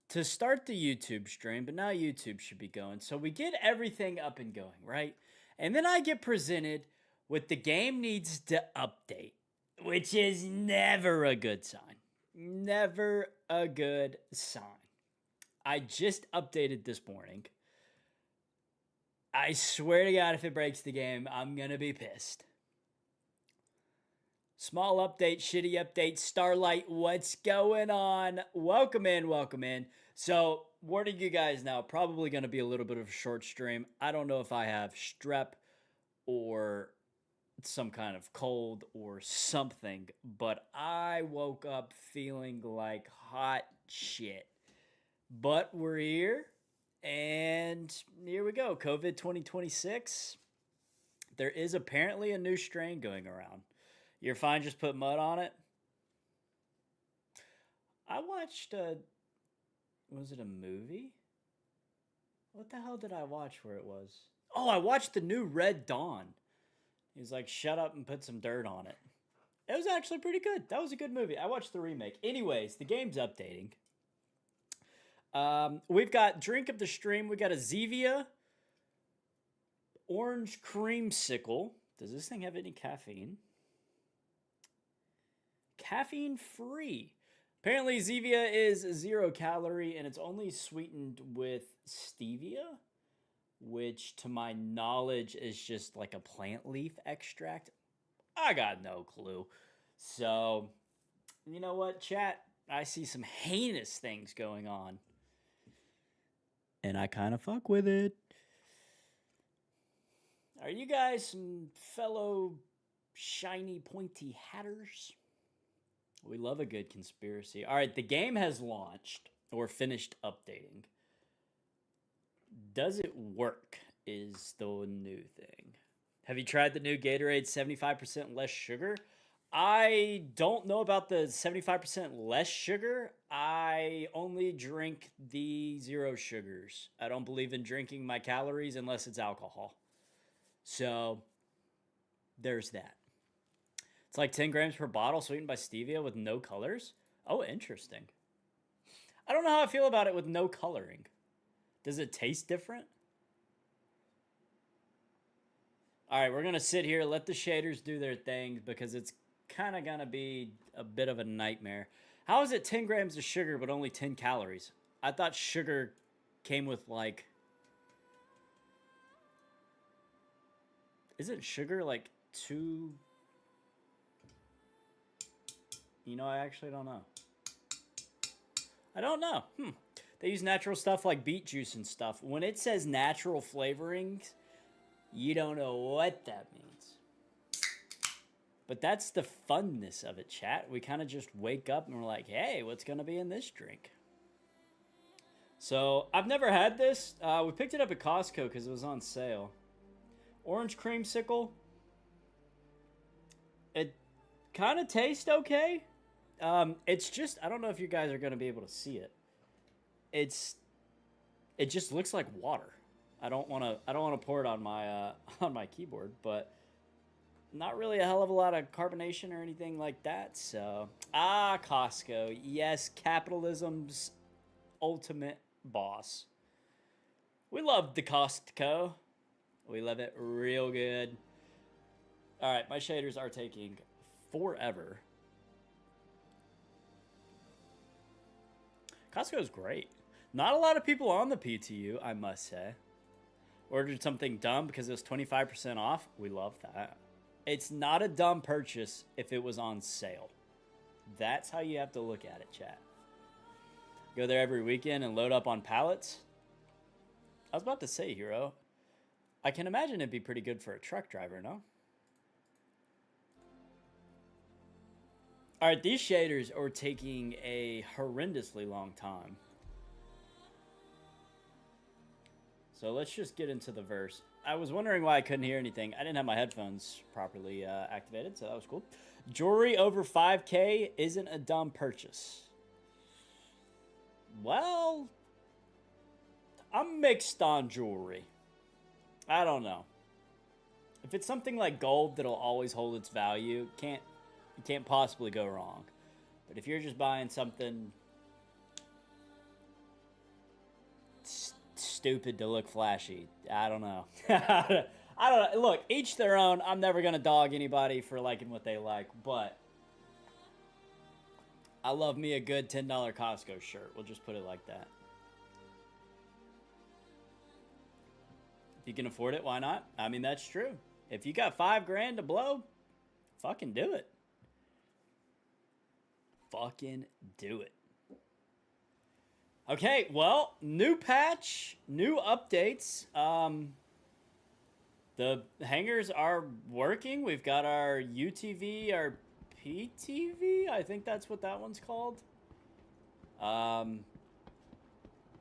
to start the YouTube stream, but now YouTube should be going. So we get everything up and going, right? And then I get presented with the game needs to update, which is never a good sign. Never a good sign. I just updated this morning. I swear to God, if it breaks the game, I'm going to be pissed. Small update, shitty update, Starlight, what's going on? Welcome in, welcome in. So, warning you guys now, probably going to be a little bit of a short stream. I don't know if I have strep or some kind of cold or something, but I woke up feeling like hot shit. But we're here, and here we go. COVID 2026. There is apparently a new strain going around. You're fine, just put mud on it. I watched was it a movie? What the hell did I watch where it was? Oh, I watched the new Red Dawn. He's like, shut up and put some dirt on it. It was actually pretty good. That was a good movie. I watched the remake. Anyways, the game's updating. We've got drink of the stream. We got a Zevia orange creamsicle. Does this thing have any caffeine? Caffeine free. Apparently, Zevia is 0 calorie and it's only sweetened with stevia, which to my knowledge is just like a plant leaf extract. I got no clue. So, you know what, chat? I see some heinous things going on. And I kind of fuck with it. Are you guys some fellow shiny pointy hatters? We love a good conspiracy. All right, the game has launched or finished updating. Does it work is the new thing. Have you tried the new Gatorade 75% less sugar? I don't know about the 75% less sugar. I only drink the 0 sugars. I don't believe in drinking my calories unless it's alcohol. So, there's that. It's like 10 grams per bottle, sweetened by stevia with no colors. Oh, interesting. I don't know how I feel about it with no coloring. Does it taste different? All right, we're going to sit here, let the shaders do their thing because it's kind of going to be a bit of a nightmare. How is it 10 grams of sugar but only 10 calories? I thought sugar came with like... Isn't sugar like 2... You know, I actually don't know. I don't know. They use natural stuff like beet juice and stuff. When it says natural flavorings, you don't know what that means. But that's the funness of it, chat. We kind of just wake up and we're like, hey, what's going to be in this drink? So, I've never had this. We picked it up at Costco because it was on sale. Orange creamsicle. It kind of tastes okay. It's just, I don't know if you guys are going to be able to see it. It just looks like water. I don't want to pour it on my keyboard, but not really a hell of a lot of carbonation or anything like that. So, Costco. Yes, capitalism's ultimate boss. We love the Costco. We love it real good. All right, my shaders are taking forever. Costco's great. Not a lot of people on the PTU, I must say. Ordered something dumb because it was 25% off. We love that. It's not a dumb purchase if it was on sale. That's how you have to look at it, chat. Go there every weekend and load up on pallets. I was about to say, Hero. I can imagine it'd be pretty good for a truck driver, no? All right, these shaders are taking a horrendously long time. So let's just get into the verse. I was wondering why I couldn't hear anything. I didn't have my headphones properly activated, so that was cool. Jewelry over 5K isn't a dumb purchase. Well, I'm mixed on jewelry. I don't know. If it's something like gold that'll always hold its value, you can't possibly go wrong. But if you're just buying something stupid to look flashy. I don't know. I don't know. Look, each their own. I'm never gonna dog anybody for liking what they like, but I love me a good $10 Costco shirt. We'll just put it like that. If you can afford it, why not? I mean, that's true. If you got $5 grand to blow, fucking do it. Fucking do it. Okay, well, new patch, new updates. The hangers are working. We've got our UTV, our PTV. I think that's what that one's called.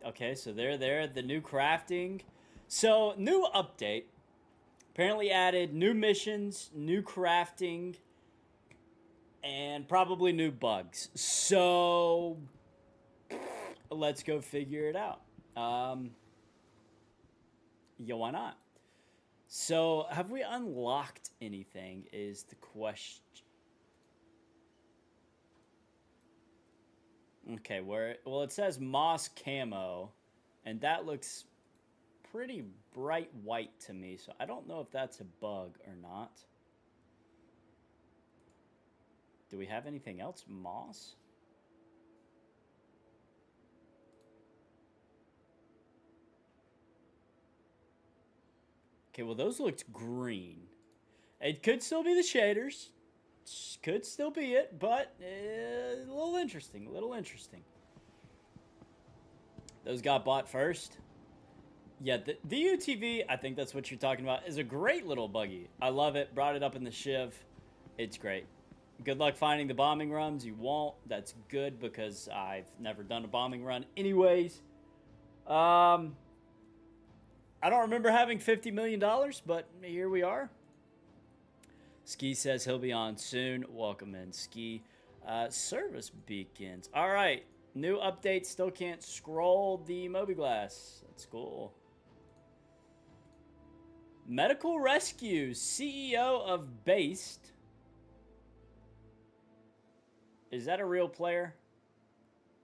Okay, so they're there. The new crafting. So, new update. Apparently added new missions, new crafting, and probably new bugs. So, let's go figure it out. Yeah, why not? So, have we unlocked anything is the question. Okay, well, it says moss camo, and that looks pretty bright white to me, so I don't know if that's a bug or not. Do we have anything else? Moss? Okay, well, those looked green. It could still be the shaders. Could still be it, but a little interesting. A little interesting. Those got bought first. Yeah, the UTV, I think that's what you're talking about, is a great little buggy. I love it. Brought it up in the Shiv. It's great. Good luck finding the bombing runs. You won't. That's good because I've never done a bombing run anyways. I don't remember having $50 million, but here we are. Ski says he'll be on soon. Welcome in, Ski. Service beacons. All right. New update. Still can't scroll the Mobiglass. That's cool. Medical Rescue. CEO of Based. Is that a real player?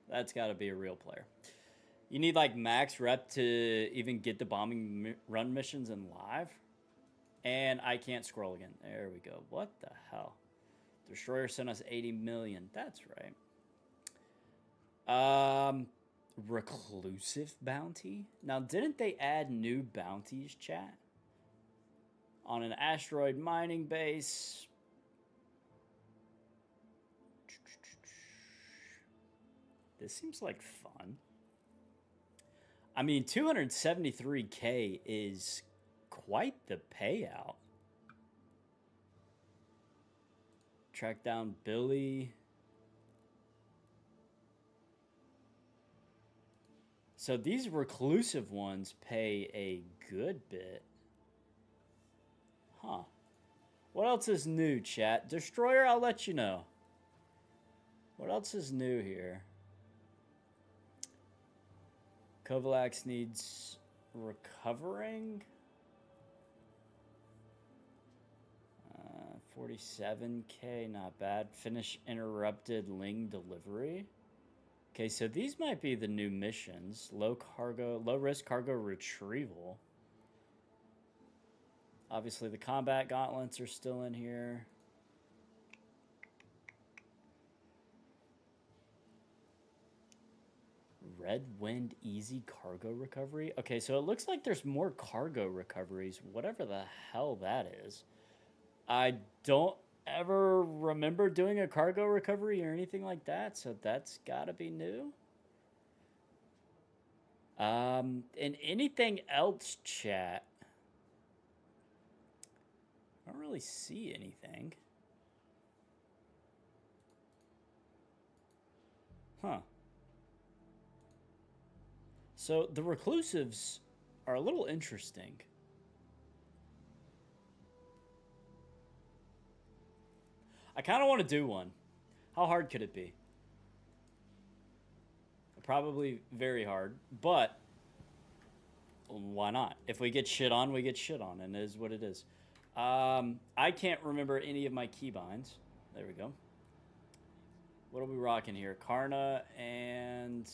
That's got to be a real player. You need like max rep to even get the bombing run missions in live. And I can't scroll again. There we go. What the hell? Destroyer sent us 80 million. That's right. Reclusive bounty? Now, didn't they add new bounties, chat? On an asteroid mining base. This seems like fun. I mean, 273K is quite the payout. Track down Billy. So these reclusive ones pay a good bit. Huh. What else is new, chat? Destroyer, I'll let you know. What else is new here? Kovalax needs recovering. 47K, not bad. Finish interrupted Ling delivery. Okay, so these might be the new missions. Low risk cargo retrieval. Obviously, the combat gauntlets are still in here. Red Wind easy cargo recovery. Okay, so it looks like there's more cargo recoveries, whatever the hell that is. I don't ever remember doing a cargo recovery or anything like that, so that's gotta be new. And anything else, chat? I don't really see anything. Huh. So the reclusives are a little interesting. I kind of want to do one. How hard could it be? Probably very hard, but why not? If we get shit on, we get shit on, and it is what it is. I can't remember any of my keybinds. There we go. What are we rocking here? Karna and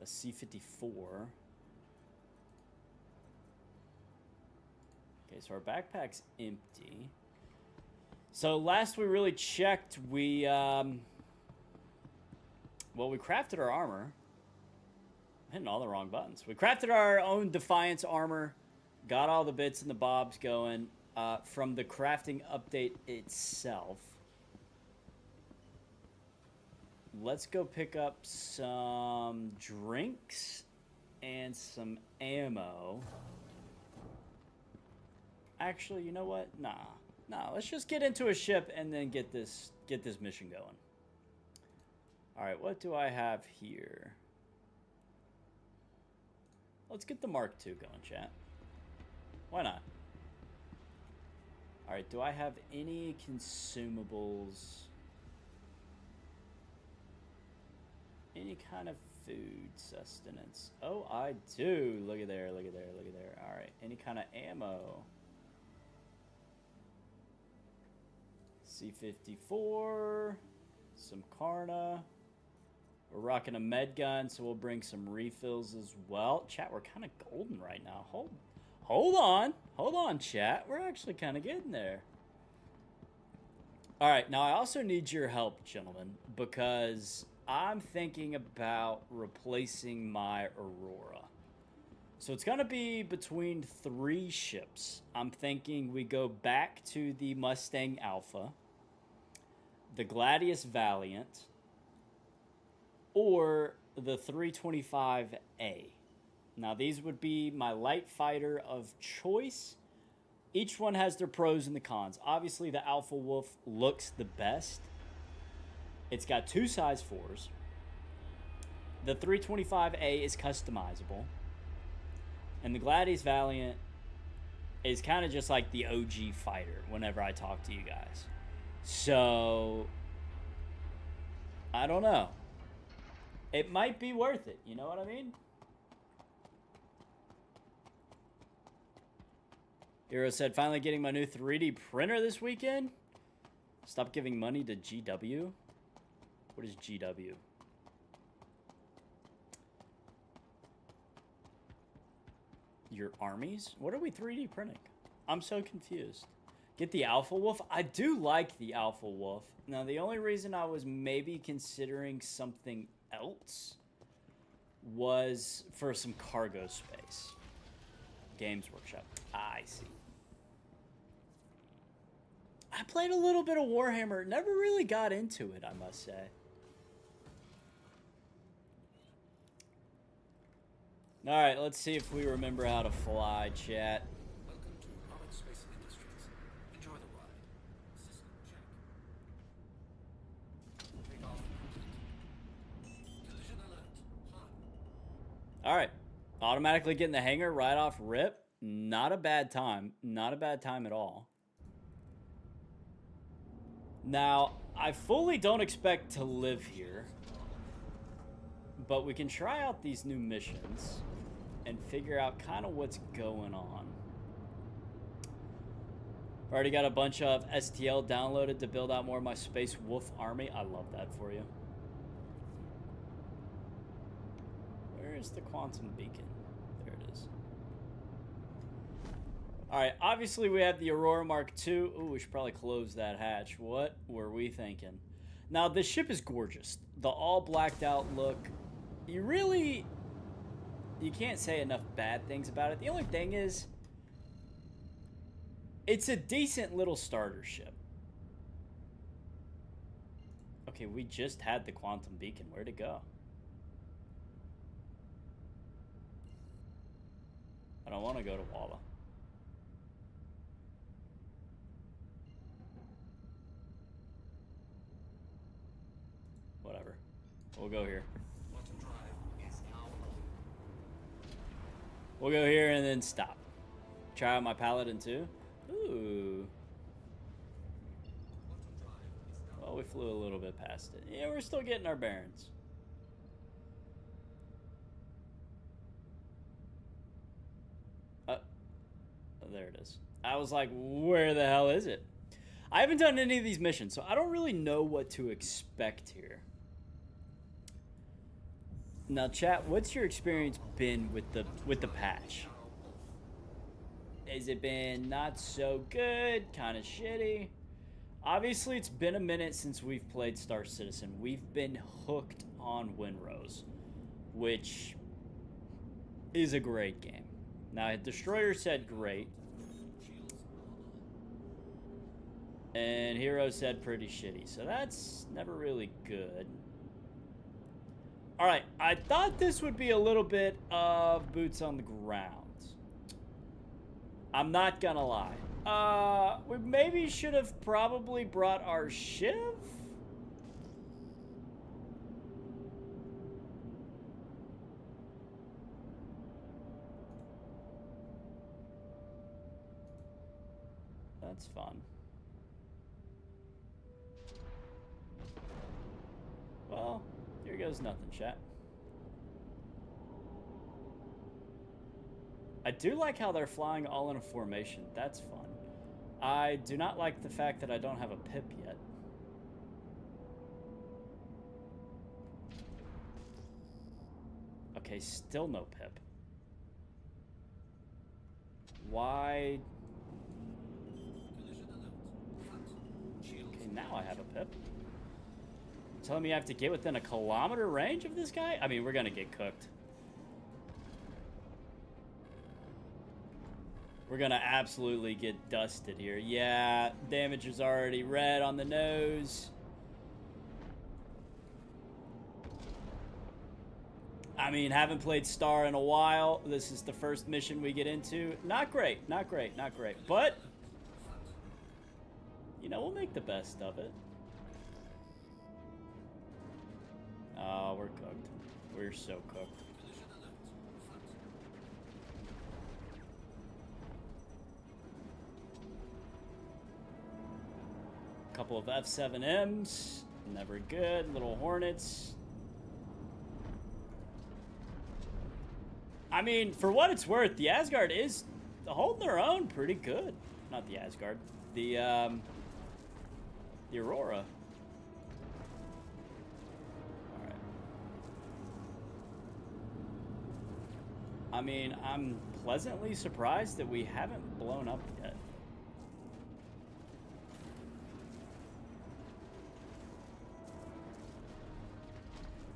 a C-54. so our backpack's empty. So last we really checked, we crafted our armor. I'm hitting all the wrong buttons. We crafted our own Defiance armor, got all the bits and the bobs going from the crafting update itself. Let's go pick up some drinks and some ammo. Actually, you know what? Nah. Let's just get into a ship and then get this mission going. All right, what do I have here? Let's get the Mark II going, chat. Why not? All right, do I have any consumables? Any kind of food sustenance? Oh, I do. Look at there, look at there, look at there. All right, any kind of ammo? C54, some Karna. We're rocking a med gun, so we'll bring some refills as well. Chat, we're kind of golden right now. Hold on, chat. We're actually kind of getting there. All right, now I also need your help, gentlemen, because I'm thinking about replacing my Aurora. So it's going to be between 3 ships. I'm thinking we go back to the Mustang Alpha, the Gladius Valiant, or the 325A. Now, these would be my light fighter of choice. Each one has their pros and the cons. Obviously, the Alpha Wolf looks the best. It's got 2 size 4s. The 325A is customizable. And the Gladius Valiant is kind of just like the OG fighter whenever I talk to you guys. So, I don't know. It might be worth it, you know what I mean? Hero said, finally getting my new 3D printer this weekend. Stop giving money to GW. What is GW? Your armies? What are we 3D printing? I'm so confused. Get the Alpha Wolf? I do like the Alpha Wolf. Now, the only reason I was maybe considering something else was for some cargo space. Games Workshop. I see. I played a little bit of Warhammer. Never really got into it, I must say. All right, let's see if we remember how to fly, chat. Welcome to Robert Space Industries. Enjoy the ride. System check. Takeoff complete. Collision alert. Hot. All right. Automatically getting the hangar right off rip. Not a bad time. Not a bad time at all. Now, I fully don't expect to live here. But we can try out these new missions and figure out kind of what's going on. I've already got a bunch of STL downloaded to build out more of my Space Wolf army. I love that for you. Where is the Quantum Beacon? There it is. All right, obviously we have the Aurora Mark II. Ooh, we should probably close that hatch. What were we thinking? Now, this ship is gorgeous. The all blacked out look. You can't say enough bad things about it. The only thing is, it's a decent little starter ship. Okay, we just had the Quantum Beacon. Where'd it go? I don't want to go to Walla. Whatever. We'll go here. We'll go here and then stop. Try out my Paladin too. Ooh. Well, we flew a little bit past it. Yeah, we're still getting our bearings. Oh, there it is. I was like, where the hell is it? I haven't done any of these missions, so I don't really know what to expect here. Now, chat, what's your experience been with the patch? Has it been not so good? Kind of shitty? Obviously, it's been a minute since we've played Star Citizen. We've been hooked on Windrose, which is a great game. Now, Destroyer said great. And Hero said pretty shitty. So that's never really good. Alright, I thought this would be a little bit of boots on the ground. I'm not gonna lie. We maybe should have probably brought our Shiv? That's fun. Well, here goes nothing, chat. I do like how they're flying all in a formation. That's fun. I do not like the fact that I don't have a pip yet. Okay, still no pip. Why? Okay, now I have a pip. Telling me I have to get within a kilometer range of this guy? I mean, we're gonna get cooked. We're gonna absolutely get dusted here. Yeah, damage is already red on the nose. I mean, haven't played Star in a while. This is the first mission we get into. Not great, not great, not great. But, you know, we'll make the best of it. Oh, we're cooked. We're so cooked. Couple of F7Ms, never good. Little Hornets. I mean, for what it's worth, the Asgard is holding their own pretty good. Not the Asgard, the Aurora. All right. I mean, I'm pleasantly surprised that we haven't blown up yet.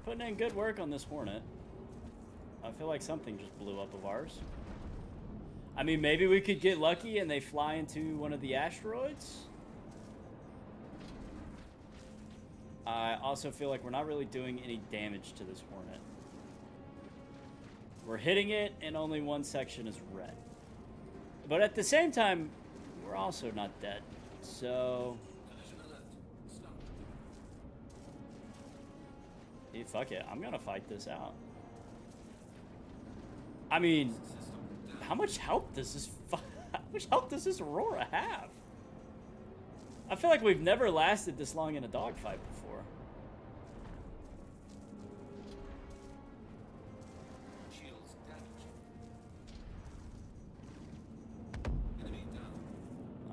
Putting in good work on this Hornet. I feel like something just blew up of ours. I mean, maybe we could get lucky and they fly into one of the asteroids. I also feel like we're not really doing any damage to this Hornet. We're hitting it and only one section is red. But at the same time, we're also not dead. So... hey, fuck it. I'm gonna fight this out. I mean, how much health does this Aurora have? I feel like we've never lasted this long in a dogfight before.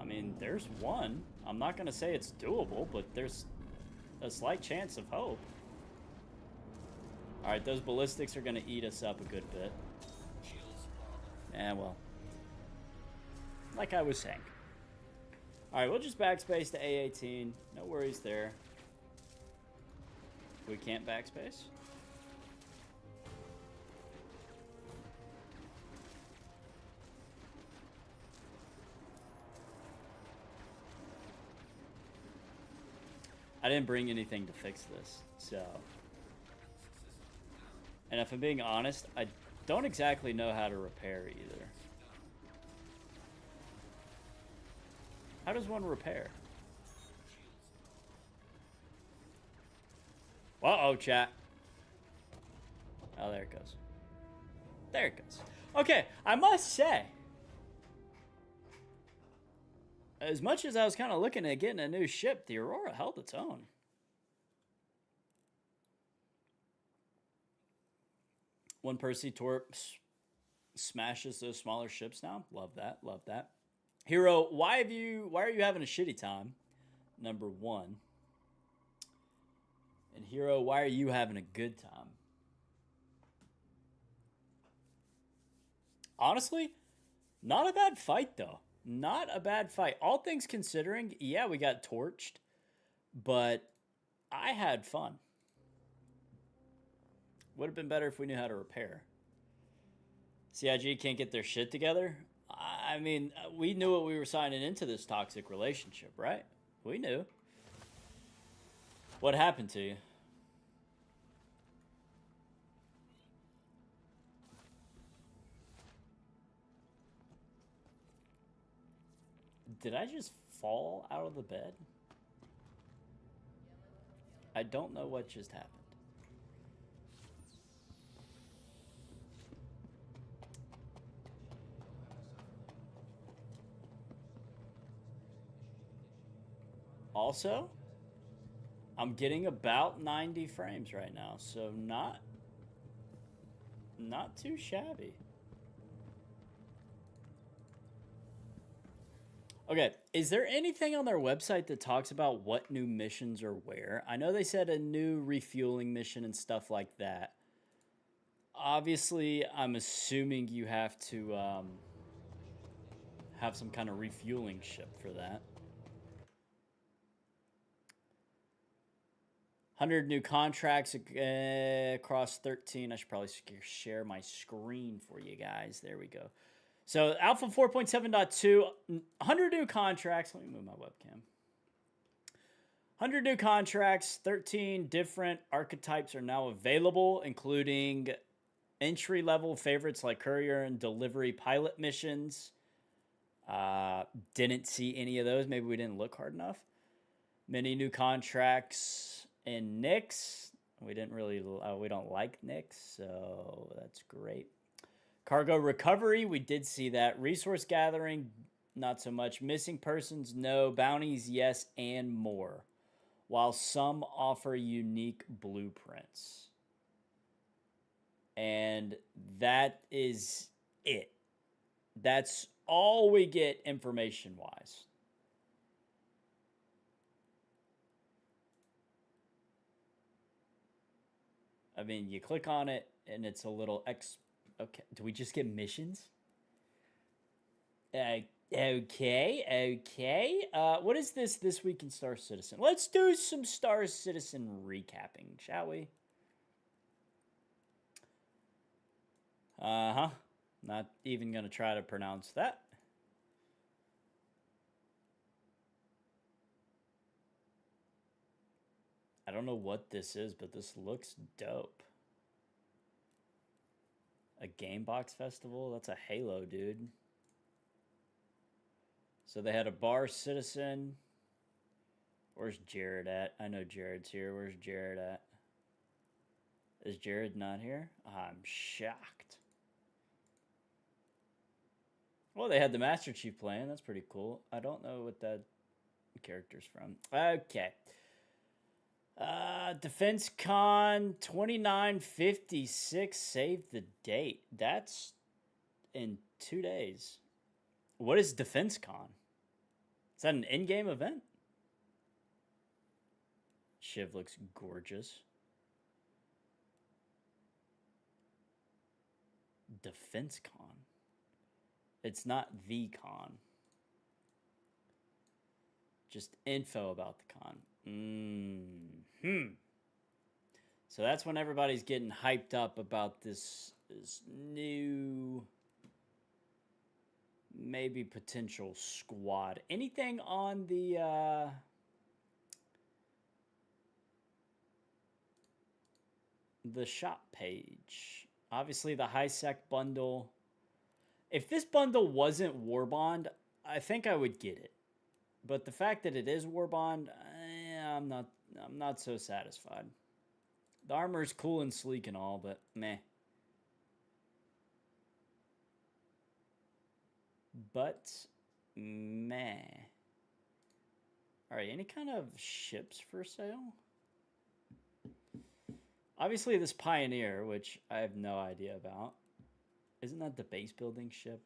I mean, there's one. I'm not gonna say it's doable, but there's a slight chance of hope. Alright, those ballistics are going to eat us up a good bit. And well, like I was saying. Alright, we'll just backspace to A18. No worries there. We can't backspace. I didn't bring anything to fix this, so... and if I'm being honest, I don't exactly know how to repair either. How does one repair? Uh-oh, chat. Oh, there it goes. There it goes. Okay, I must say, as much as I was kind of looking at getting a new ship, the Aurora held its own. One Percy Torp smashes those smaller ships now. Love that. Love that. Hero, why are you having a shitty time? Number one. And Hero, why are you having a good time? Honestly, Not a bad fight, though. Not a bad fight. All things considering, yeah, we got torched, but I had fun. Would have been better if we knew how to repair. CIG can't get their shit together. I mean, we knew what we were signing into this toxic relationship, right? We knew. What happened to you? Did I just fall out of the bed? I don't know what just happened. Also, I'm getting about 90 frames right now, so not too shabby. Okay, is there anything on their website that talks about what new missions are where? I know they said a new refueling mission and stuff like that. Obviously, I'm assuming you have to have some kind of refueling ship for that. 100 new contracts across 13. I should probably share my screen for you guys. There we go. So Alpha 4.7.2, 100 new contracts. Let me move my webcam. 100 new contracts, 13 different archetypes are now available, including entry-level favorites like courier and delivery pilot missions. Didn't see any of those. Maybe we didn't look hard enough. Many new contracts in Nyx. We didn't really, we don't like Nyx, so that's great. Cargo recovery, we did see that. Resource gathering, not so much. Missing persons, no. Bounties, yes, and more. While some offer unique blueprints. And that is it. That's all we get information-wise. I mean, you click on it, and it's a little Okay, do we just get missions? Okay. What is this week in Star Citizen? Let's do some Star Citizen recapping, shall we? Uh-huh. Not even going to try to pronounce that. I don't know what this is, but this looks dope. A Gamebox festival? That's a Halo, dude. So they had a Bar Citizen. Where's Jared at? I know Jared's here. Where's Jared at? Is Jared not here? I'm shocked. Well, they had the Master Chief playing. That's pretty cool. I don't know what that character's from. Okay. Defense Con 2956. Save the date. That's in 2 days. What is Defense Con? Is that an in-game event? Shiv looks gorgeous. Defense Con. It's not the con. Just info about the con. So that's when everybody's getting hyped up about this new, maybe potential squad. Anything on the shop page? Obviously the high sec bundle. If this bundle wasn't Warbond, I think I would get it. But the fact that it is Warbond, I'm not so satisfied. The armor is cool and sleek and all, but meh. But meh. Alright, any kind of ships for sale? Obviously this Pioneer, which I have no idea about. Isn't that the base building ship?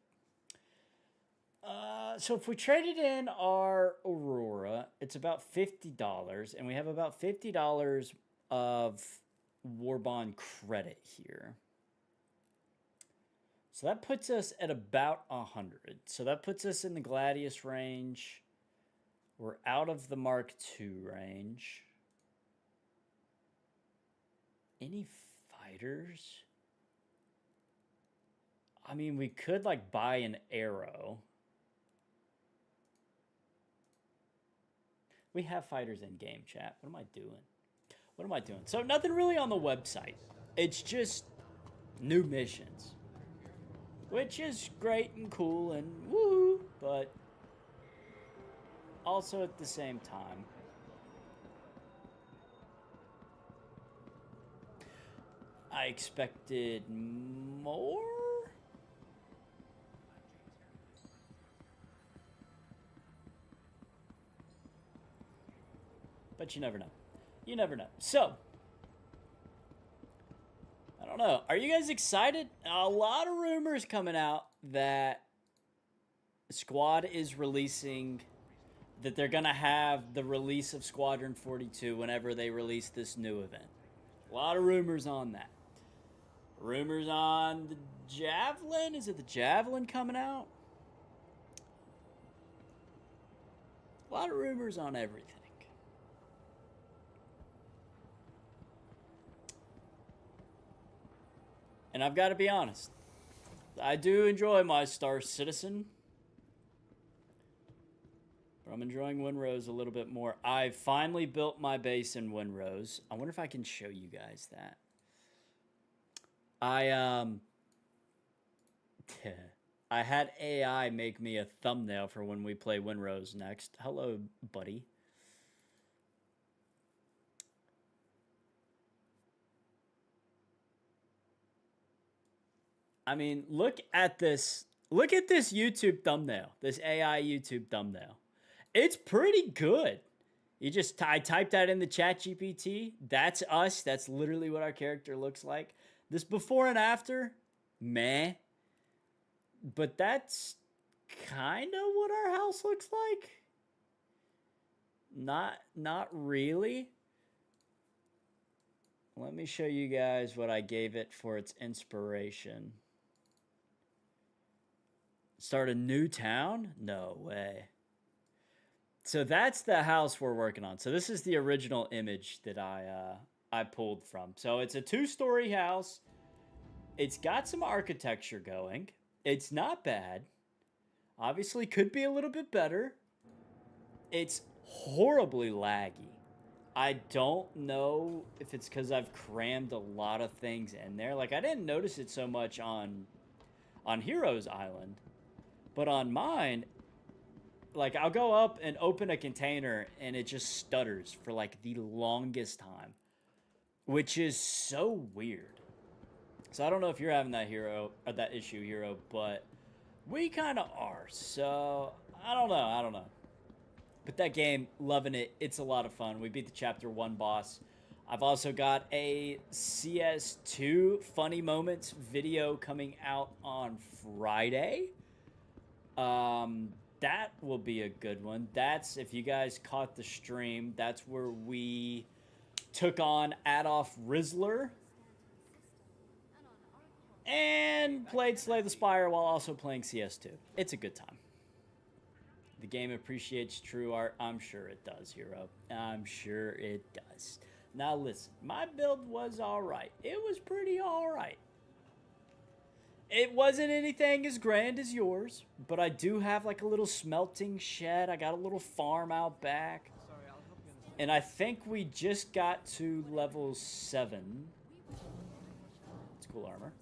So if we traded in our Aurora, it's about $50, and we have about $50 of Warbond credit here. So that puts us at about 100. So that puts us in the Gladius range. We're out of the Mark II range. Any fighters? I mean, we could like buy an arrow. We have fighters in game, chat. What am I doing? What am I doing? So nothing really on the website. It's just new missions, which is great and cool and woo, but also at the same time, I expected more. But you never know. You never know. So, I don't know. Are you guys excited? A lot of rumors coming out that Squad is releasing, that they're going to have the release of Squadron 42 whenever they release this new event. A lot of rumors on that. Rumors on the Javelin. Is it the Javelin coming out? A lot of rumors on everything. And I've got to be honest, I do enjoy my Star Citizen, but I'm enjoying Windrose a little bit more. I finally built my base in Windrose. I wonder if I can show you guys that. I had AI make me a thumbnail for when we play Windrose next. Hello, buddy. I mean, look at this. Look at this YouTube thumbnail. This AI YouTube thumbnail. It's pretty good. I typed that in the chat GPT. That's us. That's literally what our character looks like. This before and after, meh. But that's kind of what our house looks like. Not really. Let me show you guys what I gave it for its inspiration. Start a new town? No way. So that's the house we're working on. So this is the original image that I pulled from. So it's a 2-story house. It's got some architecture going. It's not bad. Obviously could be a little bit better. It's horribly laggy. I don't know if it's because I've crammed a lot of things in there. Like, I didn't notice it so much on Heroes Island. But on mine, like, I'll go up and open a container and it just stutters for like the longest time, which is so weird. So I don't know if you're having that issue, Hero, but we kind of are. So I don't know. But that game, loving it. It's a lot of fun. We beat the Chapter 1 boss. I've also got a CS2 Funny Moments video coming out on Friday. That will be a good one. That's, if you guys caught the stream, that's where we took on Adolf Rizzler and played Slay the Spire while also playing CS2. It's a good time. The game appreciates true art. I'm sure it does, Hero. I'm sure it does. Now listen, my build was alright. It was pretty alright. It wasn't anything as grand as yours, but I do have like a little smelting shed. I got a little farm out back. And I think we just got to level 7. It's cool armor.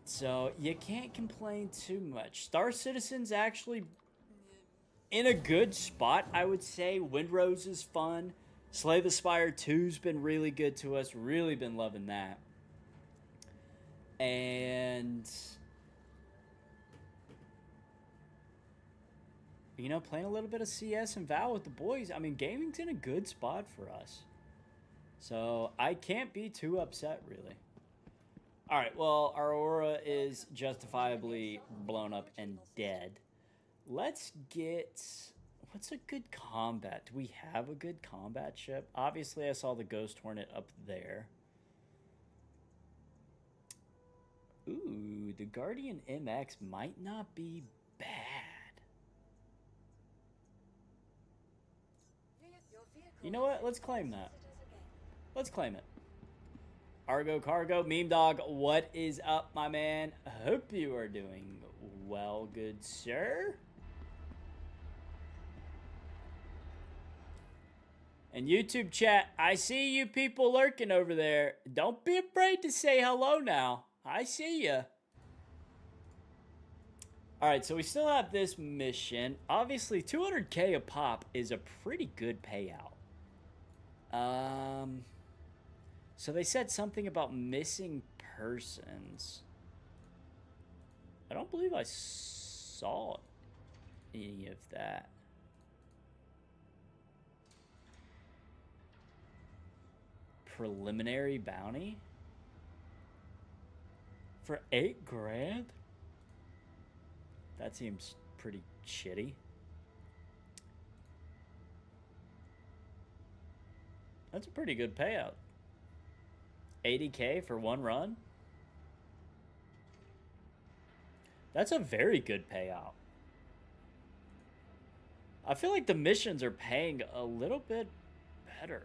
So you can't complain too much. Star Citizen's actually in a good spot, I would say. Windrose is fun. Slay the Spire 2's been really good to us. Really been loving that. And, you know, playing a little bit of CS and Val with the boys. I mean, gaming's in a good spot for us. So I can't be too upset, really. All right, well, our aura is justifiably blown up and dead. Let's get... What's a good combat? Do we have a good combat ship? Obviously, I saw the Ghost Hornet up there. Guardian MX might not be bad. You know what? Let's claim that. Let's claim it. Argo Cargo, Meme Dog, what is up, my man? Hope you are doing well, good sir. And YouTube chat, I see you people lurking over there. Don't be afraid to say hello now. I see ya. Alright, so we still have this mission. Obviously, 200k a pop is a pretty good payout. So they said something about missing persons. I don't believe I saw any of that. Preliminary bounty? For 8 grand? That seems pretty shitty. That's a pretty good payout. 80k for one run? That's a very good payout. I feel like the missions are paying a little bit better.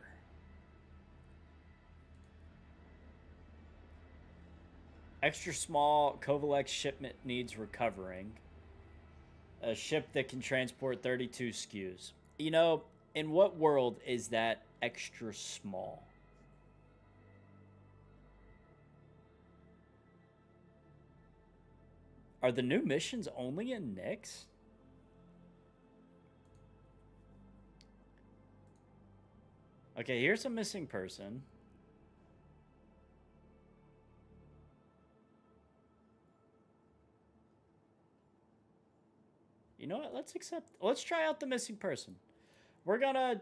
Extra small Kovalex shipment needs recovering. A ship that can transport 32 SKUs. You know, in what world is that extra small? Are the new missions only in Nyx? Okay, here's a missing person. You know what? Let's try out the missing person. We'll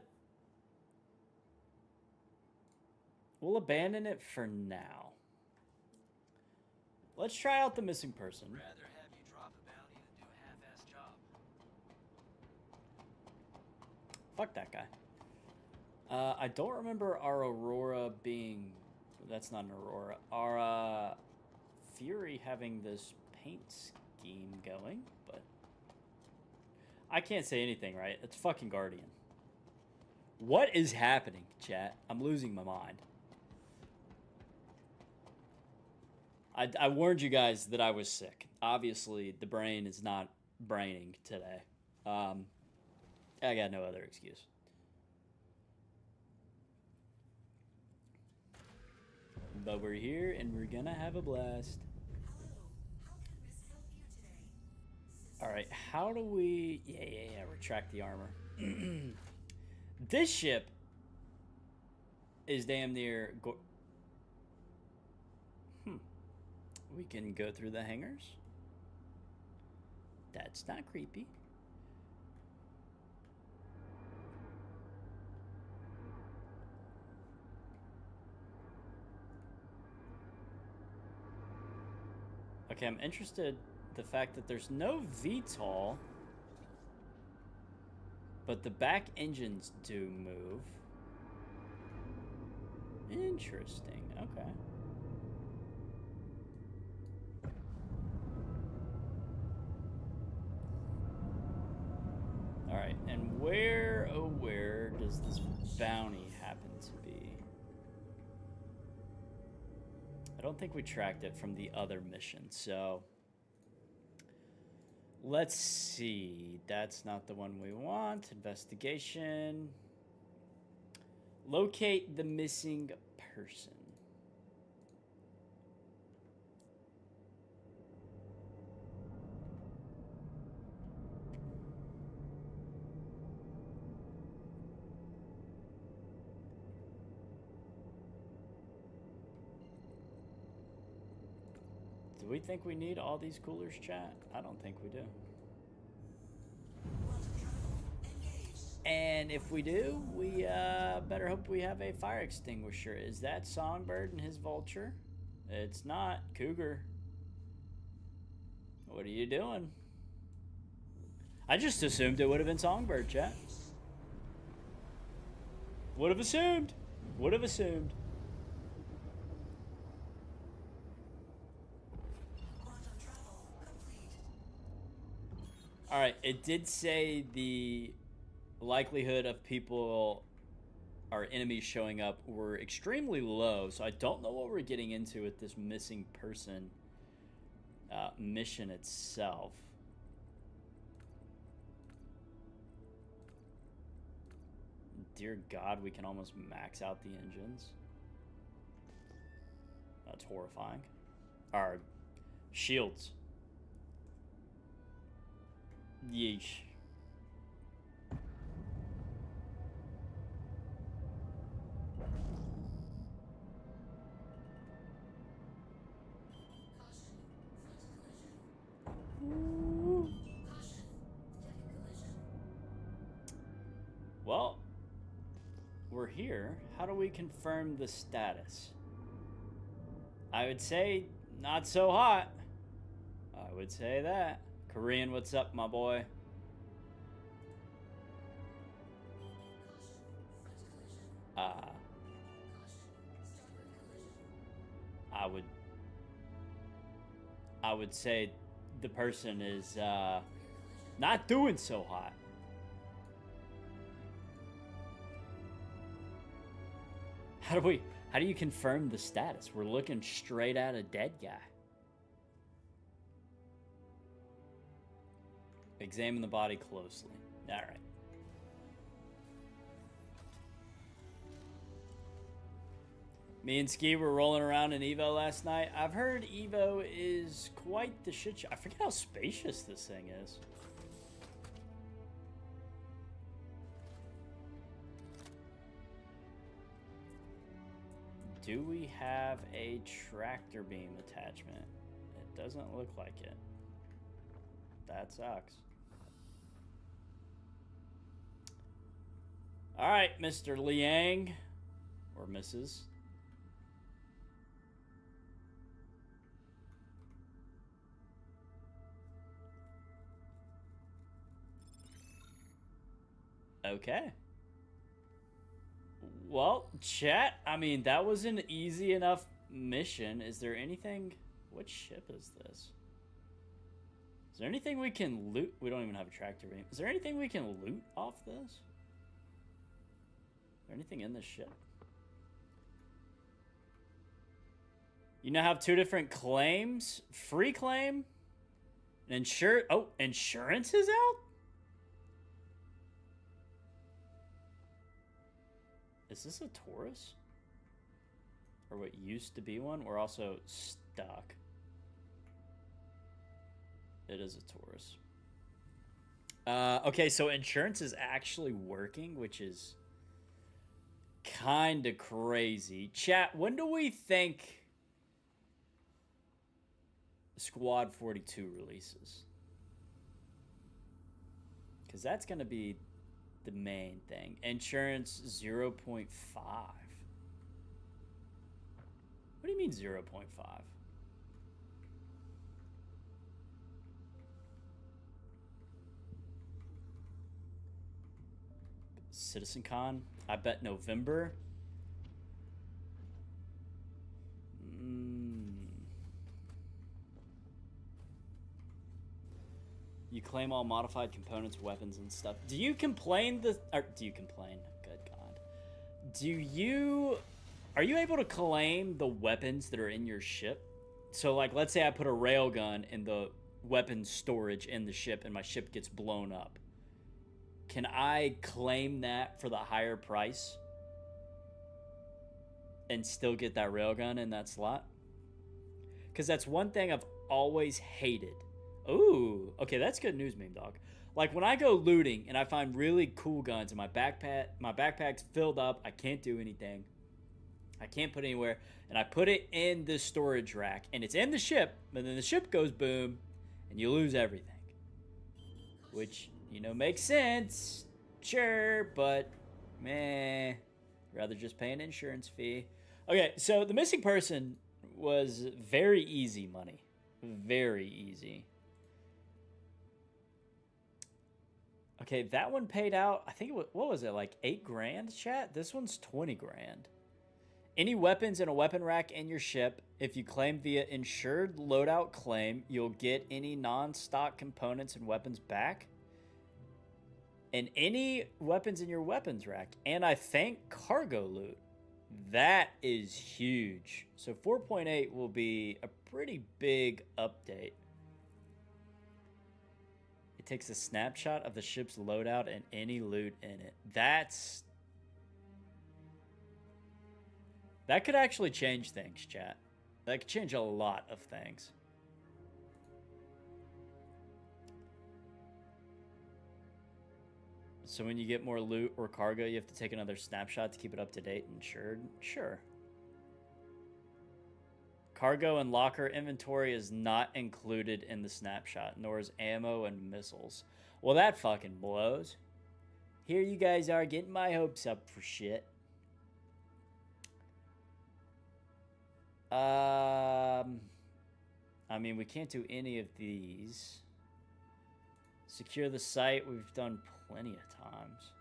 abandon it for now. Let's try out the missing person. Rather have you drop a bounty than do a half-assed job. Fuck that guy. I don't remember our Aurora being... That's not an Aurora. Our Fury having this paint scheme going, but... I can't say anything, right? It's fucking Guardian. What is happening, chat? I'm losing my mind. I warned you guys that I was sick. Obviously, the brain is not braining today. I got no other excuse. But we're here, and we're gonna have a blast. Alright, how do we... Yeah, retract the armor. This ship is damn near... We can go through the hangars. That's not creepy. Okay, I'm interested the fact that there's no VTOL, but the back engines do move. Interesting. Okay. Alright, and where, oh where does this bounty happen to be? I don't think we tracked it from the other mission, so... Let's see. That's not the one we want. Investigation. Locate the missing person. Do we think we need all these coolers, chat? I don't think we do. And if we do, we better hope we have a fire extinguisher. Is that Songbird and his vulture? It's not. Cougar. What are you doing? I just assumed it would have been Songbird, chat. Would have assumed. Would have assumed. All right, it did say the likelihood of people, our enemies showing up, were extremely low, so I don't know what we're getting into with this missing person mission itself. Dear God, we can almost max out the engines. That's horrifying. Our shields. Yeesh. Well, we're here. How do we confirm the status? I would say not so hot. I would say that. Korean, what's up, my boy? I would say the person is not doing so hot. How do you confirm the status? We're looking straight at a dead guy. Examine the body closely. All right. Me and Ski were rolling around in Evo last night. I've heard Evo is quite the shit show. I forget how spacious this thing is. Do we have a tractor beam attachment? It doesn't look like it. That sucks. All right, Mr. Liang, or Mrs. Okay. Well, chat, I mean, that was an easy enough mission. Is there anything... What ship is this? Is there anything we can loot? We don't even have a tractor beam. Is there anything we can loot off this? Is there anything in this ship? You now have 2 different claims. Free claim. Oh, insurance is out? Is this a Taurus? Or what used to be one? We're also stuck. It is a Taurus. Okay, so insurance is actually working, which is kind of crazy. Chat, when do we think Squad 42 releases? Because that's going to be the main thing. Insurance 0.5. What do you mean 0.5? CitizenCon, I bet November. You claim all modified components, weapons, and stuff. Do you complain do you complain? Good God. Are you able to claim the weapons that are in your ship? So, like, let's say I put a railgun in the weapons storage in the ship and my ship gets blown up. Can I claim that for the higher price and still get that railgun in that slot? Because that's one thing I've always hated. Ooh, okay, that's good news, Meme Dog. Like, when I go looting and I find really cool guns and my backpack's filled up, I can't do anything. I can't put it anywhere, and I put it in the storage rack, and it's in the ship, but then the ship goes boom, and you lose everything. Which, you know, makes sense, sure, but meh, rather just pay an insurance fee. Okay, so the missing person was very easy money. Very easy. Okay, that one paid out, I think, what was it, like 8 grand, chat? This one's 20 grand. Any weapons in a weapon rack in your ship, if you claim via insured loadout claim, you'll get any non-stock components and weapons back. And any weapons in your weapons rack. And I think cargo loot. That is huge. So 4.8 will be a pretty big update. It takes a snapshot of the ship's loadout and any loot in it. That could actually change things, chat. That could change a lot of things. So when you get more loot or cargo, you have to take another snapshot to keep it up to date and insured? Sure. Cargo and locker inventory is not included in the snapshot, nor is ammo and missiles. Well, that fucking blows. Here you guys are getting my hopes up for shit. I mean, we can't do any of these. Secure the site, we've done plenty of times.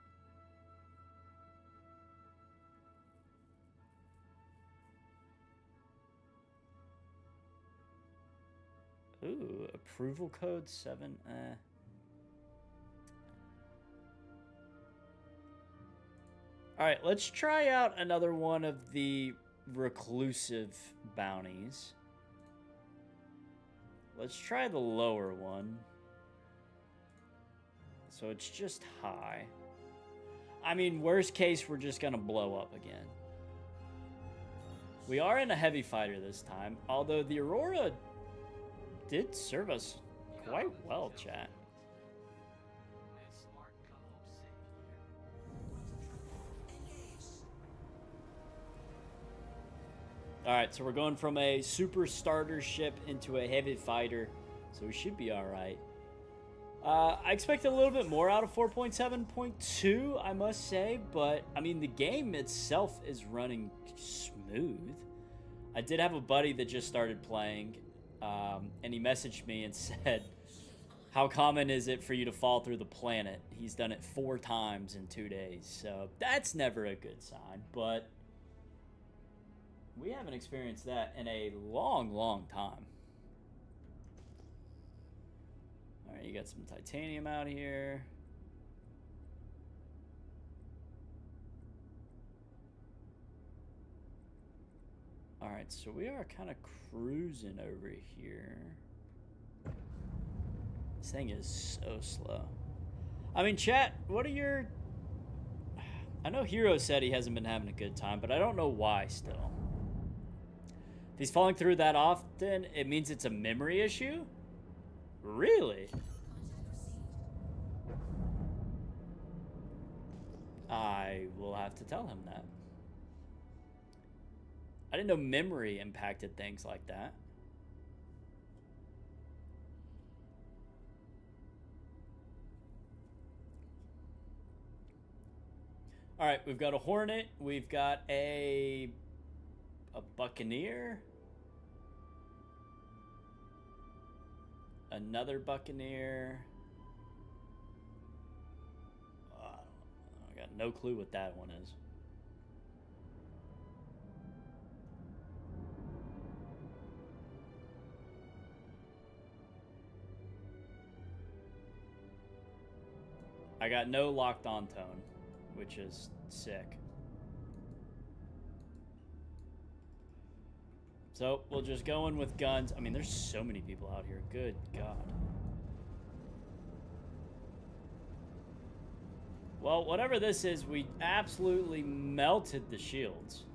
Ooh, approval code 7. Alright, let's try out another one of the reclusive bounties. Let's try the lower one. So it's just high. I mean, worst case, we're just gonna blow up again. We are in a heavy fighter this time, although the Aurora did serve us quite well, chat. Alright, so we're going from a super starter ship into a heavy fighter, so we should be alright. I expected a little bit more out of 4.7.2, I must say, but, I mean, the game itself is running smooth. I did have a buddy that just started playing, and he messaged me and said, how common is it for you to fall through the planet? He's done it 4 times in 2 days, so that's never a good sign, but we haven't experienced that in a long, long time. Alright, you got some titanium out here. Alright, so we are kind of cruising over here. This thing is so slow. I mean, chat, what are your... I know Hero said he hasn't been having a good time, but I don't know why still. If he's falling through that often, it means it's a memory issue? Really? I will have to tell him that. I didn't know memory impacted things like that. Alright, we've got a Hornet. We've got a Buccaneer. Another Buccaneer. I got no clue what that one is. I got no locked on tone, which is sick. So we'll just go in with guns. I mean, there's so many people out here. Good God. Well, whatever this is, we absolutely melted the shields.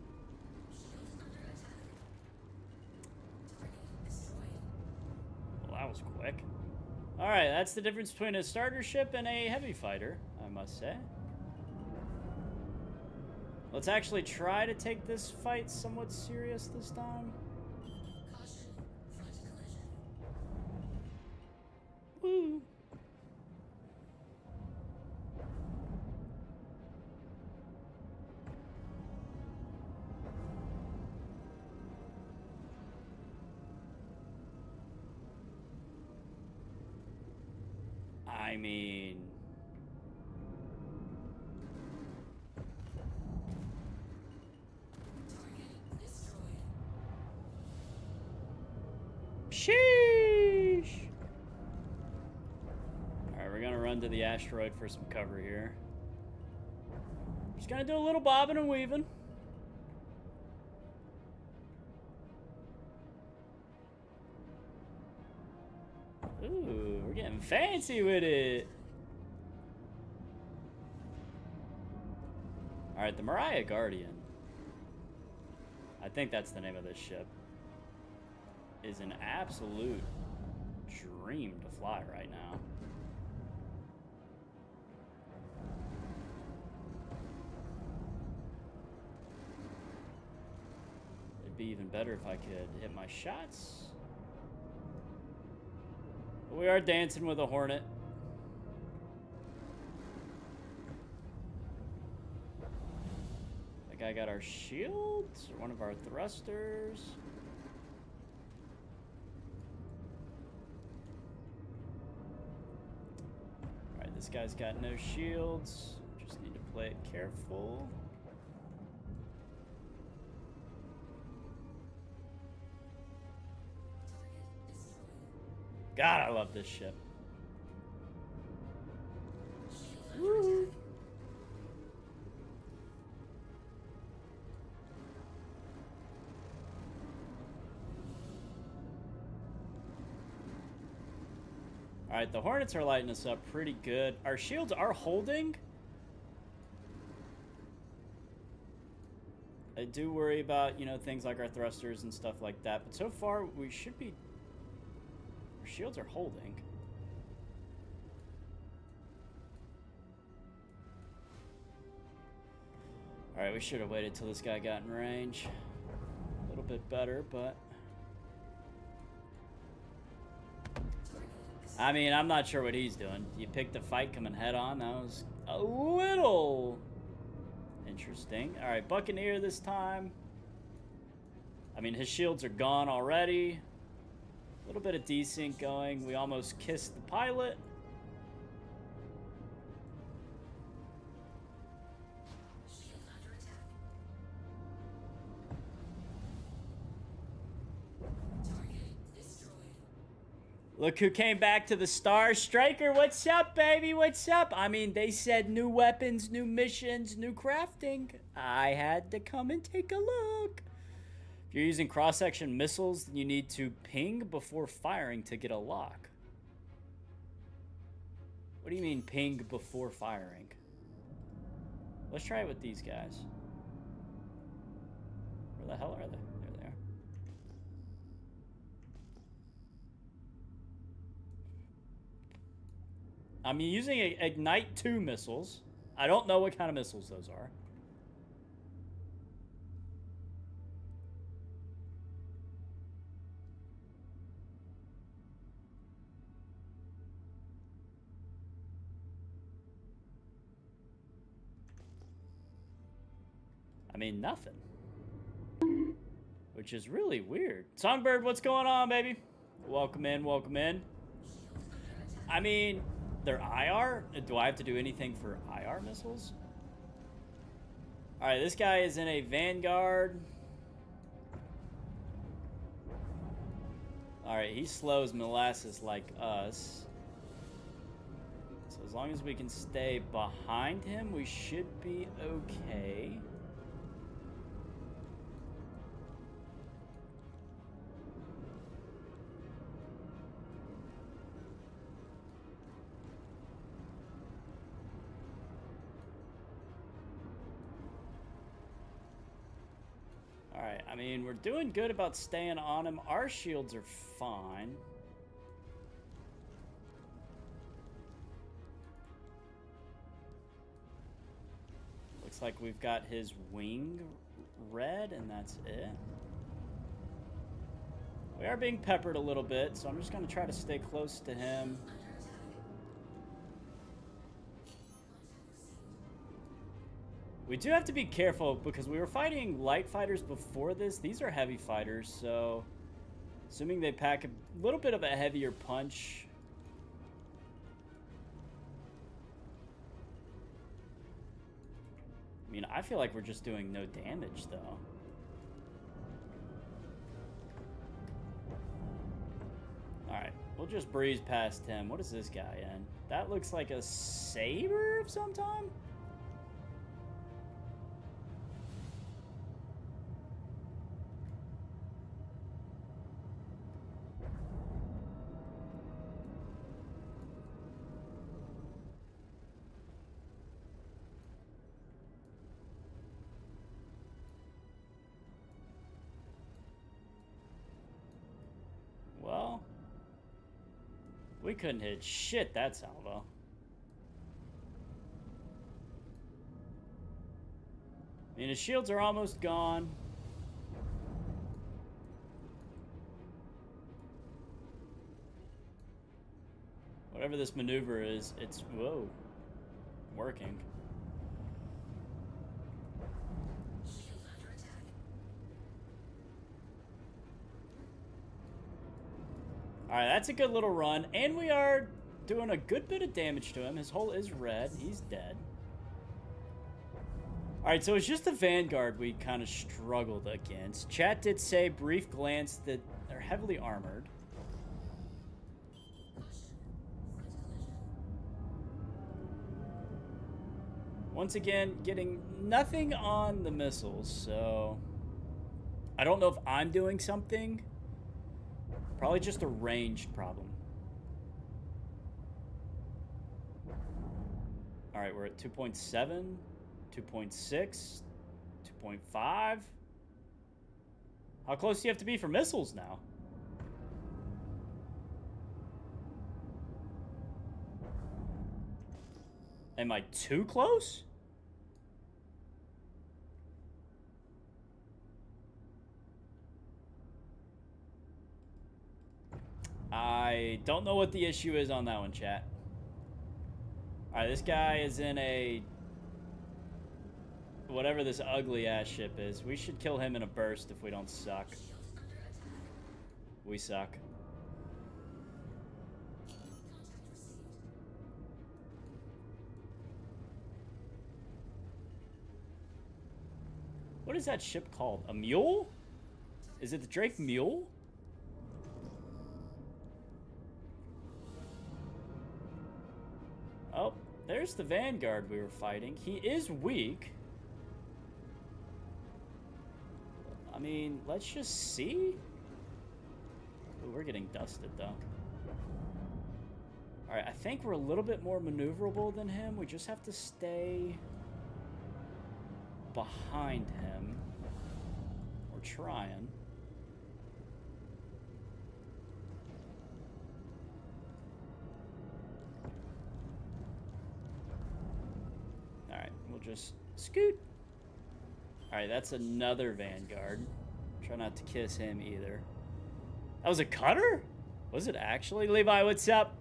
Well, that was quick. Alright, that's the difference between a starter ship and a heavy fighter, I must say. Let's actually try to take this fight somewhat serious this time. Woo! I mean... Sheesh. Alright, we're gonna run to the asteroid for some cover here. Just gonna do a little bobbing and weaving. Ooh, we're getting fancy with it. Alright, the Mariah Guardian, I think that's the name of this ship, is an absolute dream to fly right now. It'd be even better if I could hit my shots. But we are dancing with a Hornet. That guy got our shields, or one of our thrusters. Alright, this guy's got no shields. Just need to play it careful. God, I love this ship. Woo. Alright, the Hornets are lighting us up pretty good. Our shields are holding. I do worry about, you know, things like our thrusters and stuff like that. But so far, we should be... Our shields are holding. Alright, we should have waited till this guy got in range. A little bit better, but... I mean, I'm not sure what he's doing. You picked a fight coming head on. That was a little interesting. Alright, Buccaneer this time. I mean, his shields are gone already. A little bit of desync going. We almost kissed the pilot. Look who came back to the Star Striker. What's up, baby? What's up? I mean, they said new weapons, new missions, new crafting. I had to come and take a look. If you're using cross-section missiles, you need to ping before firing to get a lock. What do you mean ping before firing? Let's try it with these guys. Where the hell are they? There they are. I'm using Ignite 2 missiles. I don't know what kind of missiles those are. I mean, nothing. Which is really weird. Songbird, what's going on, baby? Welcome in, welcome in. I mean, they're IR? Do I have to do anything for IR missiles? Alright, this guy is in a Vanguard. Alright, he slows molasses like us. So as long as we can stay behind him, we should be okay. Alright, I mean, we're doing good about staying on him. Our shields are fine. Looks like we've got his wing red, and that's it. We are being peppered a little bit, so I'm just going to try to stay close to him. We do have to be careful because we were fighting light fighters before this. These are heavy fighters, so assuming they pack a little bit of a heavier punch. I mean, I feel like we're just doing no damage, though. just breeze past him. What is this guy in? That looks like a saber of some time. Well, we couldn't hit shit that salvo. I mean, his shields are almost gone. Whatever this maneuver is, it's, whoa, working. Alright, that's a good little run. And we are doing a good bit of damage to him. His hull is red. He's dead. Alright, so it's just the Vanguard we kind of struggled against. Chat did say, brief glance, that they're heavily armored. Once again, getting nothing on the missiles, so... I don't know if I'm doing something. Probably just a ranged problem. Alright, we're at 2.7, 2.6, 2.5. How close do you have to be for missiles now? Am I too close? I don't know what the issue is on that one, chat. Alright, this guy is in a... whatever this ugly-ass ship is. We should kill him in a burst if we don't suck. We suck. What is that ship called? A mule? Is it the Drake Mule? Oh, there's the Vanguard we were fighting. He is weak. I mean, let's just see. Ooh, we're getting dusted, though. Alright, I think we're a little bit more maneuverable than him. We just have to stay behind him. We're trying. Alright, we'll just scoot. Alright, that's another Vanguard. Try not to kiss him either. That was a cutter? Was it actually? Levi, what's up?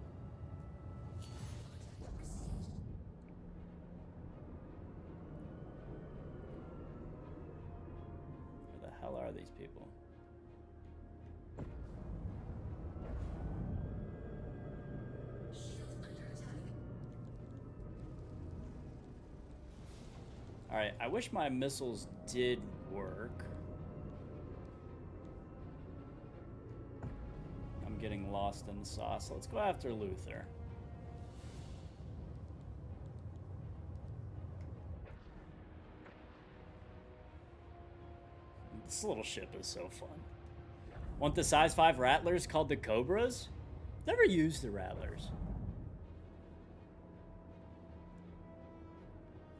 Where the hell are these people? Alright, I wish my missiles did work. I'm getting lost in the sauce. Let's go after Luther. This little ship is so fun. Want the size 5 Rattlers called the Cobras? Never used the Rattlers.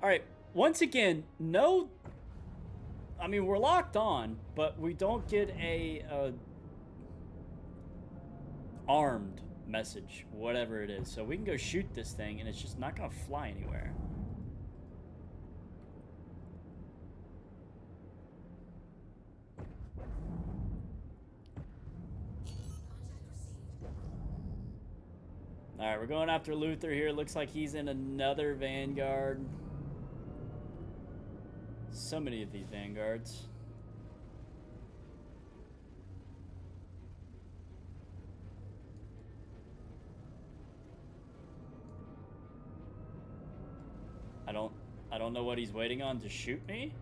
Alright, once again, no... I mean, we're locked on, but we don't get a armed message, whatever it is. So we can go shoot this thing, and it's just not going to fly anywhere. Alright, we're going after Luther here. Looks like he's in another Vanguard. So many of these Vanguards. I don't know what he's waiting on to shoot me.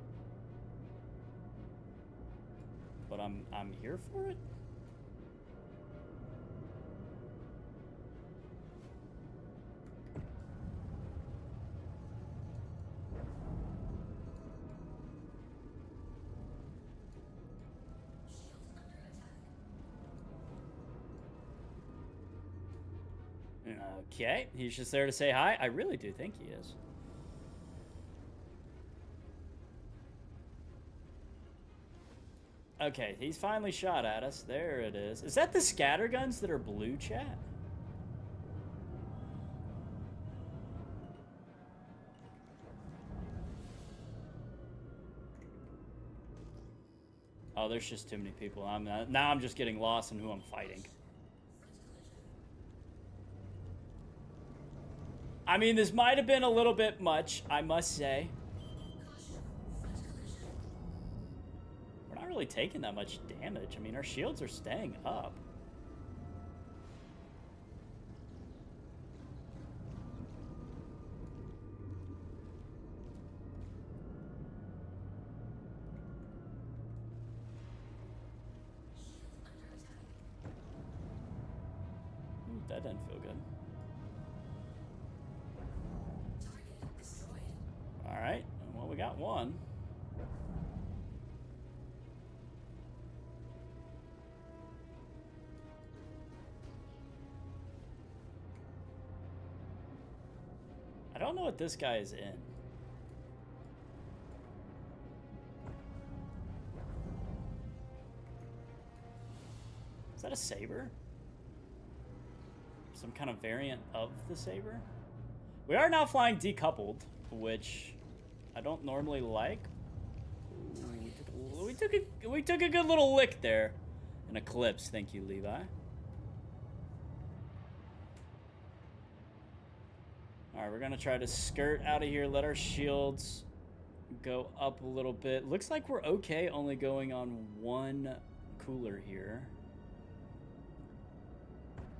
But I'm here for it. Okay, he's just there to say hi. I really do think he is. Okay, he's finally shot at us. There it is. Is that the scatter guns that are blue, chat? Oh, there's just too many people. Now I'm just getting lost in who I'm fighting. I mean, this might have been a little bit much, I must say. We're not really taking that much damage. I mean, our shields are staying up. Ooh, that doesn't feel good. Alright, well, we got one. I don't know what this guy is in. Is that a saber? Some kind of variant of the saber? We are now flying decoupled, which I don't normally like. Ooh, we took a good little lick there. An eclipse, thank you, Levi. Alright, we're gonna try to skirt out of here, let our shields go up a little bit. Looks like we're okay only going on one cooler here.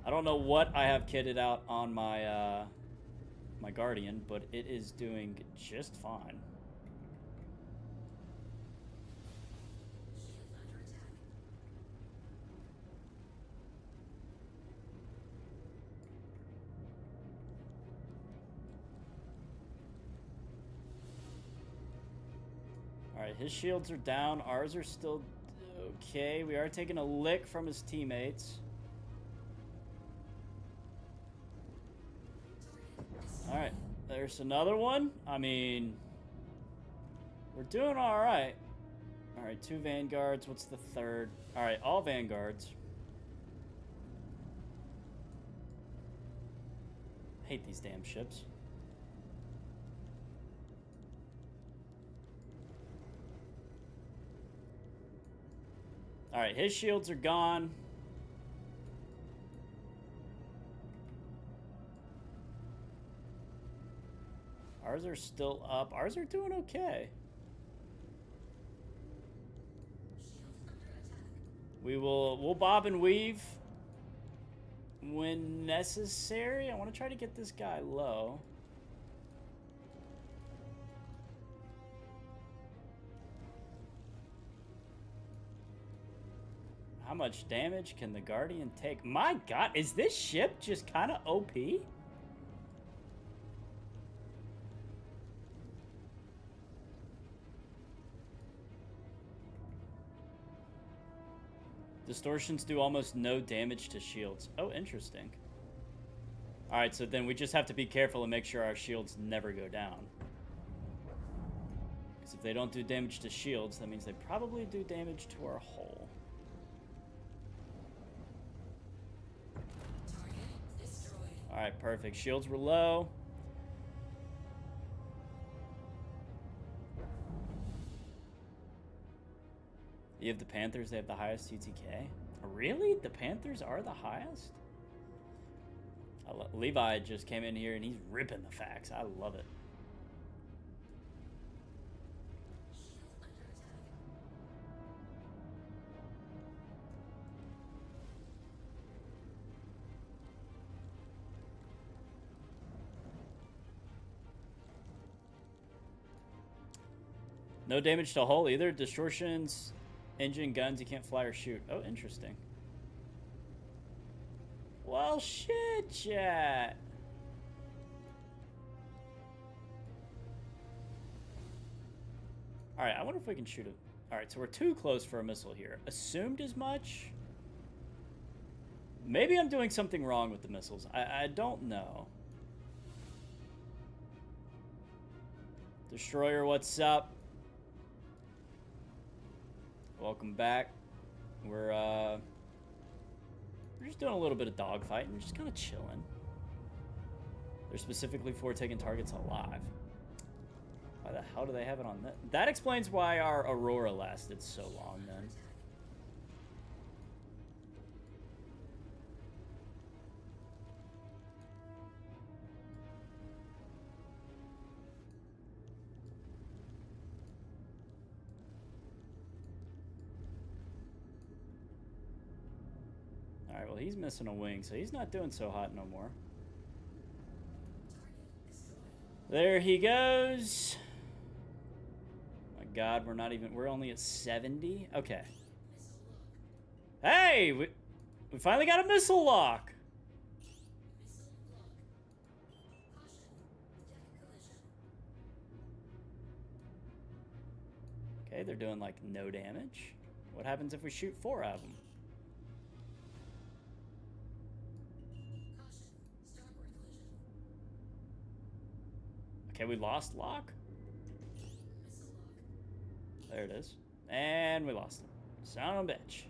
I don't know what I have kitted out on my my Guardian, but it is doing just fine. Alright, his shields are down. Ours are still okay. We are taking a lick from his teammates. Alright, there's another one. I mean, we're doing alright. Alright, 2 vanguards. What's the third? Alright, all vanguards. Hate these damn ships. Alright, his shields are gone. Ours are still up. Ours are doing okay. We'll bob and weave when necessary. I want to try to get this guy low. How much damage can the Guardian take? My god, is this ship just kind of OP? Distortions do almost no damage to shields. Oh, interesting. Alright, so then we just have to be careful and make sure our shields never go down. Because if they don't do damage to shields, that means they probably do damage to our hull. Alright, perfect. Shields were low. You have the Panthers, they have the highest TTK. Really? The Panthers are the highest? Levi just came in here and he's ripping the facts. I love it. No damage to hull either. Distortions, engine, guns, you can't fly or shoot. Oh, interesting. Well, shit, chat. Alright, I wonder if we can shoot it. Alright, so we're too close for a missile here. Assumed as much. Maybe I'm doing something wrong with the missiles. I don't know. Destroyer, what's up? Welcome back. We're just doing a little bit of dogfighting, just kind of chilling. They're specifically for taking targets alive. Why the hell do they have it on that? That explains why our Aurora lasted so long then. Alright, well he's missing a wing, so he's not doing so hot no more. There he goes. My god, we're only at 70? Okay. Hey! We finally got a missile lock! Okay, they're doing like no damage. What happens if we shoot 4 of them? Okay, we lost lock. There it is. And we lost him. Son of a bitch.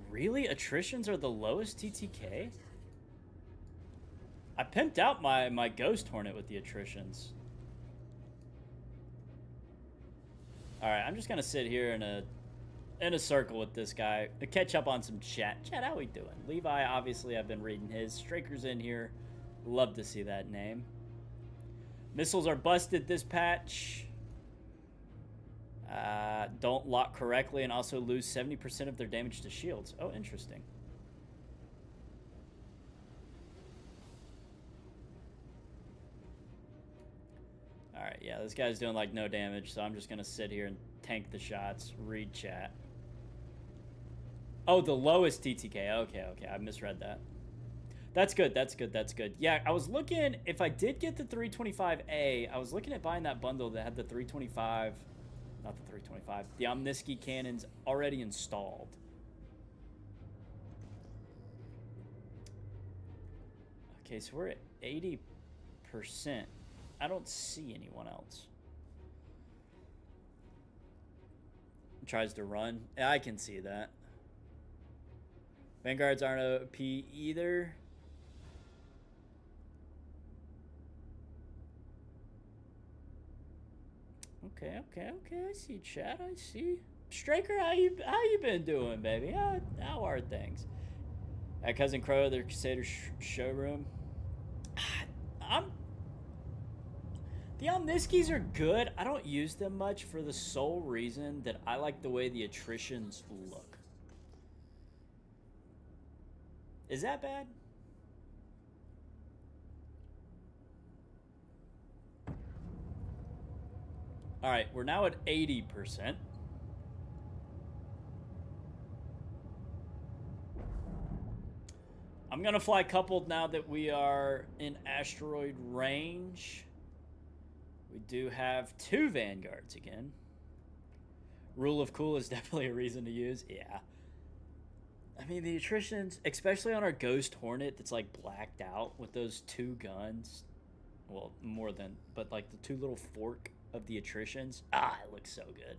Really? Attritions are the lowest TTK? I pimped out my Ghost Hornet with the attritions. Alright, I'm just gonna sit here in a circle with this guy. Catch up on some chat. Chat, how we doing? Levi, obviously, I've been reading his. Straker's in here. Love to see that name. Missiles are busted this patch. Don't lock correctly and also lose 70% of their damage to shields. Oh, interesting. Alright, yeah, this guy's doing like no damage, so I'm just gonna sit here and tank the shots, read chat. Oh, the lowest TTK. Okay, I misread that. That's good, that's good, that's good. Yeah, I was looking, if I did get the 325A, I was looking at buying that bundle that had the 325, not the 325, the Omniski cannons already installed. Okay, so we're at 80%. I don't see anyone else. Tries to run. Yeah, I can see that. Vanguards aren't OP either. Okay. I see chat. I see. Straker, how you been doing, baby? How are things? At Cousin Crow, their Crusader showroom. The Omniskis are good. I don't use them much for the sole reason that I like the way the attritions look. Is that bad? Alright, we're now at 80%. I'm gonna fly coupled now that we are in asteroid range. We do have 2 Vanguards again. Rule of cool is definitely a reason to use. Yeah. I mean, the attritions, especially on our Ghost Hornet that's like blacked out with those 2 guns. Well, more than, but like the 2 little fork of the attritions. Ah, it looks so good.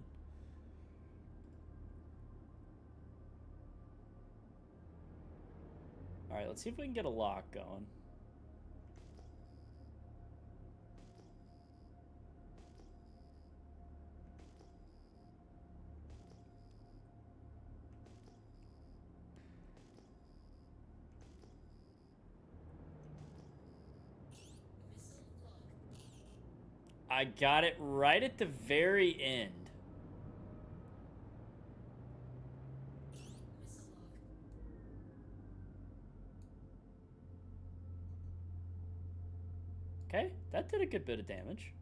Alright, let's see if we can get a lock going. I got it right at the very end. Okay, that did a good bit of damage.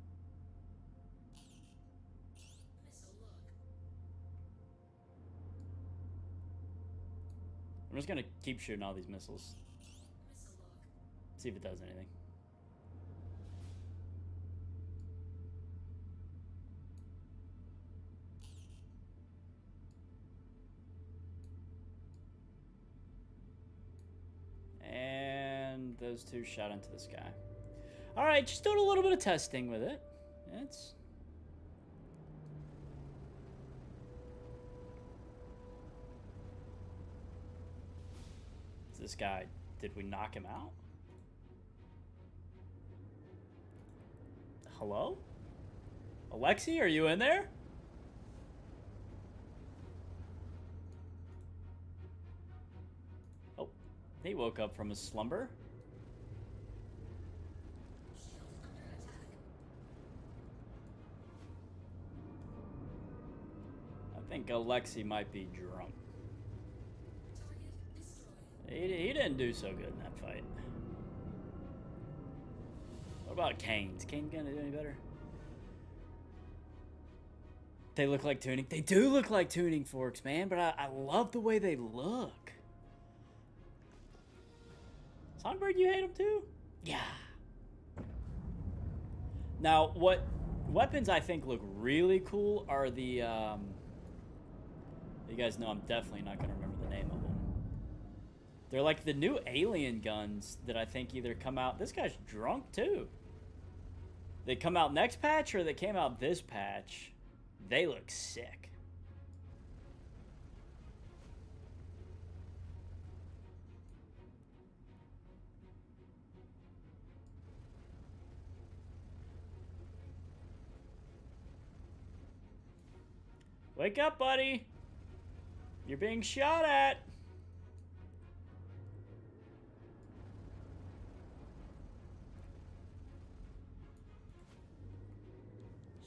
I'm just gonna keep shooting all these missiles. See if it does anything. goes to shot into the sky. All right, just doing a little bit of testing with it. It's... This guy, did we knock him out? Hello? Alexi, are you in there? Oh, he woke up from his slumber. I think Alexi might be drunk. He didn't do so good in that fight. What about Kane's? Kane gonna do any better? They look like tuning. They do look like tuning forks, man, but I love the way they look. Songbird, you hate them too? Yeah. Now, what weapons I think look really cool are the, you guys know I'm definitely not going to remember the name of them. They're like the new alien guns that I think either come out... This guy's drunk too. They come out next patch or they came out this patch. They look sick. Wake up, buddy. You're being shot at.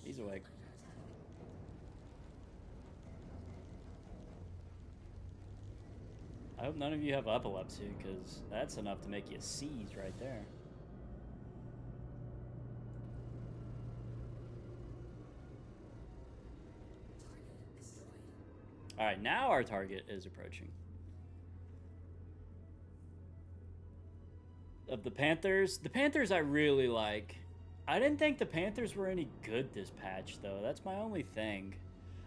He's awake. I hope none of you have epilepsy, because that's enough to make you seize right there. Alright, now our target is approaching. Of the Panthers I really like. I didn't think the Panthers were any good this patch, though. That's my only thing.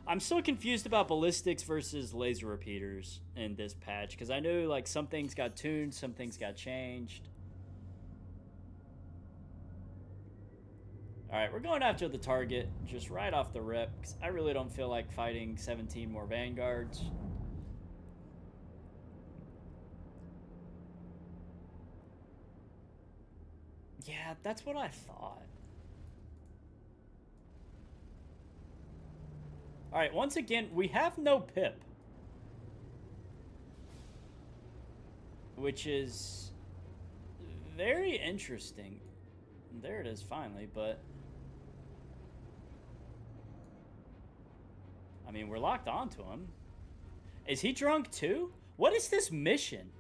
I'm still confused about ballistics versus laser repeaters in this patch, because I knew like some things got tuned, some things got changed. Alright, we're going after the target just right off the rip, because I really don't feel like fighting 17 more Vanguards. Yeah, that's what I thought. Alright, once again, we have no pip. Which is very interesting. There it is finally, but... I mean, we're locked onto him. Is he drunk too? What is this mission?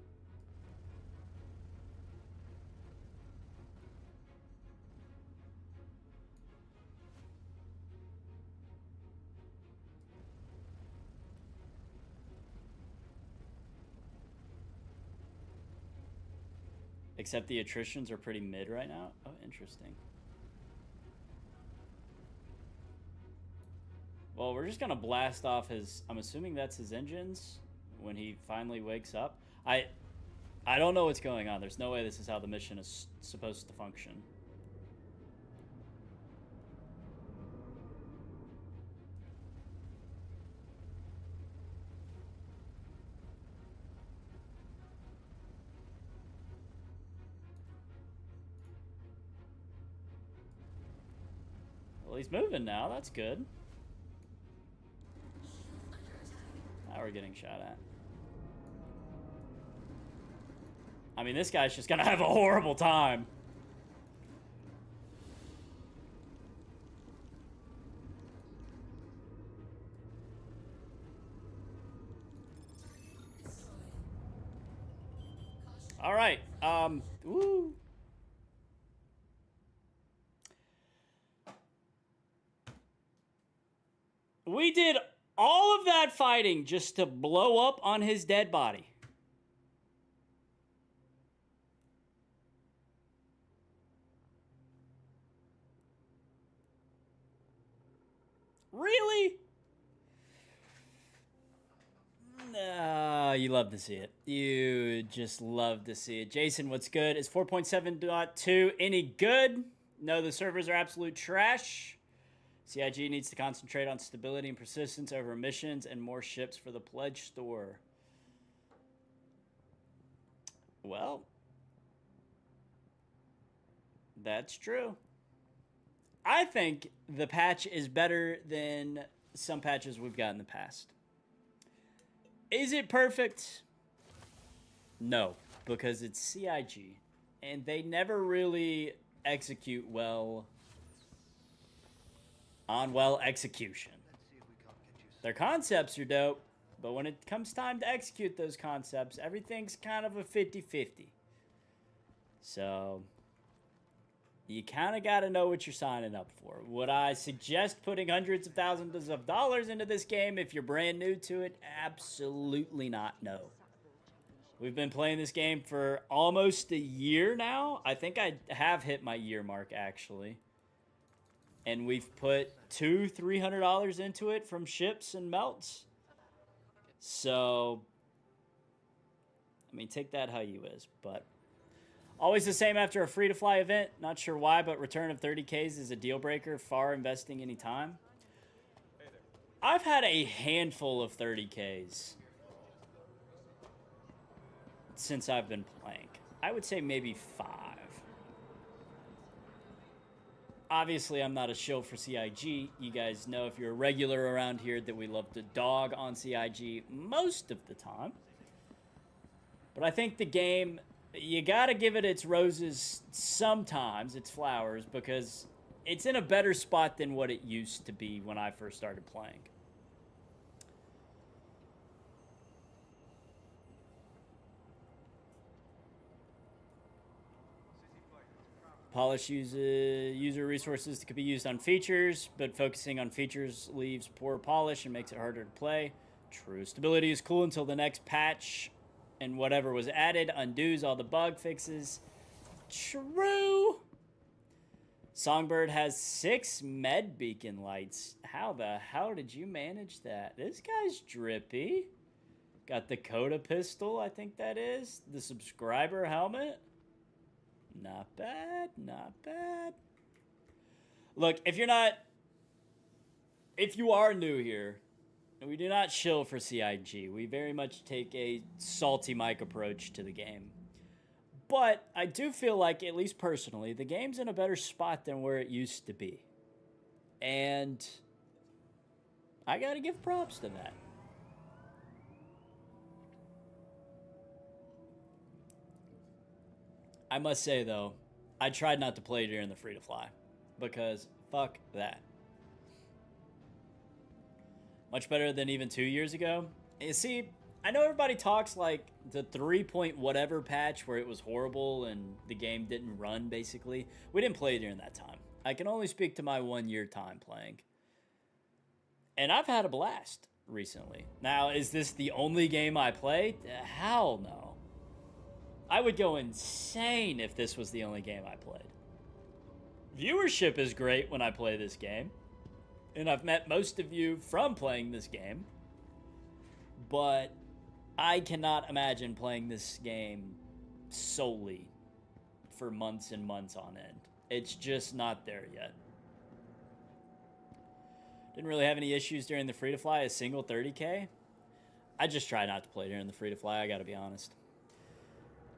Except the attritions are pretty mid right now. Oh, interesting. Well, we're just gonna blast off his... I'm assuming that's his engines when he finally wakes up. I don't know what's going on. There's no way this is how the mission is supposed to function. Well, he's moving now. That's good. Now we're getting shot at. I mean, this guy's just gonna have a horrible time. All right. Woo. We did all of that fighting just to blow up on his dead body. Really? You love to see it. You just love to see it. Jason, what's good? Is 4.7.2 any good? No, the servers are absolute trash. CIG needs to concentrate on stability and persistence over missions and more ships for the pledge store. Well, that's true. I think the patch is better than some patches we've got in the past. Is it perfect? No, because it's CIG, and they never really execute well on execution. Their concepts are dope, but when it comes time to execute those concepts, everything's kind of a 50-50. So you kind of got to know what you're signing up for. Would I suggest putting hundreds of thousands of dollars into this game if you're brand new to it? Absolutely not, no. We've been playing this game for almost a year now. I think I have hit my year mark, actually. And we've put $200-300 into it from ships and melts. So, I mean, take that how you is, but always the same after a free-to-fly event. Not sure why, but return of 30Ks is a deal breaker. Far investing any time. I've had a handful of 30Ks since I've been playing. I would say maybe 5. Obviously, I'm not a shill for CIG. You guys know if you're a regular around here that we love to dog on CIG most of the time. But I think the game, you gotta give it its roses sometimes, its flowers, because it's in a better spot than what it used to be when I first started playing. Polish user resources that could be used on features, but focusing on features leaves poor polish and makes it harder to play. True. Stability is cool until the next patch and whatever was added undoes all the bug fixes. True. Songbird has 6 med beacon lights. How the hell did you manage that? This guy's drippy. Got the Coda pistol, I think that is. The subscriber helmet. Not bad, not bad. Look, if you are new here, we do not shill for CIG. We very much take a salty mic approach to the game. But I do feel like, at least personally, the game's in a better spot than where it used to be. And I gotta give props to that. I must say, though, I tried not to play during the free-to-fly, because fuck that. Much better than even 2 years ago. You see, I know everybody talks like the 3 point whatever patch where it was horrible and the game didn't run, basically. We didn't play during that time. I can only speak to my 1 year time playing. And I've had a blast recently. Now, is this the only game I played? Hell no. I would go insane if this was the only game I played. Viewership is great when I play this game. And I've met most of you from playing this game. But I cannot imagine playing this game solely for months and months on end. It's just not there yet. Didn't really have any issues during the free-to-fly, a single 30K. I just try not to play during the free-to-fly, I gotta be honest.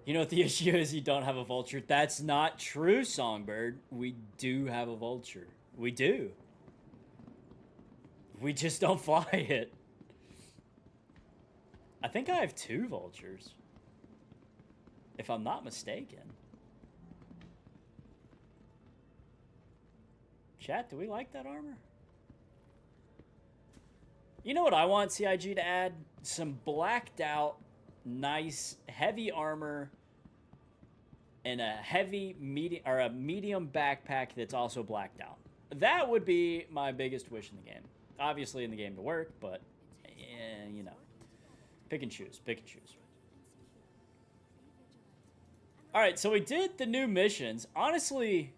You know what the issue is? You don't have a vulture. That's not true, Songbird. We do have a vulture. We do. We just don't fly it. I think I have 2 vultures, if I'm not mistaken. Chat, do we like that armor? You know what I want CIG to add? Some blacked out, nice, heavy armor and a heavy medium or a medium backpack that's also blacked out. That would be my biggest wish in the game. Obviously in the game to work, but you know, pick and choose, pick and choose. All right, so we did the new missions. Honestly,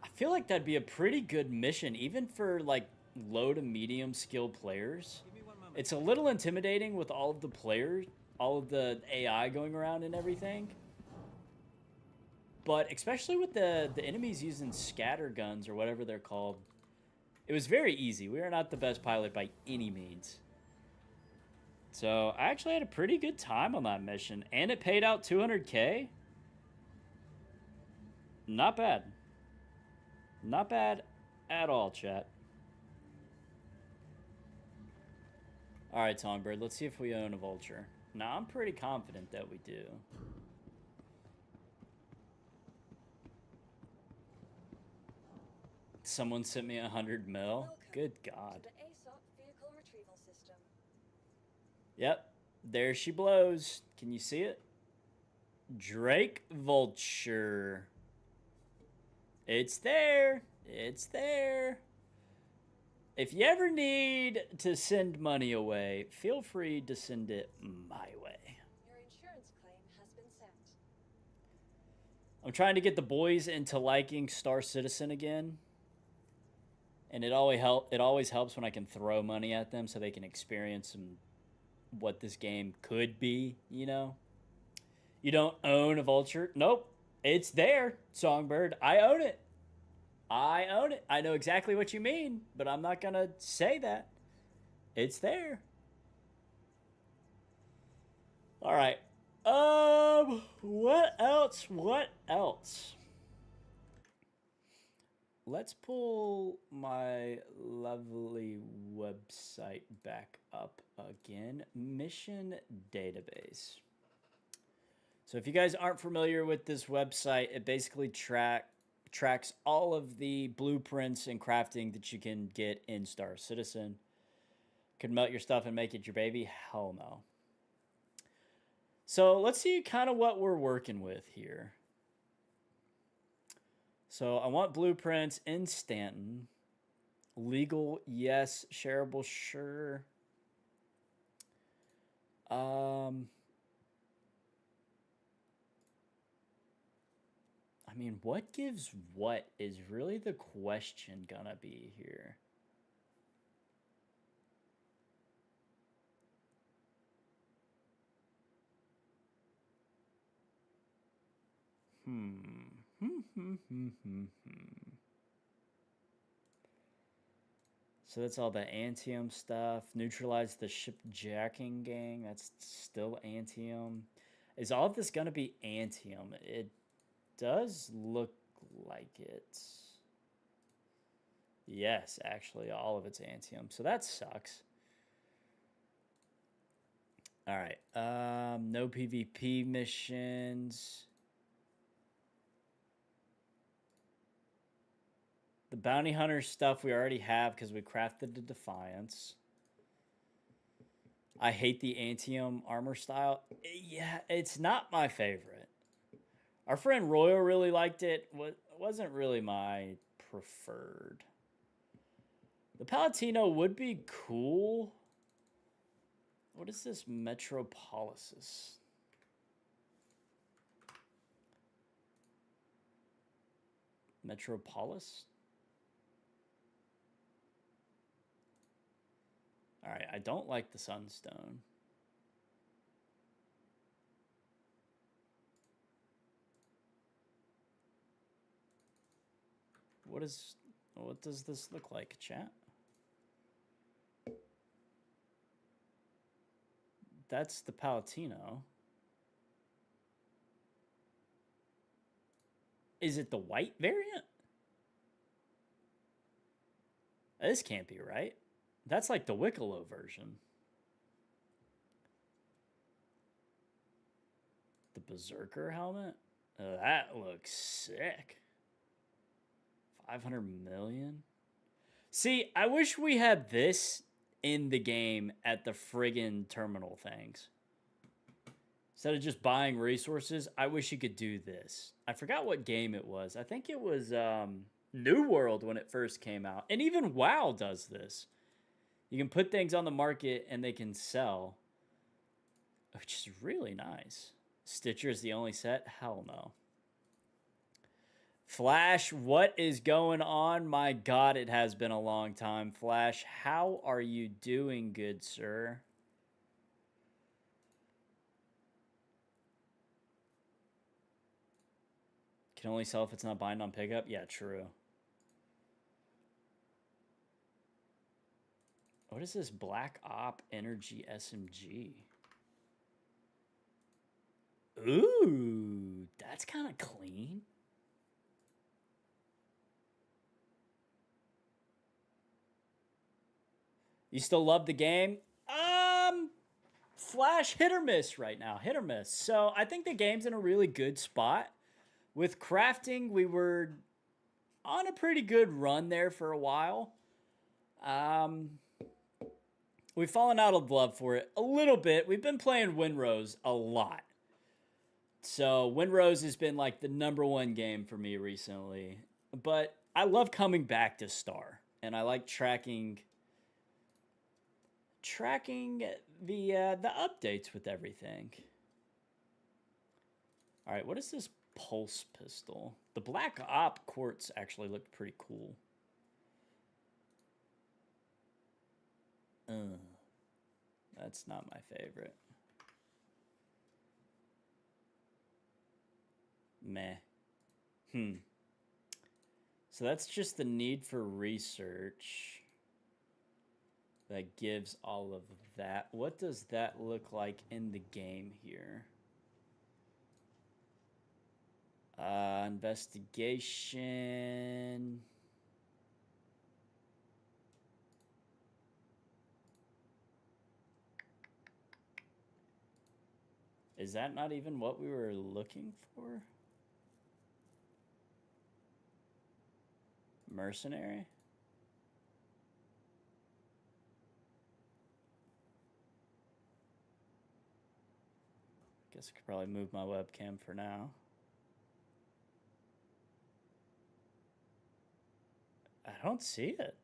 I feel like that'd be a pretty good mission, even for like low to medium skilled players. Give me 1 moment. It's a little intimidating with all of the players, all of the AI going around and everything. But especially with the enemies using scatter guns or whatever they're called, it was very easy. We are not the best pilot by any means. So I actually had a pretty good time on that mission, and it paid out 200K. Not bad. Not bad at all, chat. All right, Songbird, let's see if we own a vulture. Now, I'm pretty confident that we do. Someone sent me 100 mil. Welcome Good God. to the ASOP vehicle retrieval system. Yep, there she blows. Can you see it? Drake Vulture. It's there. It's there. If you ever need to send money away, feel free to send it my way. Your insurance claim has been sent. I'm trying to get the boys into liking Star Citizen again. And it always helps when I can throw money at them so they can experience what this game could be, you know? You don't own a vulture? Nope. It's there, Songbird. I own it. I own it. I know exactly what you mean, but I'm not going to say that. It's there. All right. What else? What else? Let's pull my lovely website back up again. Mission database. So if you guys aren't familiar with this website, it basically tracks all of the blueprints and crafting that you can get in Star Citizen. Could melt your stuff and make it your baby? Hell no. So let's see kind of what we're working with here. So I want blueprints in Stanton. Legal, yes. Shareable, sure. I mean, what gives what is really the question gonna be here. So that's all the Antium stuff. Neutralize the ship jacking gang. That's still Antium. Is all of this going to be Antium? It does look like it. Yes, actually, all of it's Antium. So that sucks. All right. No PvP missions. The bounty hunter stuff we already have because we crafted the Defiance. I hate the Antium armor style. Yeah, it's not my favorite. Our friend Royal really liked it. Wasn't really my preferred. The Palatino would be cool. What is this Metropolisis? Metropolis? All right, I don't like the Sunstone. What does this look like, chat? That's the Palatino. Is it the white variant? This can't be right. That's like the Wicklow version. The Berserker helmet? That looks sick. 500 million? See, I wish we had this in the game at the friggin' terminal things. Instead of just buying resources, I wish you could do this. I forgot what game it was. I think it was New World when it first came out. And even WoW does this. You can put things on the market and they can sell, which is really nice. Stitcher is the only set? Hell no. Flash, what is going on? My God, it has been a long time. Flash, how are you doing, good sir? Can only sell if it's not bind on pickup? Yeah, true. What is this Black Op Energy SMG? Ooh, that's kind of clean. You still love the game? Flash, hit or miss right now. Hit or miss. So I think the game's in a really good spot. With crafting, we were on a pretty good run there for a while. We've fallen out of love for it a little bit. We've been playing Windrose a lot. So Windrose has been like the #1 game for me recently. But I love coming back to Star. And I like tracking the updates with everything. All right, what is this pulse pistol? The Black Op quartz actually looked pretty cool. That's not my favorite. Meh. So that's just the need for research that gives all of that. What does that look like in the game here? Investigation. Is that not even what we were looking for? Mercenary? Guess I could probably move my webcam for now. I don't see it.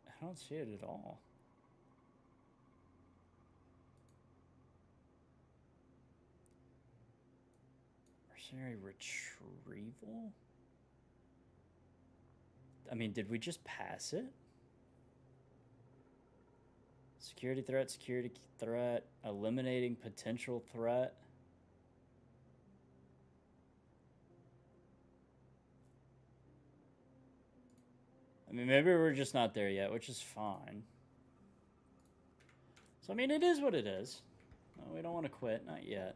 I don't see it at all. Mercenary retrieval? I mean, did we just pass it? Security threat, eliminating potential threat. I mean, maybe we're just not there yet, which is fine. So, I mean, it is what it is. No, we don't want to quit, not yet.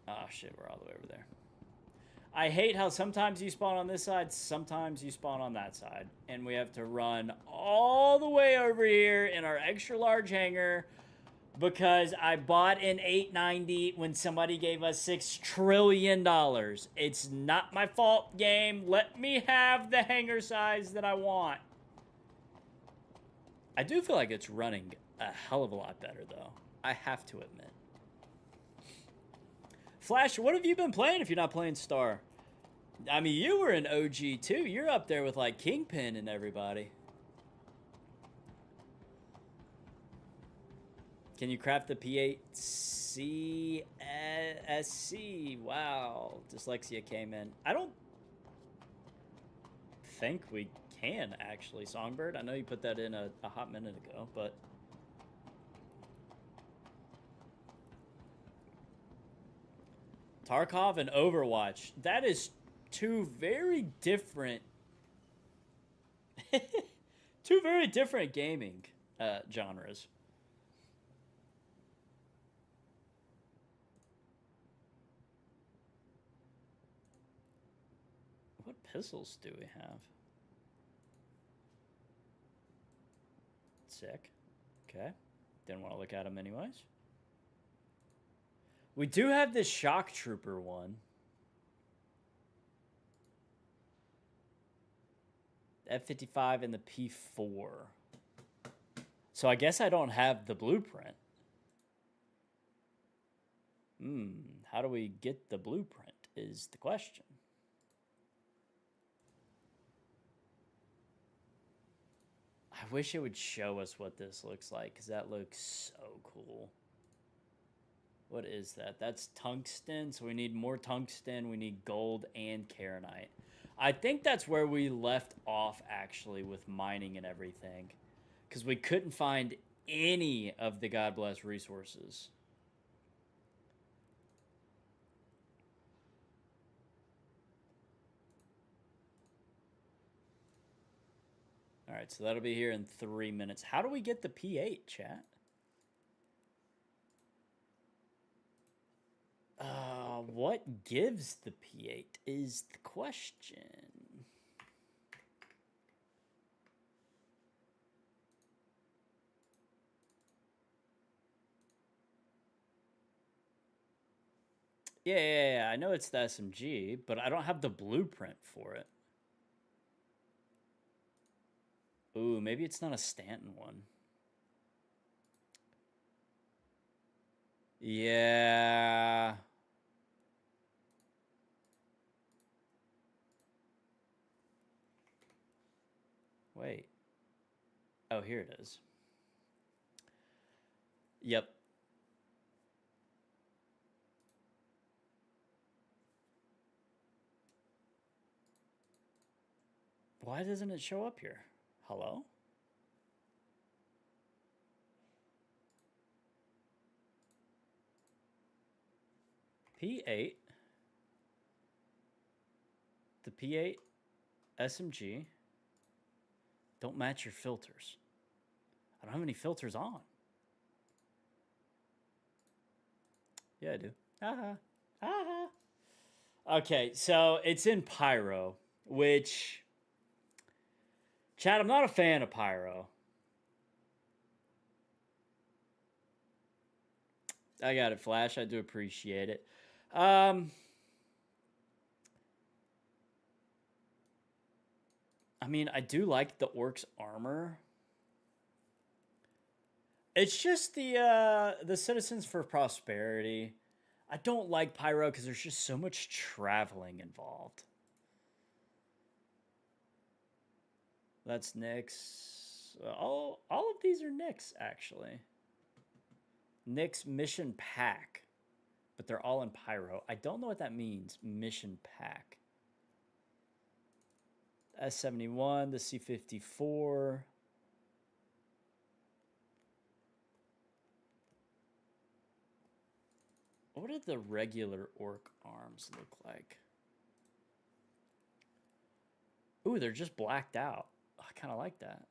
Oh, shit, we're all the way over there. I hate how sometimes you spawn on this side, sometimes you spawn on that side. And we have to run all the way over here in our extra large hangar because I bought an 890 when somebody gave us $6 trillion. It's not my fault, game. Let me have the hangar size that I want. I do feel like it's running a hell of a lot better, though. I have to admit. Flash, what have you been playing if you're not playing Star? I mean, you were an OG, too. You're up there with, like, Kingpin and everybody. Can you craft the P8C SC? Wow. Dyslexia came in. I don't think we can, actually, Songbird. I know you put that in a hot minute ago, but... Tarkov and Overwatch. That is two very different... two very different gaming genres. What pistols do we have? Sick. Okay. Didn't want to look at them anyways. We do have this Shock Trooper one. F-55 and the P4. So I guess I don't have the blueprint. How do we get the blueprint is the question. I wish it would show us what this looks like, because that looks so cool. What is that? That's tungsten, so we need more tungsten. We need gold and Karenite. I think that's where we left off, actually, with mining and everything. Because we couldn't find any of the God Bless resources. All right, so that'll be here in 3 minutes. How do we get the P8, chat? What gives the P8 is the question. Yeah, I know it's the SMG, but I don't have the blueprint for it. Ooh, maybe it's not a Stanton one. Yeah. Wait. Oh, here it is. Yep. Why doesn't it show up here? Hello? P8. The P8 SMG don't match your filters. I don't have any filters on. Yeah, I do. Haha. Haha. Okay, so it's in Pyro, which... Chad, I'm not a fan of Pyro. I got it, Flash. I do appreciate it. I mean, I do like the Orc's armor. It's just the Citizens for Prosperity. I don't like Pyro because there's just so much traveling involved. That's Nyx. All of these are Nyx, actually. Nyx Mission Pack. But they're all in Pyro. I don't know what that means, Mission Pack. S71, the C54. What did the regular Orc arms look like? Ooh, they're just blacked out. I kind of like that.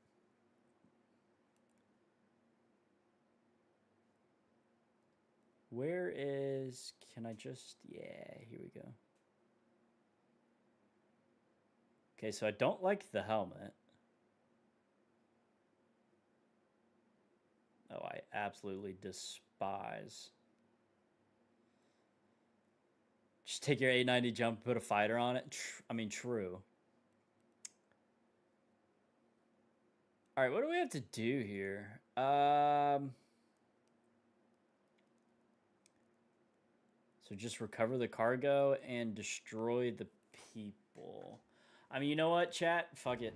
Where is... Can I just... Yeah, here we go. Okay, so I don't like the helmet. Oh, I absolutely despise. Just take your 890 jump, put a fighter on it. I mean, true. All right, what do we have to do here? So just recover the cargo and destroy the people. I mean, you know what, chat? Fuck it.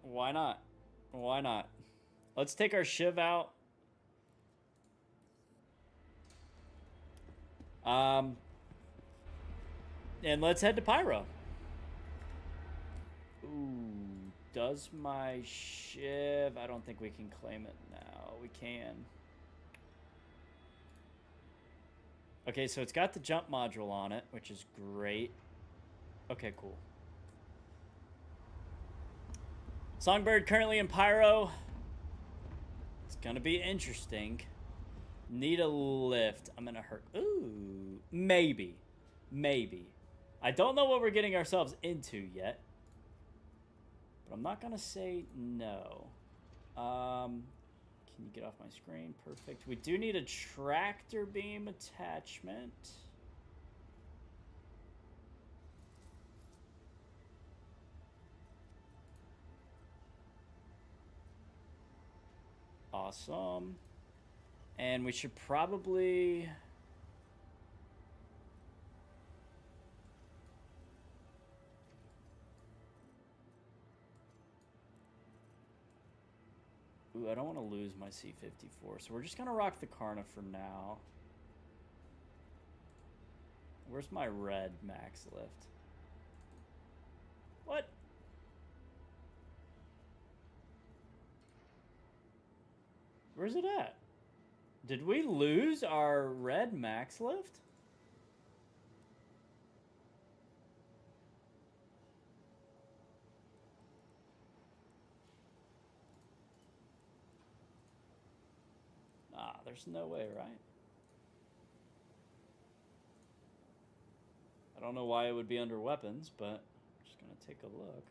Why not? Why not? Let's take our Shiv out. And let's head to Pyro. Ooh, does my Shiv... I don't think we can claim it now. We can. Okay, so it's got the jump module on it, which is great. Okay, cool. Songbird currently in Pyro. It's gonna be interesting. Need a lift. I'm gonna hurt. Ooh, maybe. Maybe. I don't know what we're getting ourselves into yet. But I'm not gonna say no. Can you get off my screen? Perfect. We do need a tractor beam attachment. Awesome. And we should probably... Ooh, I don't want to lose my C-54, so we're just going to rock the Karna for now. Where's my red max lift? What? Where's it at? Did we lose our red max lift? Nah, there's no way, right? I don't know why it would be under weapons, but I'm just gonna take a look.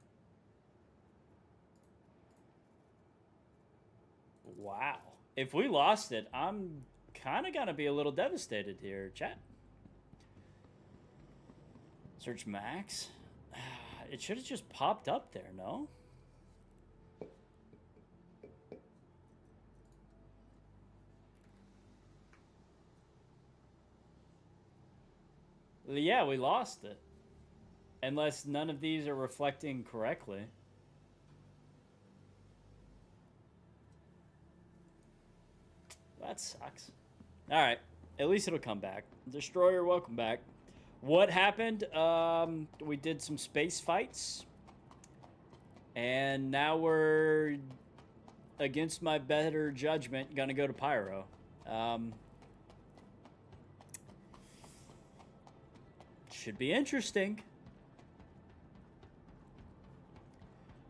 Wow. If we lost it, I'm kind of gonna be a little devastated here, chat. Search max. It should have just popped up there, no? Yeah, we lost it. Unless none of these are reflecting correctly. That sucks. Alright. At least it'll come back. Destroyer, welcome back. What happened? We did some space fights. And now we're, against my better judgment, gonna go to Pyro. Should be interesting.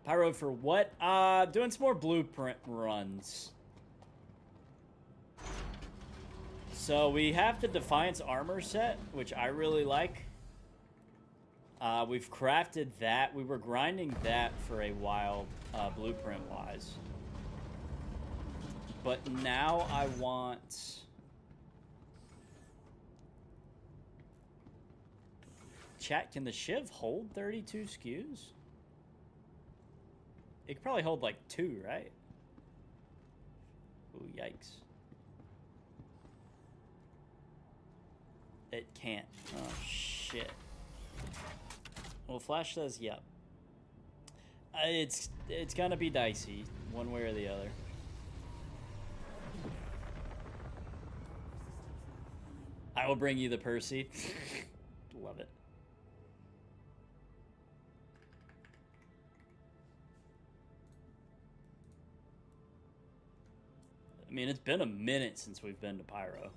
Pyro for what? Doing some more blueprint runs. So we have the Defiance armor set, which I really like. We've crafted that. We were grinding that for a while, blueprint-wise. But now I want... Chat, can the Shiv hold 32 SKUs? It could probably hold like 2, right? Ooh, yikes. It can't. Oh, shit. Well, Flash says yep. It's gonna be dicey, one way or the other. I will bring you the Percy. Love it. I mean, it's been a minute since we've been to Pyro.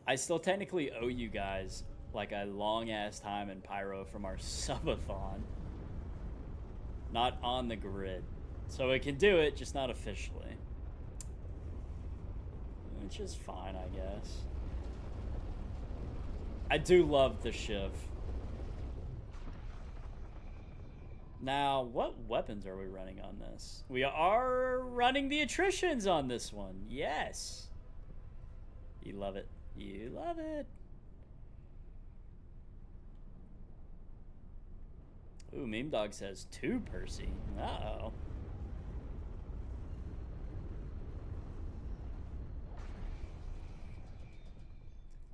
I still technically owe you guys like a long-ass time in Pyro from our subathon. Not on the grid. So it can do it, just not officially. Which is fine, I guess. I do love the Shiv. Now, what weapons are we running on this? We are running the attritions on this one. Yes. You love it. You love it. Ooh, Meme Dog says 2 Percy. Uh-oh.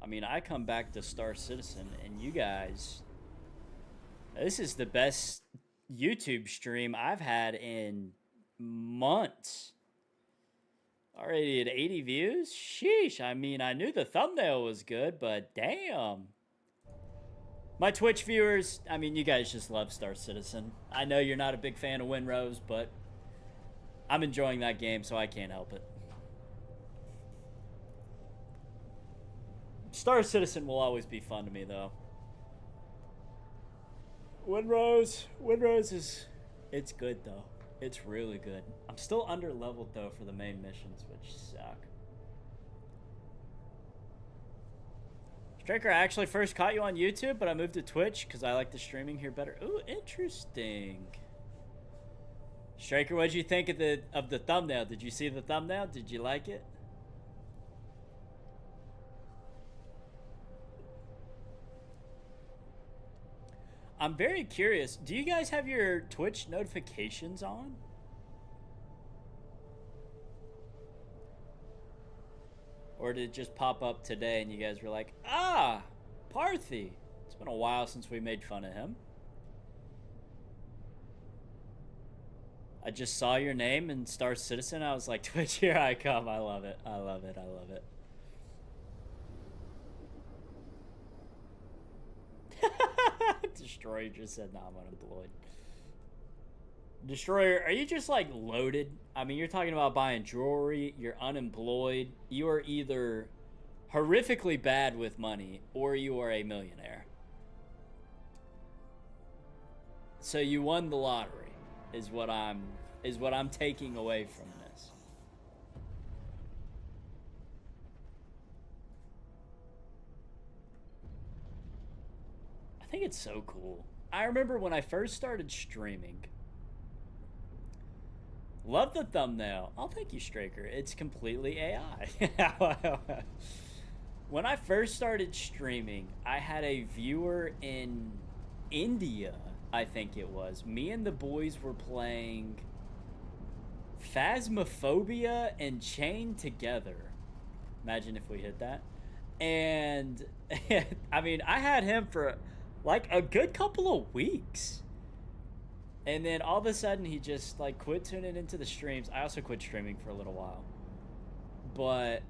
I mean, I come back to Star Citizen, and you guys... This is the best YouTube stream I've had in months. Already at 80 views? Sheesh. I mean, I knew the thumbnail was good, but damn. My Twitch viewers, I mean, you guys just love Star Citizen. I know you're not a big fan of Winrose, but I'm enjoying that game, so I can't help it. Star Citizen will always be fun to me, though. Winrose is... It's good, though. It's really good. I'm still under-leveled, though, for the main missions, which suck. Striker, I actually first caught you on YouTube, but I moved to Twitch because I like the streaming here better. Ooh, interesting. Striker, what'd you think of the thumbnail? Did you see the thumbnail? Did you like it? I'm very curious. Do you guys have your Twitch notifications on? Or did it just pop up today and you guys were like, ah, Parthy. It's been a while since we made fun of him. I just saw your name and Star Citizen. I was like, Twitch, here I come. I love it. I love it. I love it. Destroyer just said, "Nah, I'm unemployed." Destroyer, are you just like loaded? I mean, you're talking about buying jewelry, you're unemployed, you are either horrifically bad with money or you are a millionaire. So you won the lottery is what I'm taking away from this. I think it's so cool. I remember when I first started streaming. Love the thumbnail. Oh, thank you, Straker. It's completely AI. When I first started streaming, I had a viewer in India, I think it was. Me and the boys were playing Phasmophobia and Chained Together. Imagine if we hit that. And, I mean, I had him for like a good couple of weeks. And then all of a sudden he just like quit tuning into the streams. I also quit streaming for a little while. But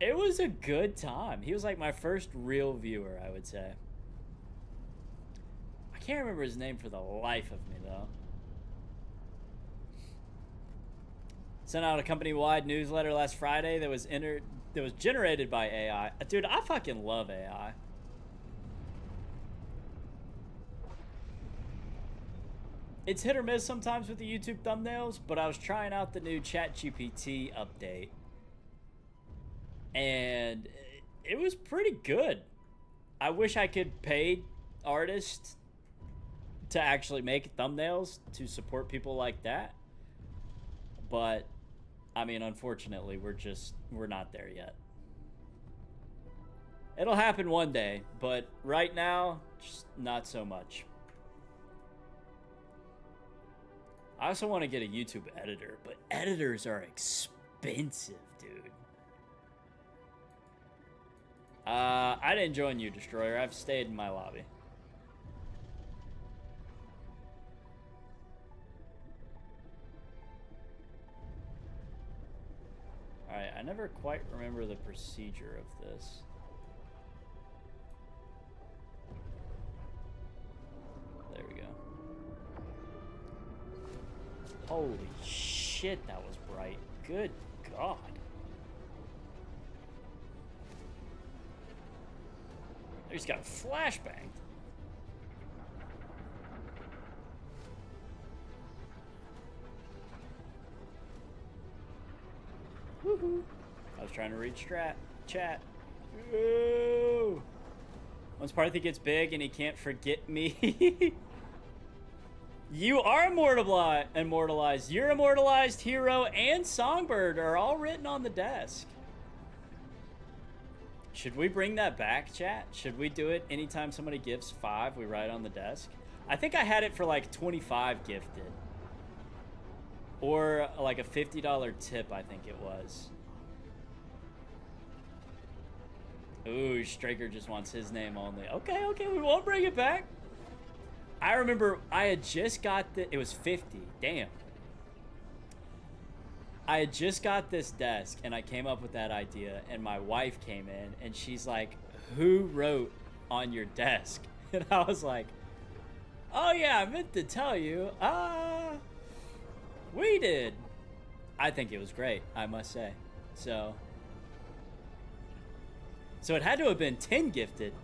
it was a good time. He was like my first real viewer, I would say. I can't remember his name for the life of me though. Sent out a company-wide newsletter last Friday that was generated by AI. Dude, I fucking love AI. It's hit or miss sometimes with the YouTube thumbnails, but I was trying out the new ChatGPT update. And it was pretty good. I wish I could pay artists to actually make thumbnails to support people like that. But, I mean, unfortunately, we're not there yet. It'll happen one day, but right now, just not so much. I also want to get a YouTube editor, but editors are expensive, dude. I didn't join you, Destroyer. I've stayed in my lobby. Alright, I never quite remember the procedure of this. There we go. Holy shit, that was bright. Good God. I just got flashbanged. Woohoo. I was trying to read chat. Ooh. Once Parthy gets big and he can't forget me. You are immortalized. You're immortalized, Hero, and Songbird are all written on the desk. Should we bring that back, chat? Should we do it anytime somebody gives 5, we write on the desk? I think I had it for like 25 gifted. Or like a $50 tip, I think it was. Ooh, Straker just wants his name only. Okay, we won't bring it back. I remember I had just got it was 50. Damn. I had just got this desk and I came up with that idea and my wife came in and she's like, "Who wrote on your desk?" And I was like, "Oh yeah, I meant to tell you. We did." I think it was great, I must say. So it had to have been 10 gifted.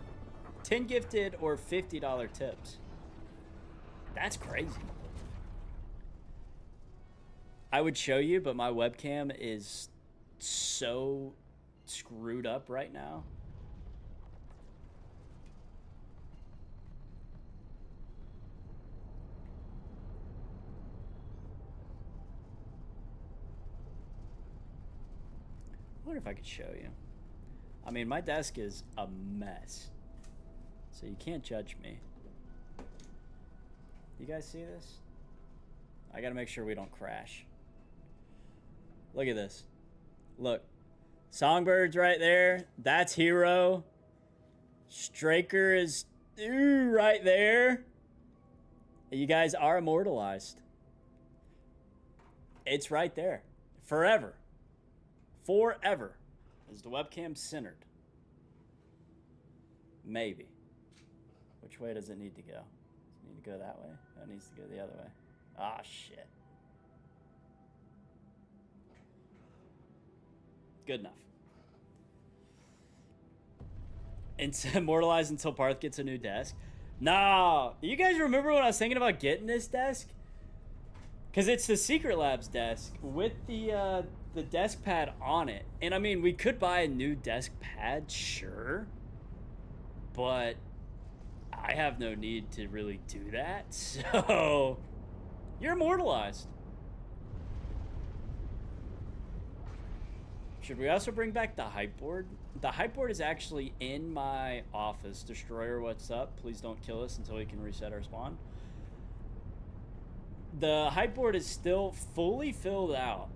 10 gifted or $50 tips. That's crazy. I would show you, but my webcam is so screwed up right now. I wonder if I could show you. I mean, my desk is a mess, so you can't judge me. You guys see this? I gotta make sure we don't crash. Look at this. Look. Songbird's right there. That's Hero. Straker is right there. You guys are immortalized. It's right there. Forever. Forever. Is the webcam centered? Maybe. Which way does it need to go? Does it need to go that way? No, it needs to go the other way. Ah, shit. Good enough. It's immortalized until Parth gets a new desk. Nah, you guys remember when I was thinking about getting this desk? Because it's the Secret Labs desk with the desk pad on it. And I mean, we could buy a new desk pad, sure. But I have no need to really do that. So, you're immortalized. Should we also bring back the hype board? The hype board is actually in my office. Destroyer, what's up? Please don't kill us until we can reset our spawn. The hype board is still fully filled out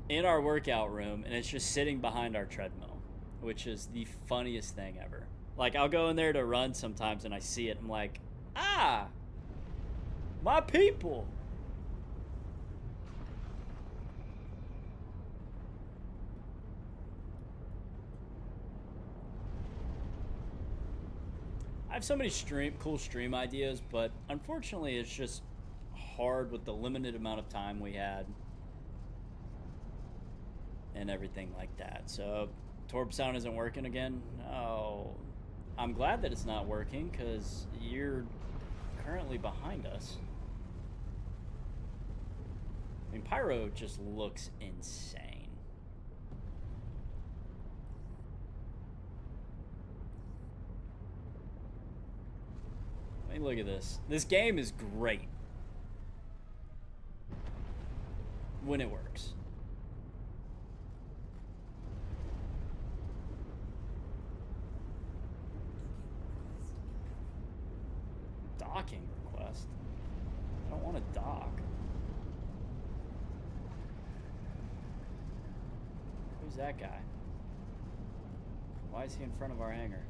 in our workout room, and it's just sitting behind our treadmill, which is the funniest thing ever. Like, I'll go in there to run sometimes, and I see it, I'm like, ah, my people. I have so many cool stream ideas, but unfortunately it's just hard with the limited amount of time we had and everything like that. So, Torb sound isn't working again. Oh, I'm glad that it's not working because you're currently behind us. I mean, Pyro just looks insane. I mean, look at this. This game is great when it works. Docking request? I don't want to dock. Who's that guy? Why is he in front of our hangar?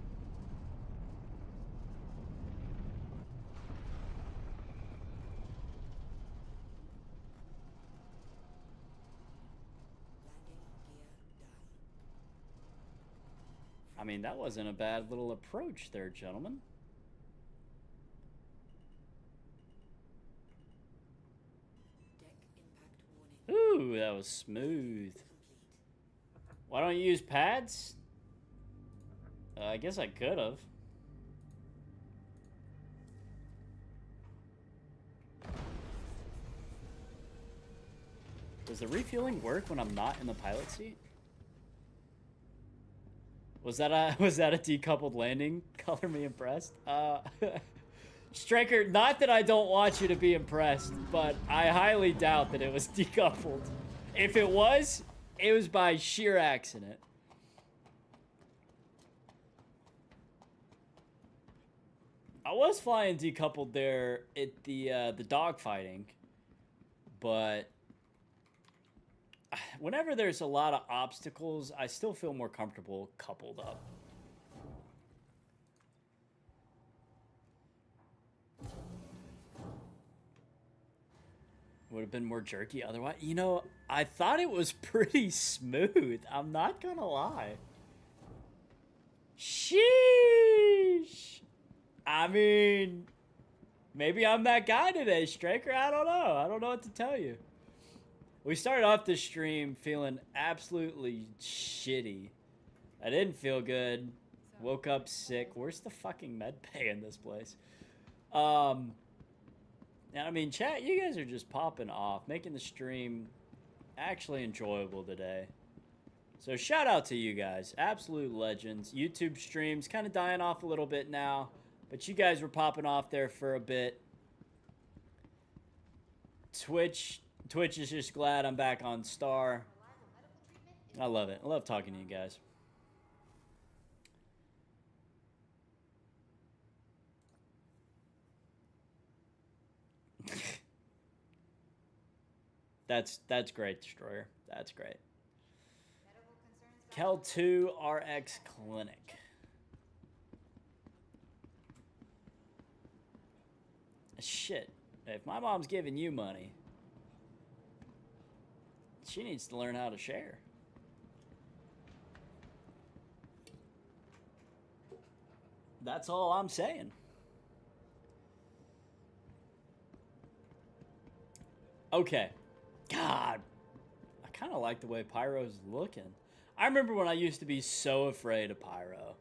I mean, that wasn't a bad little approach there, gentlemen. Ooh, that was smooth. Why don't you use pads? I guess I could have. Does the refueling work when I'm not in the pilot seat? Was that a decoupled landing? Color me impressed. Striker, not that I don't want you to be impressed, but I highly doubt that it was decoupled. If it was by sheer accident. I was flying decoupled there at the dogfighting, but whenever there's a lot of obstacles, I still feel more comfortable coupled up. Would have been more jerky otherwise. You know, I thought it was pretty smooth. I'm not gonna lie. Sheesh. I mean, maybe I'm that guy today, Straker. I don't know. I don't know what to tell you. We started off the stream feeling absolutely shitty. I didn't feel good. Woke up sick. Where's the fucking med bay in this place? I mean, chat, you guys are just popping off, making the stream actually enjoyable today. So shout out to you guys. Absolute legends. YouTube streams kind of dying off a little bit now, but you guys were popping off there for a bit. Twitch is just glad I'm back on Star. I love it. I love talking to you guys. That's great, Destroyer. That's great. Kel 2 RX Clinic. Shit. If my mom's giving you money, She needs to learn how to share. That's all I'm saying. Okay. God. I kind of like the way Pyro's looking. I remember when I used to be so afraid of Pyro.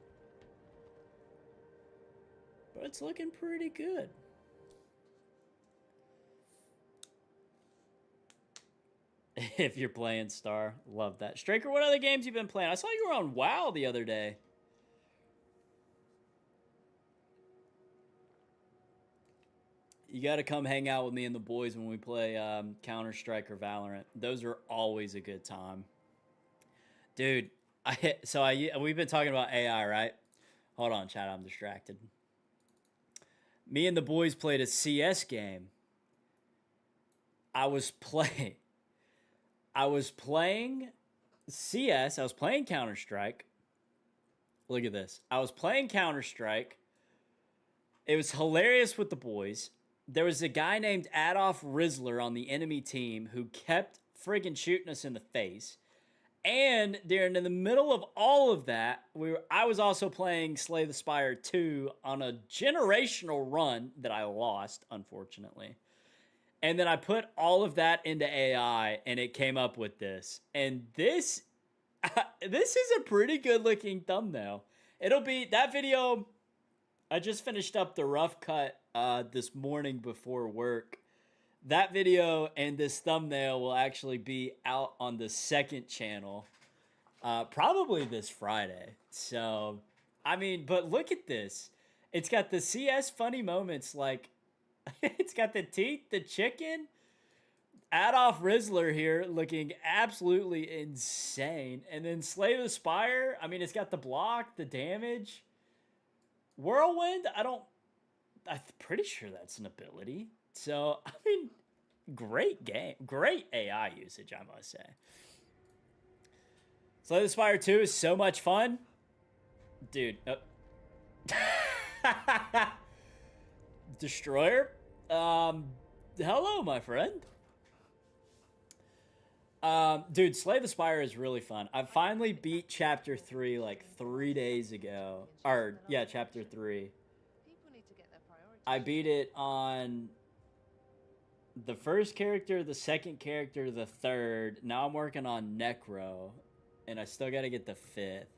But it's looking pretty good. If you're playing Star, love that. Straker, what other games you been playing? I saw you were on WoW the other day. You got to come hang out with me and the boys when we play Counter-Strike or Valorant. Those are always a good time. Dude, we've been talking about AI, right? Hold on, chat, I'm distracted. Me and the boys played a CS game. I was playing CS. I was playing Counter-Strike. Look at this. I was playing Counter-Strike. It was hilarious with the boys. There was a guy named Adolf Rizzler on the enemy team who kept friggin' shooting us in the face. And during in the middle of all of that, I was also playing Slay the Spire 2 on a generational run that I lost, unfortunately. And then I put all of that into AI, and it came up with this. And this is a pretty good looking thumbnail. It'll be that video. I just finished up the rough cut this morning before work. That video and this thumbnail will actually be out on the second channel probably this Friday. So, I mean, but look at this. It's got the CS funny moments, like it's got the teeth, the chicken. Adolf Rizzler here looking absolutely insane. And then Slay the Spire, I mean, it's got the block, the damage. Whirlwind, I'm pretty sure that's an ability. So, I mean, great game. Great AI usage, I must say. Slay the Spire 2 is so much fun. Dude. Destroyer? Hello, my friend. Dude, Slay the Spire is really fun. I finally beat Chapter 3 like 3 days ago. Or, yeah, Chapter 3. I beat it on the first character, the second character, the third. Now I'm working on Necro. And I still got to get the fifth.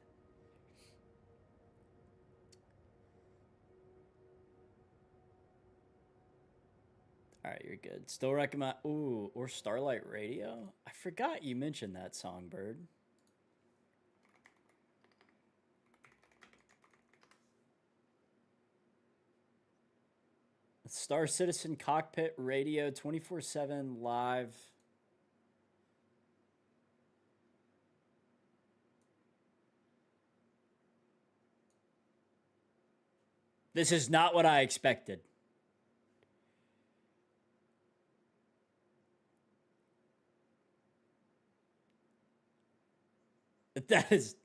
Alright, you're good. Still recommend... Ooh, or Starlight Radio? I forgot you mentioned that, Songbird. Star Citizen Cockpit Radio 24/7 live. This is not what I expected. That is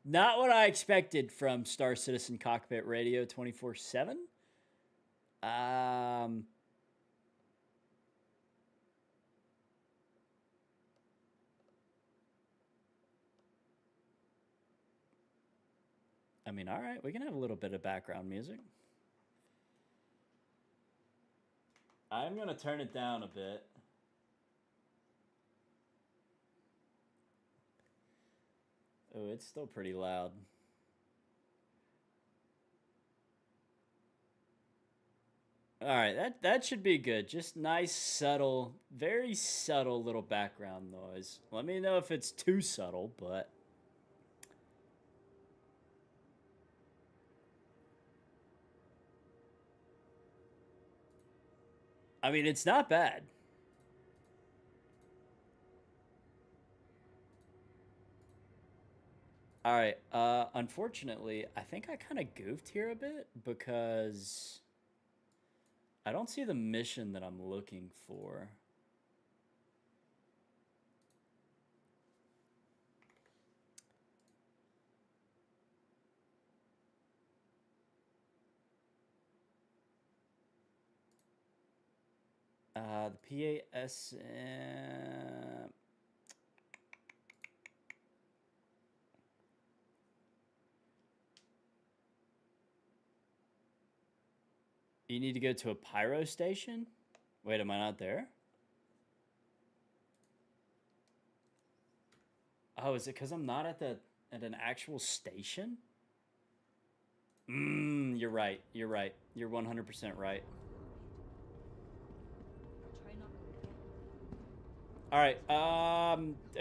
not what I expected from Star Citizen Cockpit Radio 24/7. I mean, all right, we can have a little bit of background music. I'm going to turn it down a bit. Oh, it's still pretty loud. All right, that should be good. Just nice, subtle, very subtle little background noise. Let me know if it's too subtle, but... I mean, it's not bad. All right, unfortunately, I think I kind of goofed here a bit because I don't see the mission that I'm looking for. The PASM... You need to go to a pyro station? Wait, am I not there? Oh, is it because I'm not at an actual station? You're right. You're right. You're 100% right. Try not to forget. All right.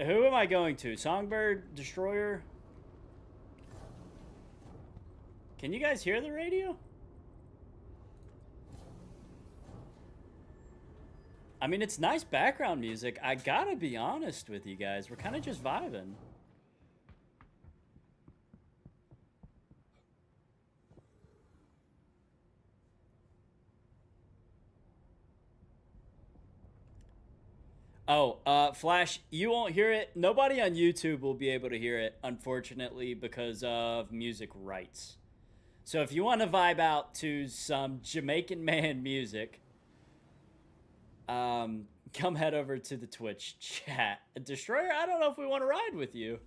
Who am I going to? Songbird, Destroyer. Can you guys hear the radio? I mean, it's nice background music. I gotta be honest with you guys. We're kind of just vibing. Oh, Flash, you won't hear it. Nobody on YouTube will be able to hear it, unfortunately, because of music rights. So if you want to vibe out to some Jamaican man music, come head over to the Twitch chat. Destroyer, I don't know if we want to ride with you.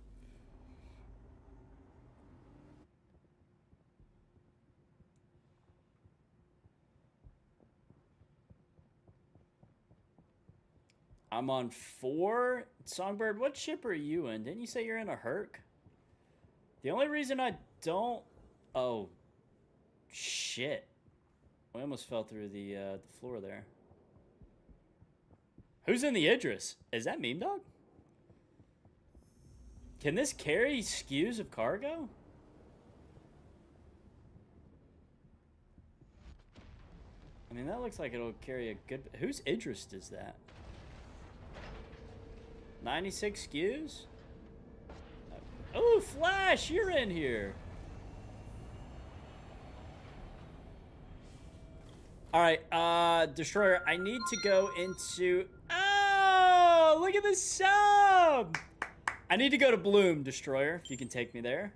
I'm on 4. Songbird, what ship are you in? Didn't you say you're in a Herc? The only reason I don't... Oh. Shit. We almost fell through the floor there. Who's in the Idris? Is that Meme Dog? Can this carry skews of cargo? I mean, that looks like it'll carry a good... Whose Idris is that? 96 skews? Oh, Flash, you're in here. All right, Destroyer, I need to go into... Oh, look at this sub. I need to go to Bloom, Destroyer, if you can take me there.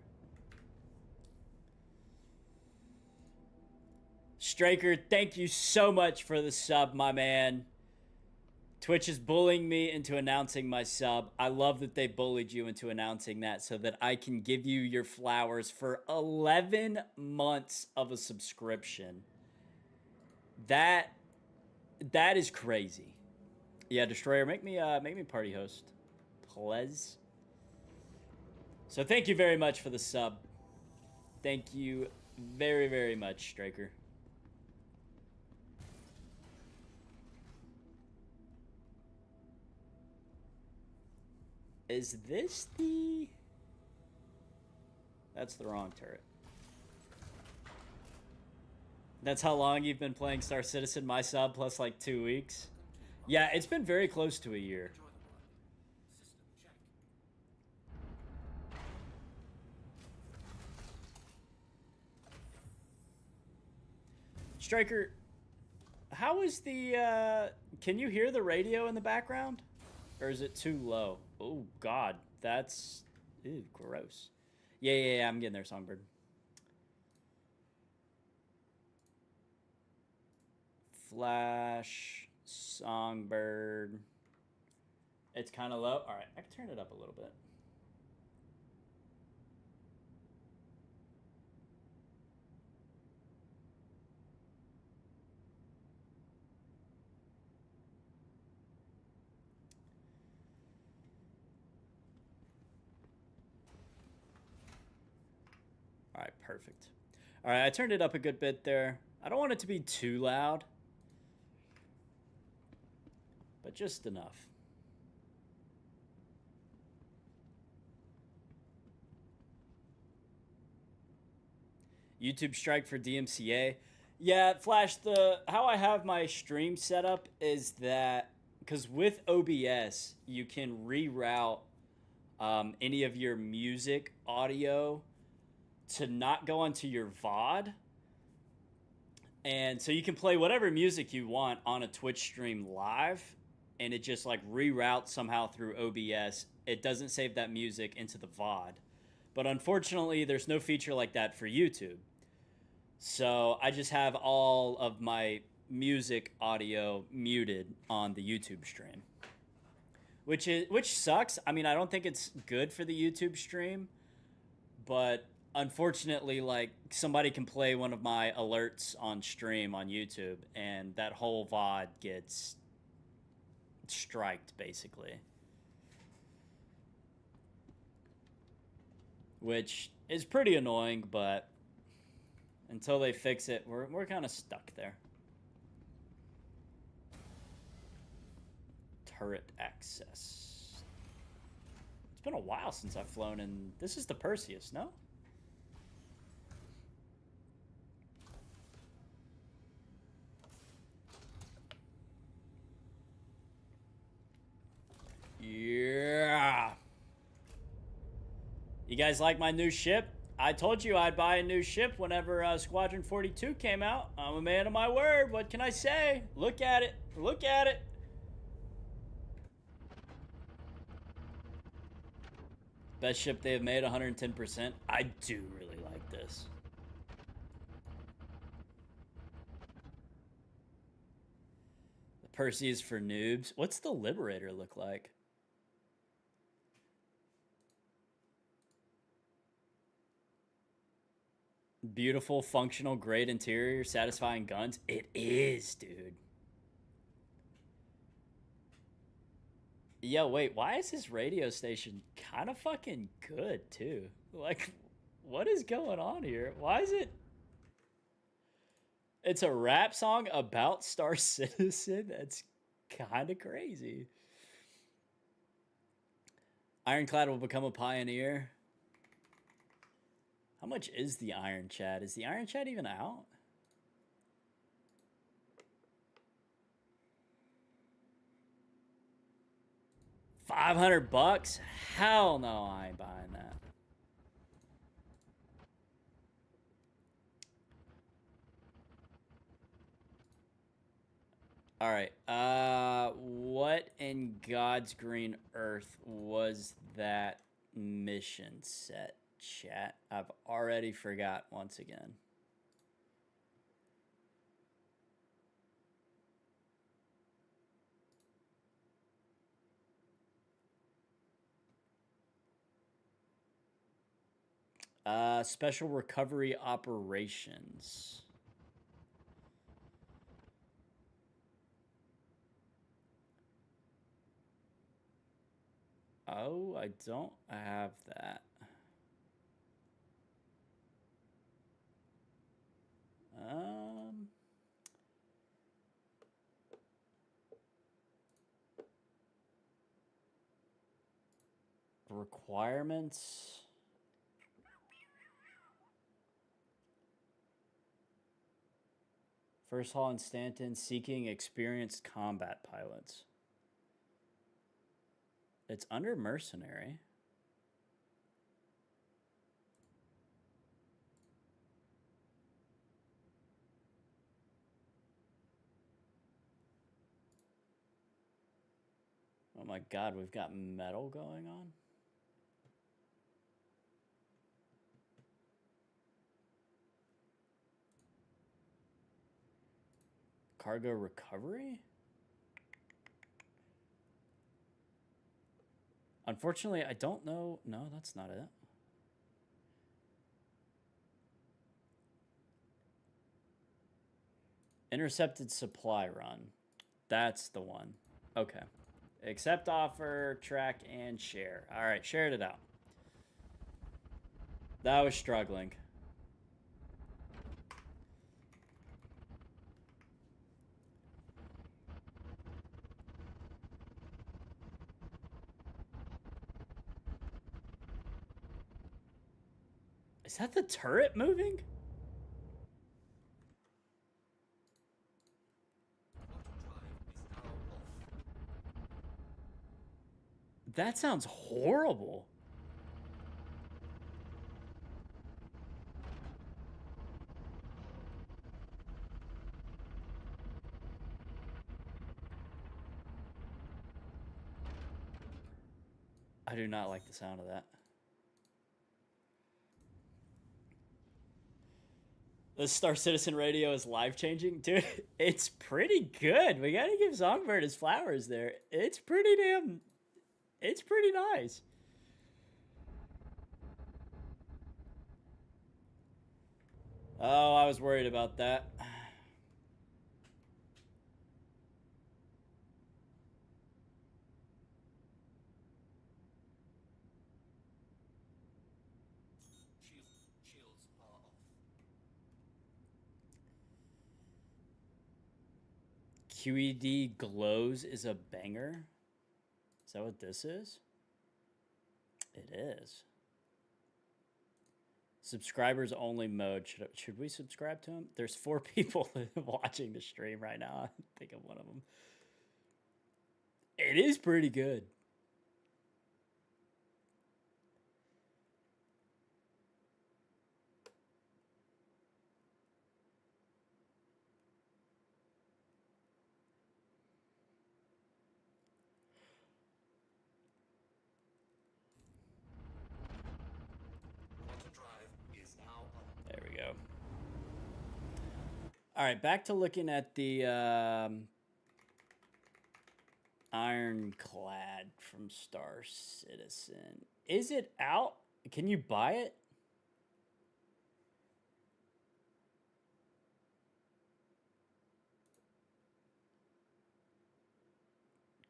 Straker, thank you so much for the sub, my man. Twitch is bullying me into announcing my sub. I love that they bullied you into announcing that so that I can give you your flowers for 11 months of a subscription. That is crazy. Yeah, Destroyer, make me party host, please. So thank you very much for the sub. Thank you very, very much, Straker. Is this the... That's the wrong turret. That's how long you've been playing Star Citizen, my sub, plus like 2 weeks? Yeah, it's been very close to a year. Enjoy the ride. System check. Striker, how is the, can you hear the radio in the background? Or is it too low? Oh, God, that's, ew, gross. Yeah, I'm getting there, Songbird. Flash, Songbird. It's kind of low. All right, I can turn it up a little bit. All right, perfect. All right, I turned it up a good bit there. I don't want it to be too loud, but just enough. YouTube strike for DMCA. Yeah, Flash, how I have my stream set up is that because with OBS you can reroute any of your music audio to not go onto your VOD. And so you can play whatever music you want on a Twitch stream live, and it just like reroutes somehow through OBS. It doesn't save that music into the VOD. But unfortunately, there's no feature like that for YouTube. So I just have all of my music audio muted on the YouTube stream. Which sucks. I mean, I don't think it's good for the YouTube stream, but unfortunately, like somebody can play one of my alerts on stream on YouTube, and that whole VOD gets striked basically, which is pretty annoying. But until they fix it, we're kind of stuck there. Turret access. It's been a while since I've flown in. This is the Perseus, no? Yeah. You guys like my new ship? I told you I'd buy a new ship whenever Squadron 42 came out. I'm a man of my word. What can I say? Look at it. Look at it. Best ship they have made, 110%. I do really like this. The Perseus for noobs. What's the Liberator look like? Beautiful, functional, great interior, satisfying guns. It is, dude. Yo, wait, why is this radio station kind of fucking good, too? Like, what is going on here? Why is it... It's a rap song about Star Citizen? That's kind of crazy. Ironclad will become a pioneer. How much is the Iron Chat? Is the Iron Chat even out? $500? Hell no, I ain't buying that. All right. What in God's green earth was that mission set, chat? I've already forgot once again. Special recovery operations. Oh, I don't have that. Requirements. First Hall in Stanton seeking experienced combat pilots. It's under mercenary. Oh my God, we've got metal going on. Cargo recovery? Unfortunately, I don't know. No, that's not it. Intercepted supply run. That's the one. Okay. Accept offer, track, and share. All right, shared it out. That was struggling. Is that the turret moving? That sounds horrible. I do not like the sound of that. The Star Citizen radio is life-changing. Dude, it's pretty good. We gotta give Songbird his flowers there. It's pretty nice. Oh, I was worried about that. Shields are off. QED glows is a banger. Is that what this is? It is. Subscribers only mode. Should we subscribe to him? There's 4 people watching the stream right now. I think I'm one of them. It is pretty good. Quantum drive is now on. There we go. All right, back to looking at the Ironclad from Star Citizen. Is it out? Can you buy it?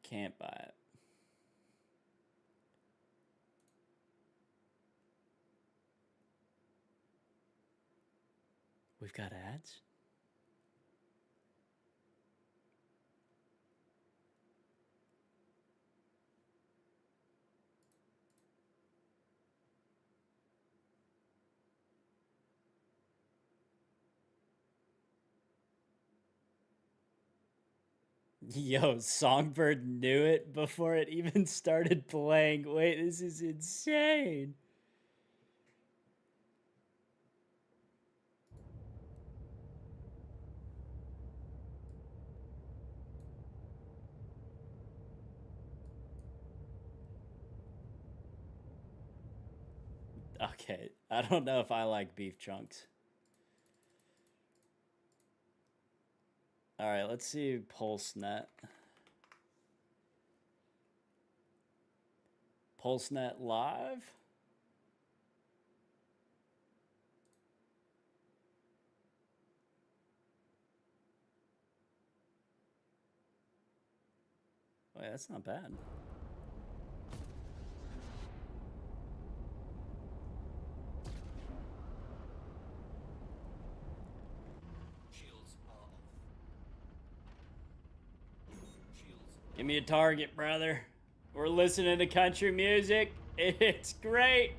Can't buy it. We've got ads? Yo, Songbird knew it before it even started playing. Wait, this is insane. Okay, I don't know if I like beef chunks. All right, let's see PulseNet. PulseNet live. Wait, that's not bad. Shields are off. Shields. Give me a target, brother. We're listening to country music. It's great.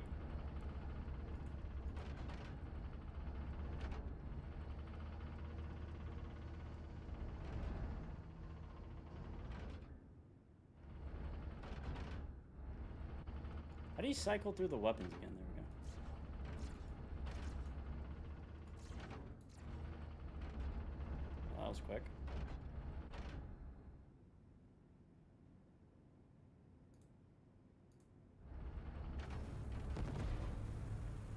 How do you cycle through the weapons again? There we go. That was quick.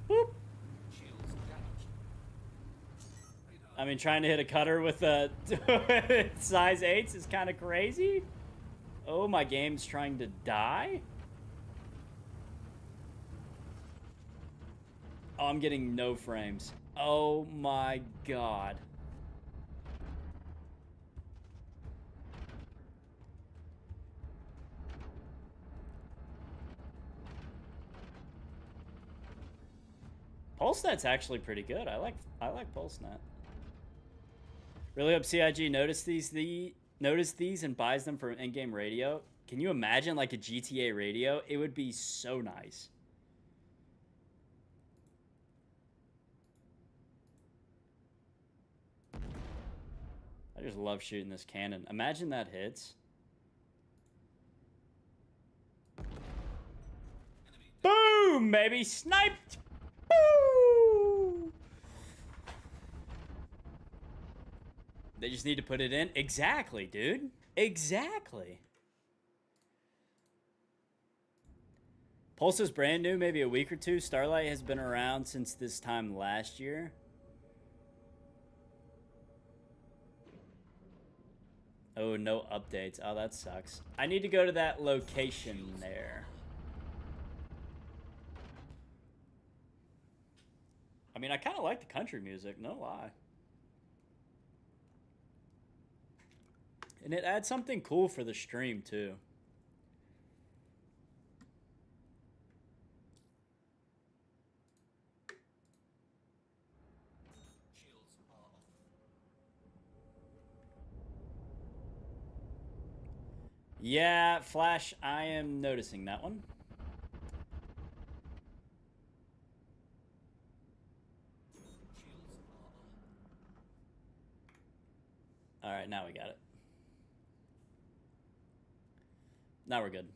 Whoop. Shields damaged. I mean, trying to hit a cutter with a size 8s is kind of crazy. Oh, my game's trying to die. Oh, I'm getting no frames. Oh my god. PulseNet's actually pretty good. I like PulseNet. Really hope CIG noticed these and buys them for in-game radio. Can you imagine like a GTA radio? It would be so nice. I just love shooting this cannon. Imagine that hits. Boom, baby, sniped. Boo! They just need to put it in. Exactly, dude. Exactly. Pulse is brand new, maybe a week or two. Starlight has been around since this time last year. Oh, no updates. Oh, that sucks. I need to go to that location there. mean, I kind of like the country music, no lie. And it adds something cool for the stream, too. Shields are off. Yeah, Flash, I am noticing that one. Shields are on. All right, now we got it. Now we're good.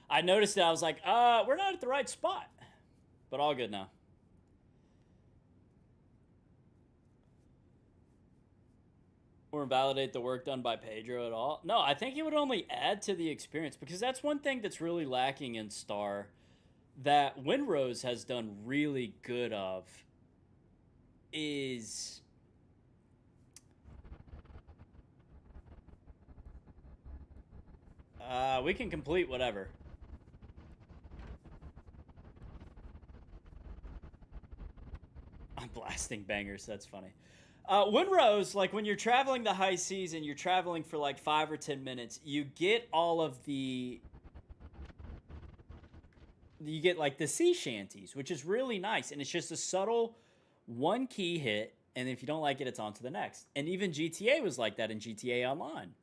I noticed that. I was like, we're not at the right spot. But all good now. Or invalidate the work done by Pedro at all. No, I think it would only add to the experience, because that's one thing that's really lacking in Star that Windrose has done really good of is we can complete whatever. I'm blasting bangers. That's funny. Windrose, like when you're traveling the high seas and you're traveling for like 5 or 10 minutes, you get all of the. You get like the sea shanties, which is really nice. And it's just a subtle one key hit. And if you don't like it, it's on to the next. And even GTA was like that in GTA Online.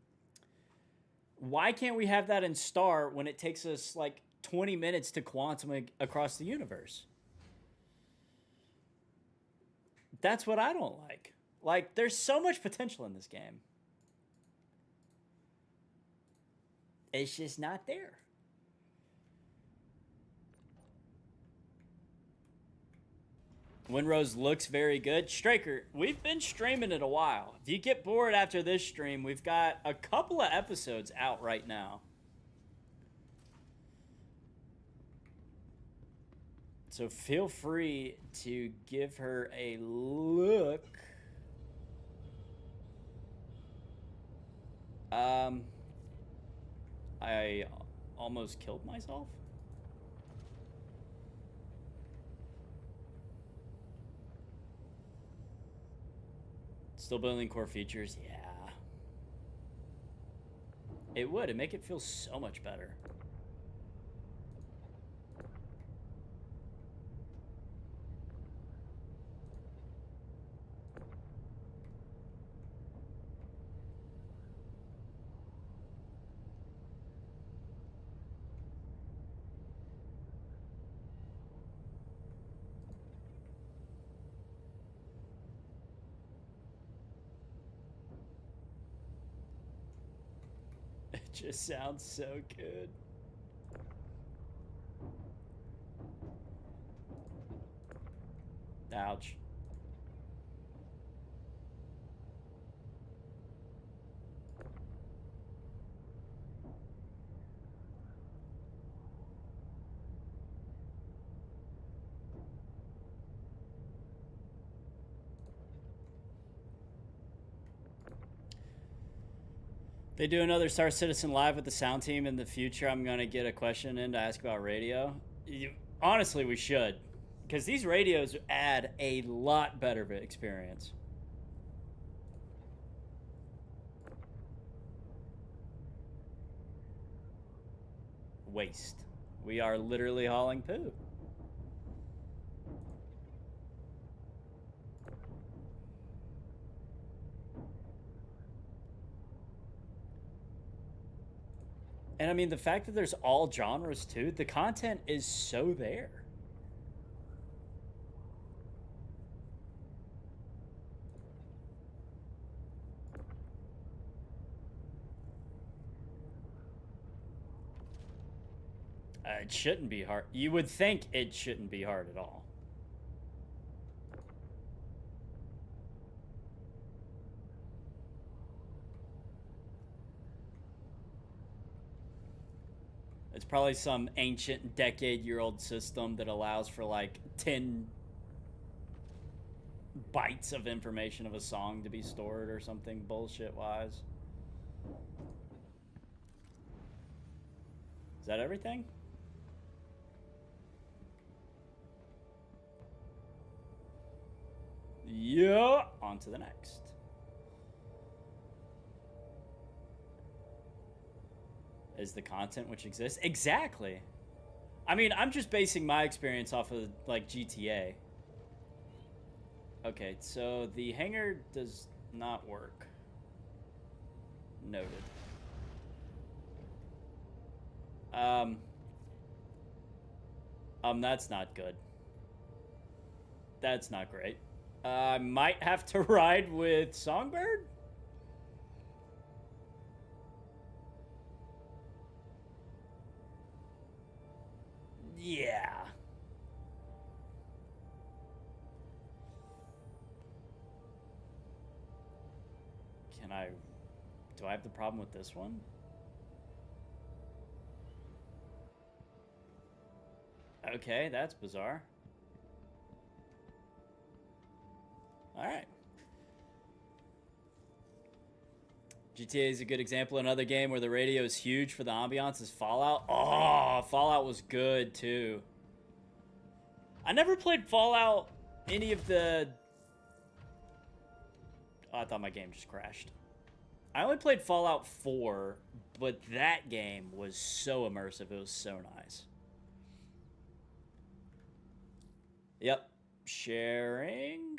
Why can't we have that in Star when it takes us like 20 minutes to quantum across the universe? That's what I don't like. Like, there's so much potential in this game. It's just not there. Windrose looks very good. Straker, we've been streaming it a while. If you get bored after this stream, we've got a couple of episodes out right now. So feel free to give her a look. I almost killed myself. Still building core features, yeah. It would. It'd make it feel so much better. It just sounds so good. Ouch. They do another Star Citizen Live with the sound team in the future. I'm going to get a question in to ask about radio. Honestly, we should. Because these radios add a lot better experience. Waste. We are literally hauling poo. And I mean, the fact that there's all genres too, the content is so there. It shouldn't be hard. You would think it shouldn't be hard at all. It's probably some ancient decade-year-old system that allows for like 10 bytes of information of a song to be stored or something bullshit-wise. Is that everything? Yeah, on to the next. Is the content which exists? Exactly. I mean, I'm just basing my experience off of, like, GTA. Okay, so the hangar does not work. Noted. That's not good. That's not great. I might have to ride with Songbird? Yeah. Can I... Do I have the problem with this one? Okay, that's bizarre. Alright. GTA is a good example. Another game where the radio is huge for the ambiance is Fallout. Oh, Fallout was good too. I never played Fallout, any of the... Oh, I thought my game just crashed. I only played Fallout 4, but that game was so immersive. It was so nice. Yep. Sharing.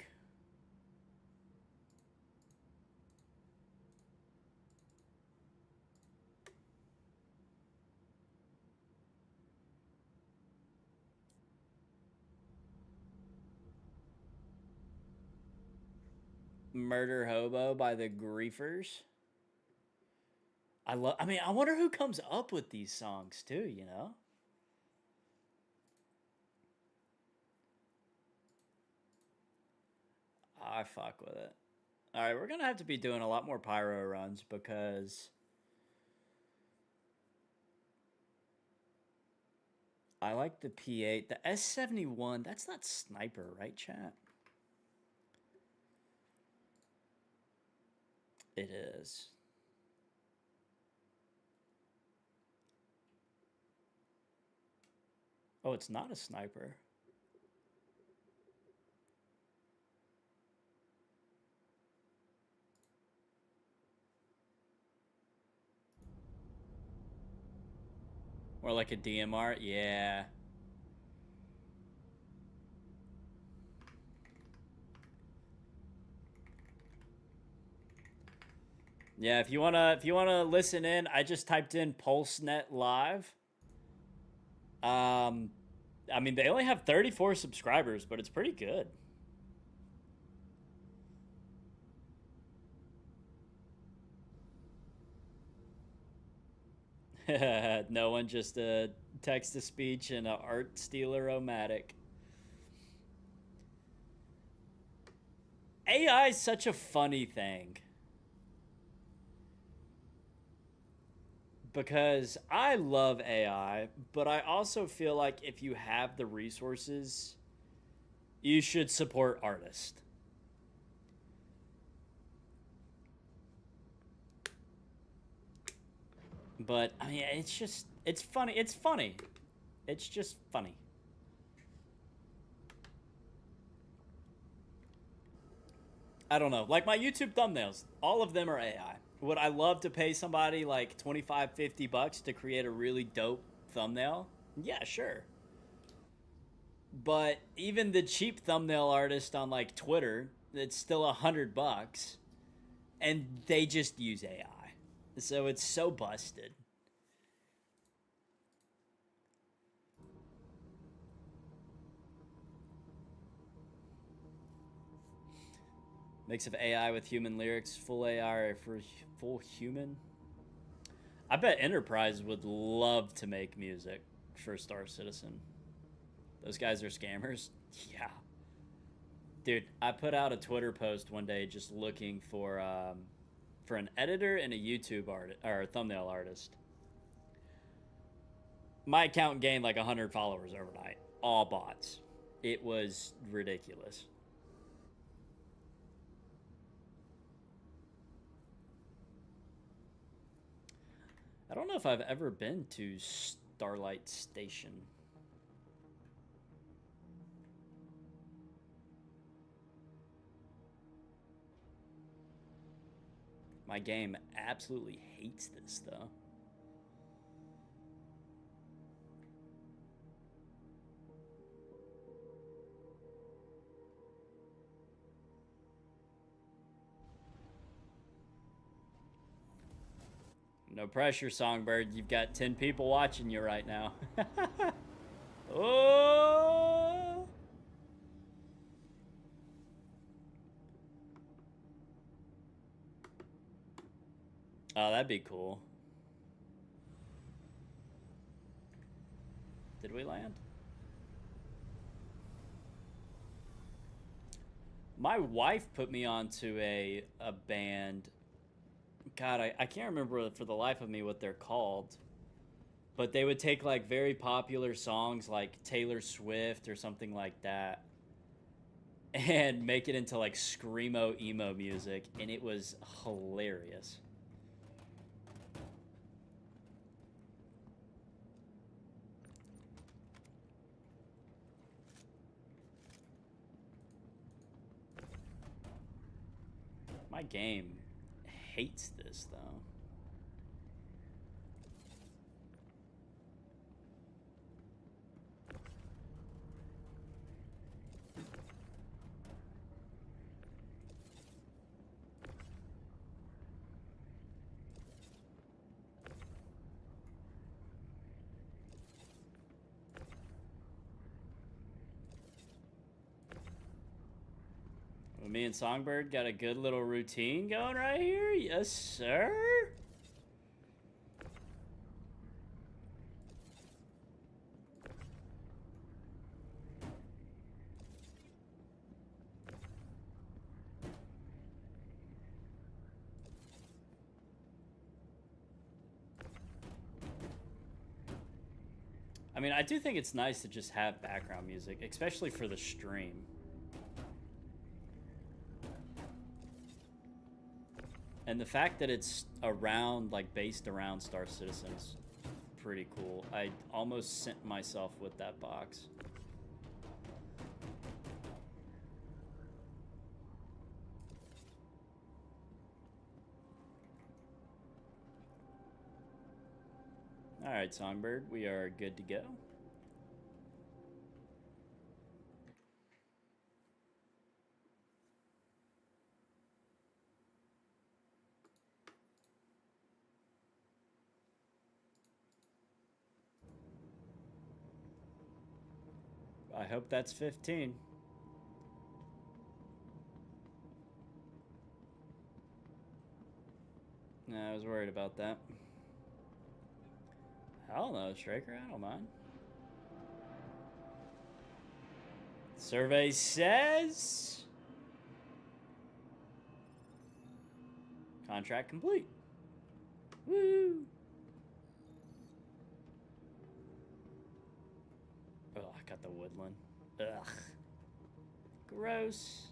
Murder Hobo by the Griefers. I mean, I wonder who comes up with these songs too, you know? I fuck with it. Alright, we're gonna have to be doing a lot more pyro runs because I like the P8. The S71, that's not sniper, right, chat? It is. Oh, it's not a sniper. Or like a DMR? Yeah. Yeah, if you wanna listen in, I just typed in PulseNet Live. I mean, they only have 34 subscribers, but it's pretty good. No one, just a text-to-speech and an art stealer-o-matic. AI is such a funny thing. Because I love AI, but I also feel like if you have the resources, you should support artists. But, I mean, it's just, it's funny. It's funny. It's just funny. I don't know. Like my YouTube thumbnails, all of them are AI. Would I love to pay somebody like 25, 50 bucks to create a really dope thumbnail? Yeah, sure. But even the cheap thumbnail artist on like Twitter, it's still $100, and they just use AI. So it's so busted. Mix of AI with human lyrics, full AI for full human. I bet Enterprise would love to make music for Star Citizen. Those guys are scammers. Yeah. Dude, I put out a Twitter post one day just looking for an editor and a YouTube artist or a thumbnail artist. My account gained like 100 followers overnight. All bots. It was ridiculous. I don't know if I've ever been to Starlight Station. My game absolutely hates this, though. No pressure, Songbird. You've got 10 people watching you right now. Oh! Oh, that'd be cool. Did we land? My wife put me onto a band. God, I can't remember for the life of me what they're called. But they would take like very popular songs like Taylor Swift or something like that and make it into like screamo emo music, and it was hilarious. My game hates this though. Well, me and Songbird got a good little routine going right here. Yes, sir. I mean, I do think it's nice to just have background music, especially for the stream. And the fact that it's around, like, based around Star Citizen is pretty cool. I almost sent myself with that box. All right, Songbird, we are good to go. I hope that's 15. I was worried about that. Hell no, Striker, I don't mind. Survey says... contract complete. Woo! Oh, I got the woodland. Ugh. Gross.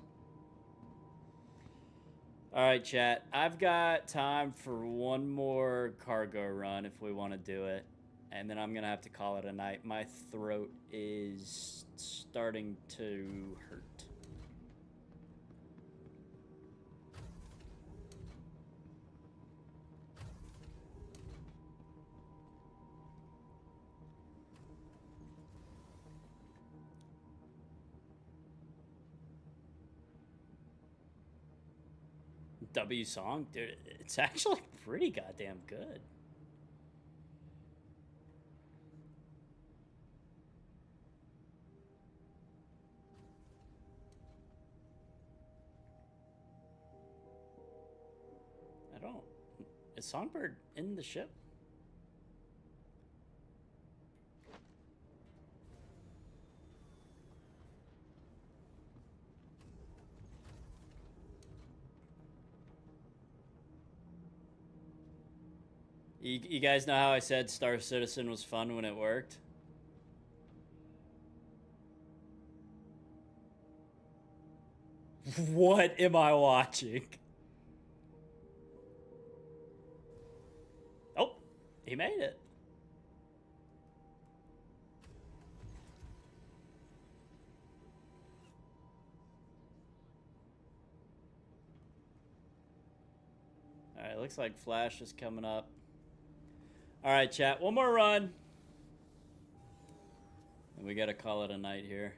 Alright, chat. I've got time for one more cargo run if we want to do it. And then I'm going to have to call it a night. My throat is starting to hurt. W song, dude, it's actually pretty goddamn good. I don't... is Songbird in the ship? You guys know how I said Star Citizen was fun when it worked? What am I watching? Oh, he made it. All right, Alright, looks like Flash is coming up. Alright, chat. One more run. And we gotta call it a night here.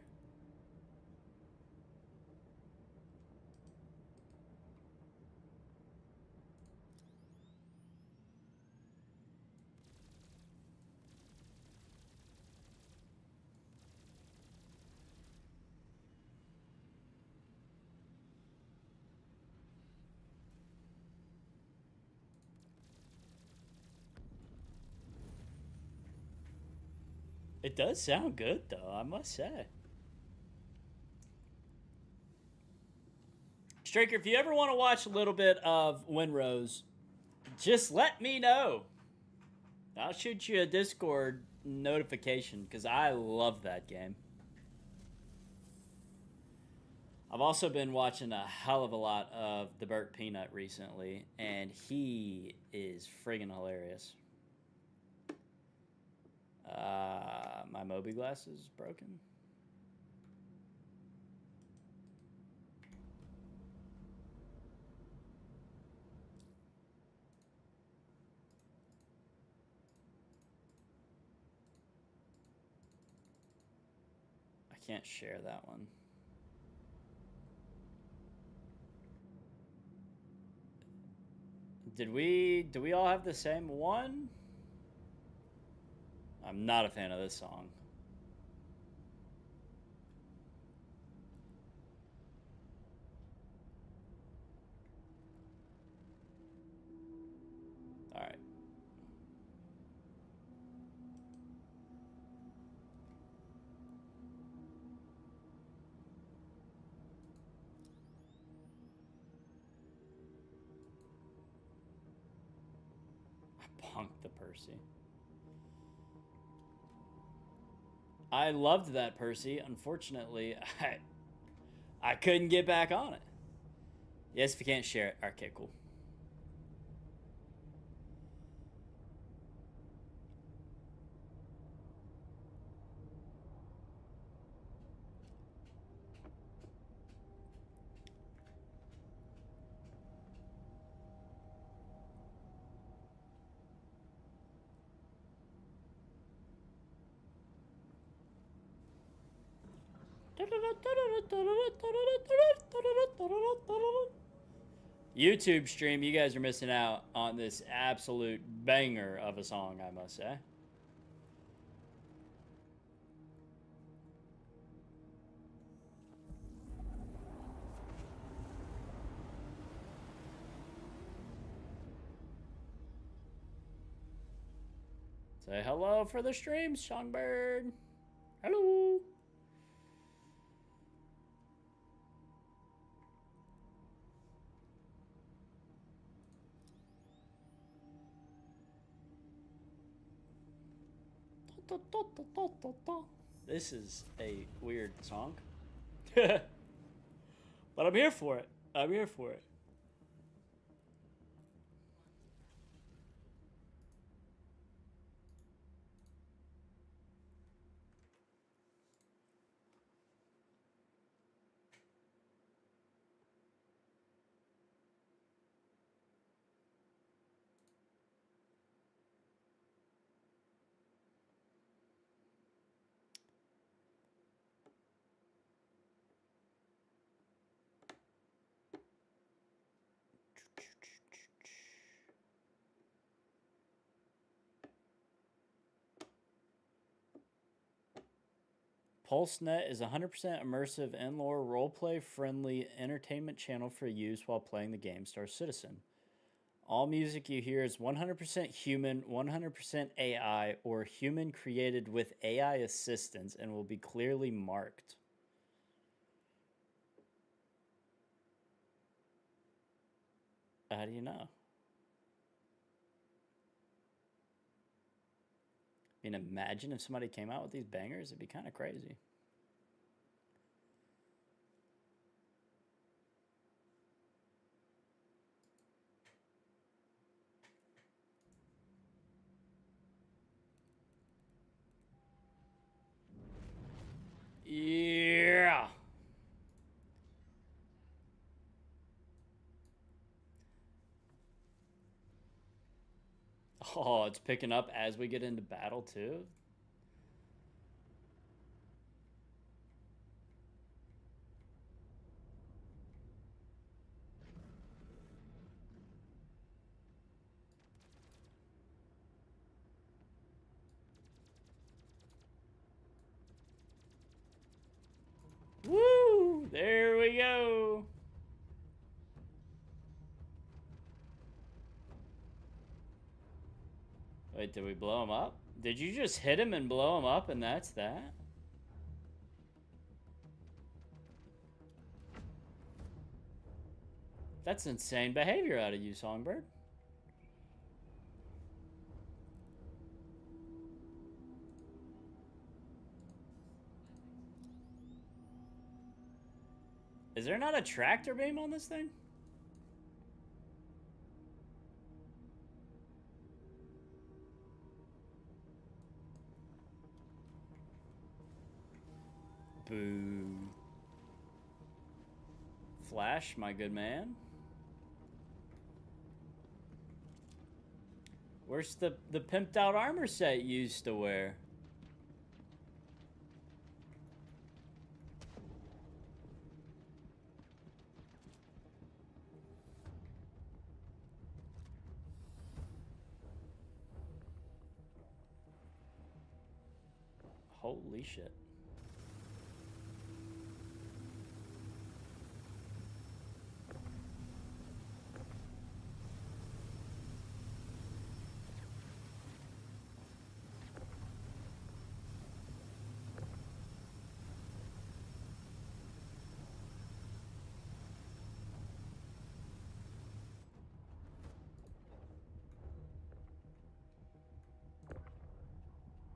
It does sound good, though, I must say. Straker, if you ever want to watch a little bit of Windrose, just let me know. I'll shoot you a Discord notification, because I love that game. I've also been watching a hell of a lot of The Burt Peanut recently, and he is friggin' hilarious. My Moby glass is broken. I can't share that one. Do we all have the same one? I'm not a fan of this song. All right. I punked the Percy. I loved that Percy. Unfortunately, I couldn't get back on it. Yes, if you can't share it. Okay, cool. YouTube stream, you guys are missing out on this absolute banger of a song, I must say. Say hello for the stream, Songbird. Hello. This is a weird song. But I'm here for it. I'm here for it. PulseNet is a 100% immersive in-lore roleplay friendly entertainment channel for use while playing the game Star Citizen. All music you hear is 100% human, 100% AI, or human created with AI assistance and will be clearly marked. How do you know? I mean, imagine if somebody came out with these bangers. It'd be kind of crazy. Yeah. Oh, it's picking up as we get into battle too. Woo! There we go. Wait, did we blow him up? Did you just hit him and blow him up and that's that? That's insane behavior out of you, Songbird. Is there not a tractor beam on this thing? Boo. Flash, my good man. Where's the pimped out armor set you used to wear? Holy shit.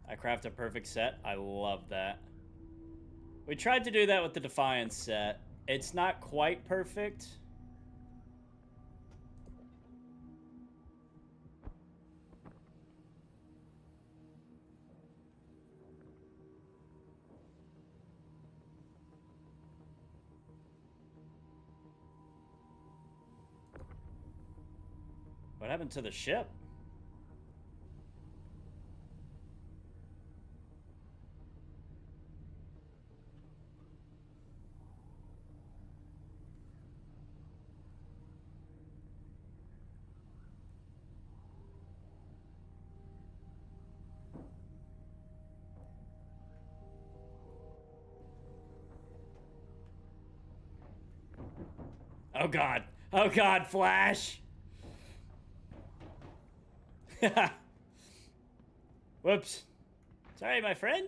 I craft a perfect set. I love that. We tried to do that with the Defiance set. It's not quite perfect. What happened to the ship? Oh god. Oh god, Flash. Whoops. Sorry, my friend.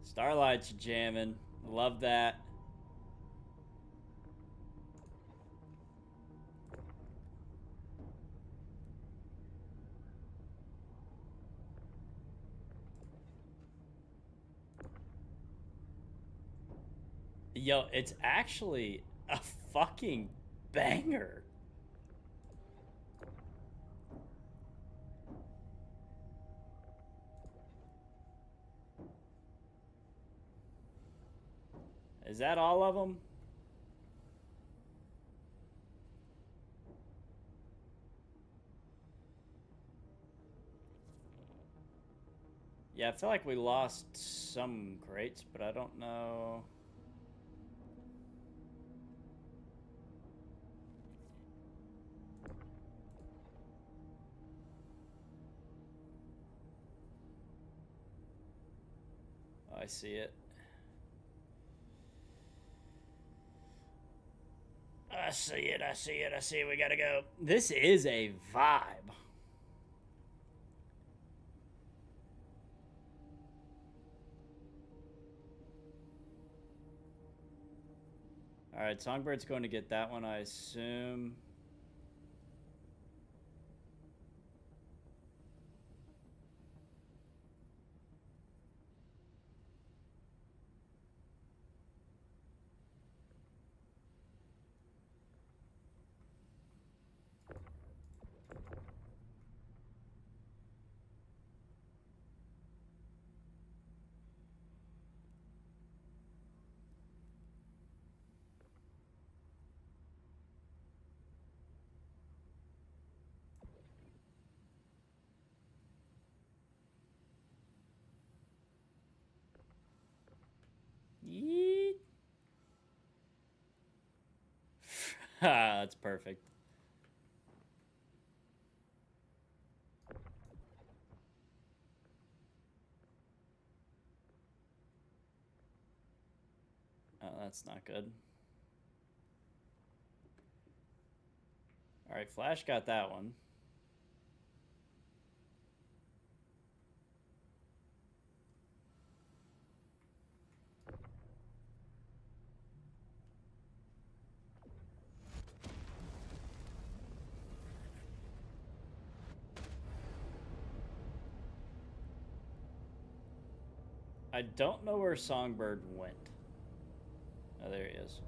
Starlight's jamming. Love that. Yo, it's actually a fucking banger. Is that all of them? Yeah, I feel like we lost some crates, but I don't know. Oh, I see it. I see it, I see it, I see it. We gotta go. This is a vibe. Alright, Songbird's going to get that one, I assume. That's perfect. Oh, that's not good. All right, Flash got that one. I don't know where Songbird went. Oh, there he is.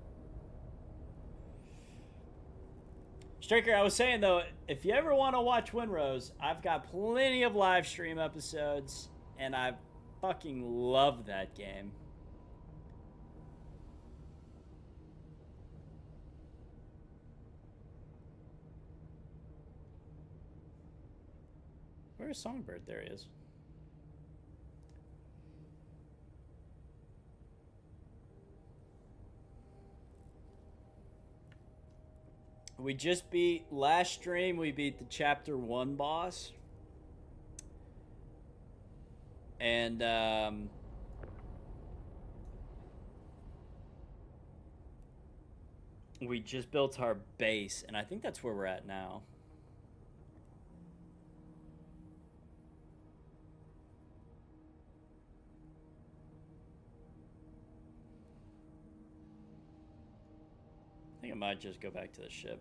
Striker, I was saying though, if you ever want to watch Winrose, I've got plenty of live stream episodes, and I fucking love that game. Where's Songbird? There he is. We just beat, last stream, we beat the chapter 1 boss. And, we just built our base, and I think that's where we're at now. I think I might just go back to the ship.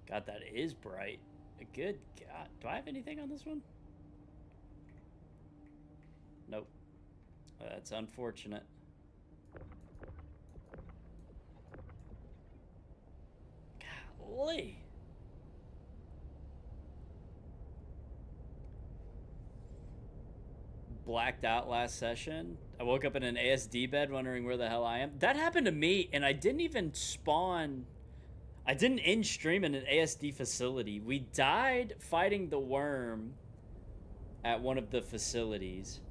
God, that is bright. Good God. Do I have anything on this one? Nope. That's unfortunate. Golly. Blacked out last session. I woke up in an ASD bed wondering where the hell I am. That happened to me, and I didn't even spawn. I didn't end stream in an ASD facility. We died fighting the worm at one of the facilities.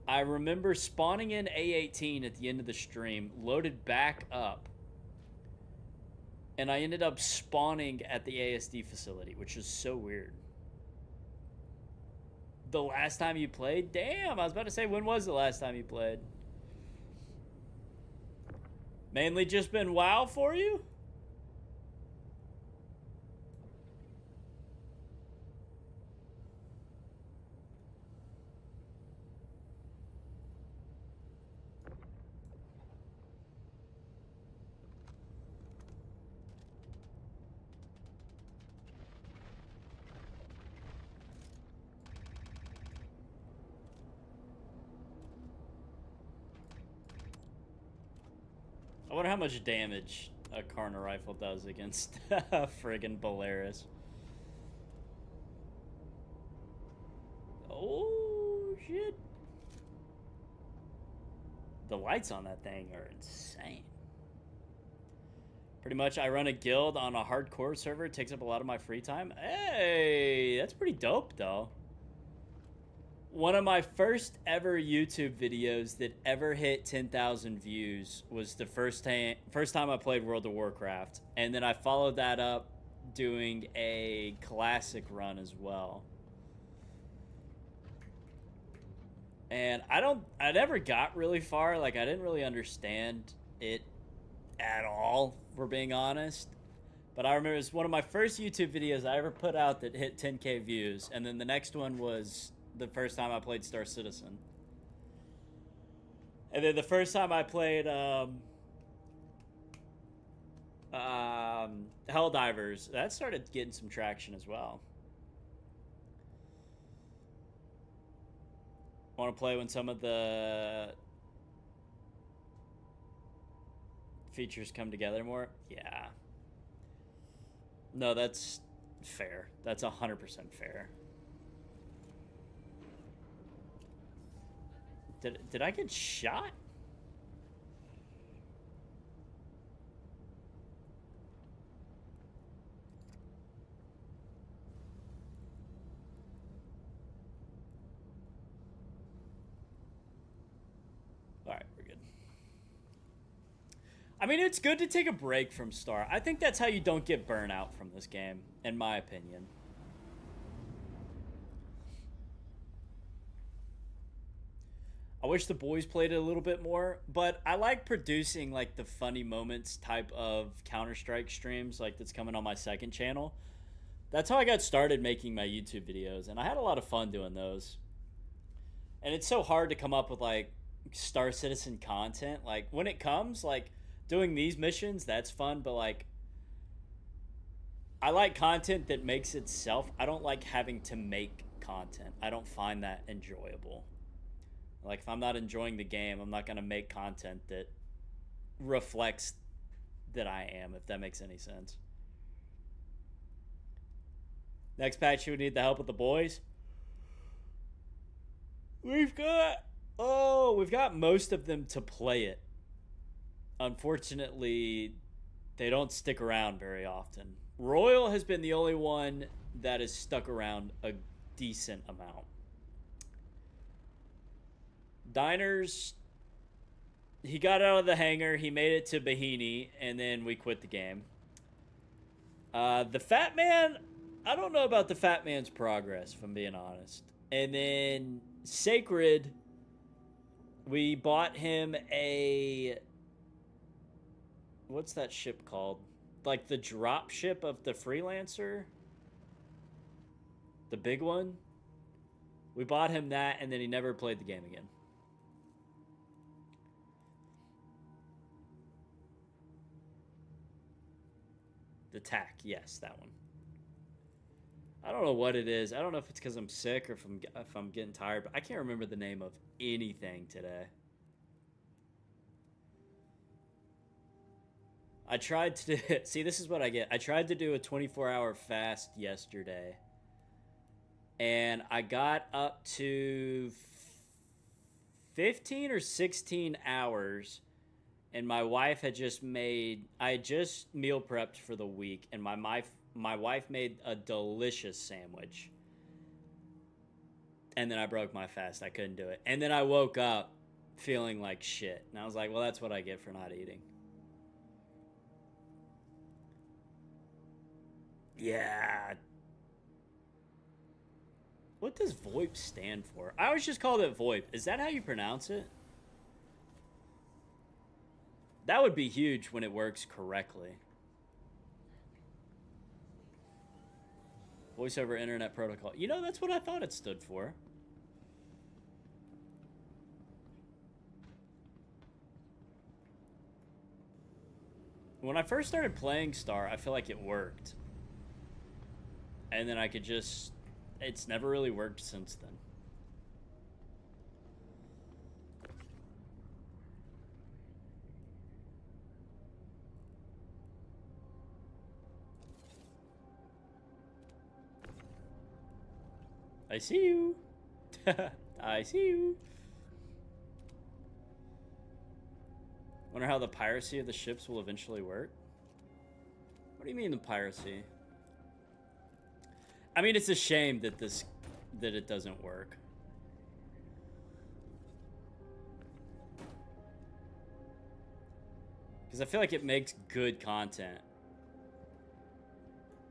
I remember spawning in A18 at the end of the stream, loaded back up, and I ended up spawning at the ASD facility, which is so weird. The last time you played? Damn, I was about to say, when was the last time you played? Mainly just been WoW for you? I wonder how much damage a Karna rifle does against friggin' Polaris. Oh, shit. The lights on that thing are insane. Pretty much, I run a guild on a hardcore server. It takes up a lot of my free time. Hey, that's pretty dope, though. One of my first ever YouTube videos that ever hit 10,000 views was the first time I played World of Warcraft. And then I followed that up doing a classic run as well. And I never got really far. Like, I didn't really understand it at all, for being honest. But I remember it was one of my first YouTube videos I ever put out that hit 10K views. And then the next one was the first time I played Star Citizen. And then the first time I played Helldivers, that started getting some traction as well. Want to play when some of the features come together more? Yeah. No, that's fair. That's 100% fair. Did I get shot? I mean, it's good to take a break from Star. I think that's how you don't get burnout from this game, in my opinion. I wish the boys played it a little bit more, but I like producing like the funny moments type of Counter-Strike streams like that's coming on my second channel. That's how I got started making my YouTube videos, and I had a lot of fun doing those. And it's so hard to come up with like Star Citizen content. Like when it comes, like doing these missions, that's fun, but like I like content that makes itself. I don't like having to make content. I don't find that enjoyable. Like, if I'm not enjoying the game, I'm not going to make content that reflects that I am, if that makes any sense. Next patch, you would need the help of the boys. We've got most of them to play it. Unfortunately, they don't stick around very often. Royal has been the only one that has stuck around a decent amount. Diners, he got out of the hangar, he made it to Bahini, and then we quit the game. The Fat Man, I don't know about the Fat Man's progress, if I'm being honest. And then Sacred, we bought him a... What's that ship called? Like the drop ship of the Freelancer? The big one? We bought him that, and then he never played the game again. The TAC, yes, that one. I don't know what it is. I don't know if it's because I'm sick or if I'm getting tired, but I can't remember the name of anything today. I tried to see, this is what I get. I tried to do a 24-hour fast yesterday, and I got up to 15 or 16 hours. And my wife had just made... I had just meal prepped for the week, and my wife made a delicious sandwich. And then I broke my fast. I couldn't do it. And then I woke up feeling like shit. And I was like, well, that's what I get for not eating. Yeah. What does VoIP stand for? I always just called it VoIP. Is that how you pronounce it? That would be huge when it works correctly. Voice over Internet Protocol. You know, that's what I thought it stood for. When I first started playing Star, I feel like it worked. And then I could just... It's never really worked since then. I see you. I see you. Wonder how the piracy of the ships will eventually work. What do you mean the piracy? I mean, it's a shame that that it doesn't work. Because I feel like it makes good content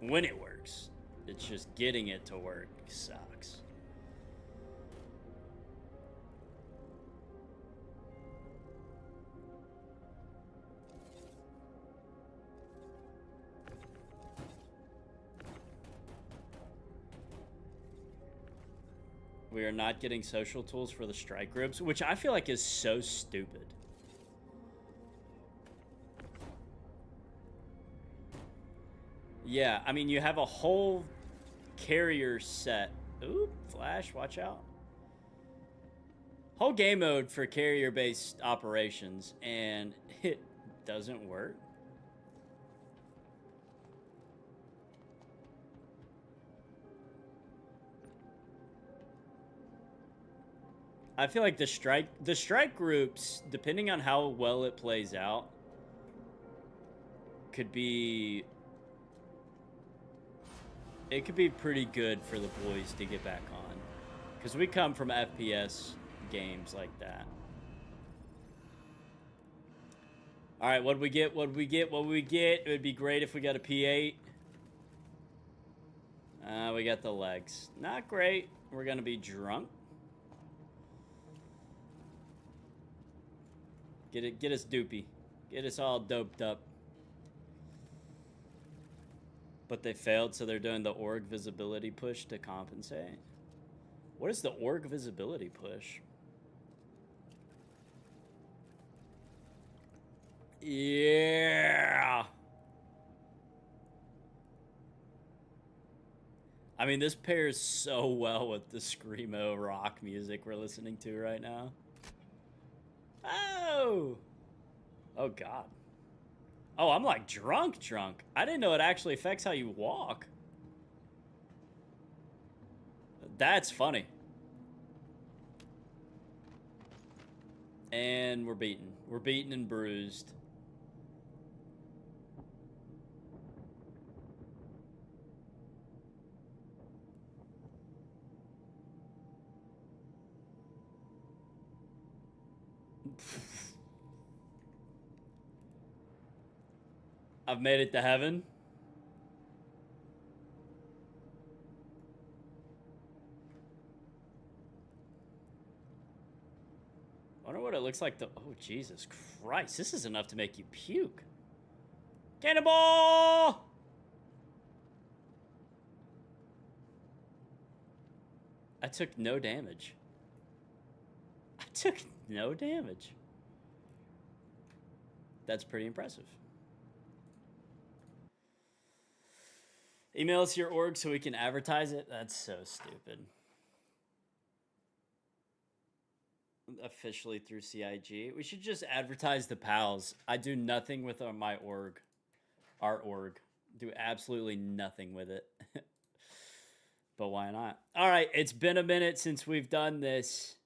when it works. It's just getting it to work sucks. We are not getting social tools for the strike groups, which I feel like is so stupid. Yeah, I mean, you have a whole carrier set. Ooh, Flash, watch out. Whole game mode for carrier-based operations, and it doesn't work. I feel like the strike groups, depending on how well it plays out, could be... It could be pretty good for the boys to get back on. Because we come from FPS games like that. All right, what do we get? What do we get? What do we get? It would be great if we got a P8. We got the legs. Not great. We're gonna be drunk. Get us doopy. Get us all doped up. But they failed, so they're doing the org visibility push to compensate. What is the org visibility push? Yeah. I mean, this pairs so well with the screamo rock music we're listening to right now. Oh! Oh, God. Oh, I'm like drunk. I didn't know it actually affects how you walk. That's funny. And we're beaten. We're beaten and bruised. I've made it to heaven. I wonder what it looks like. Oh, Jesus Christ. This is enough to make you puke. Cannonball! I took no damage. I took no damage. That's pretty impressive. Email us your org so we can advertise it. That's so stupid. Officially through CIG. We should just advertise the pals. I do nothing with my org. Our org. Do absolutely nothing with it. But why not? All right, it's been a minute since we've done this.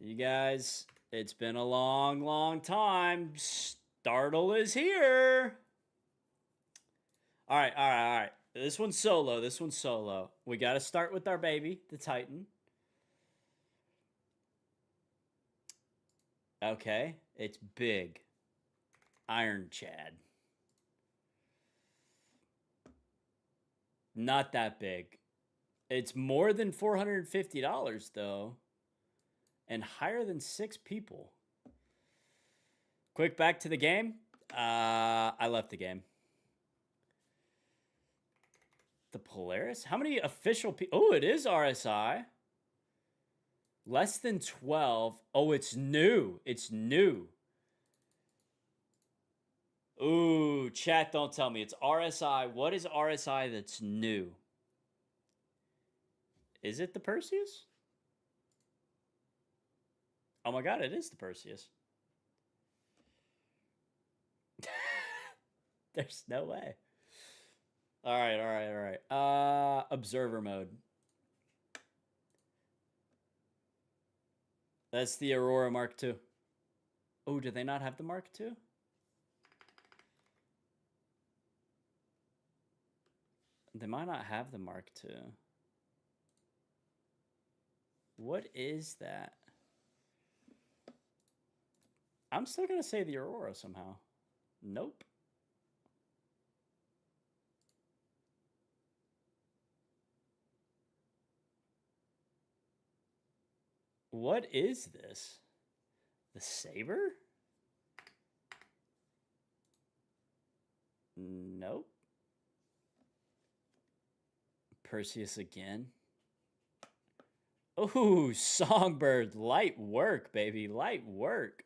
You guys, it's been a long time. Startle is here. All right. This one's solo. We got to start with our baby, the Titan. Okay, it's big. Iron Chad. Not that big. It's more than $450 though. And higher than 6 people. Quick back to the game. I left the game. The Polaris? How many official people? Oh, it is RSI. Less than 12. Oh, it's new. It's new. Ooh, chat, don't tell me. It's RSI. What is RSI that's new? Is it the Perseus? Oh my God, it is the Perseus. There's no way. All right. Observer mode. That's the Aurora Mark II. Oh, do they not have the Mark II? They might not have the Mark II. What is that? I'm still going to say the Aurora somehow. Nope. What is this? The Saber? Nope. Perseus again. Oh, Songbird. Light work, baby. Light work.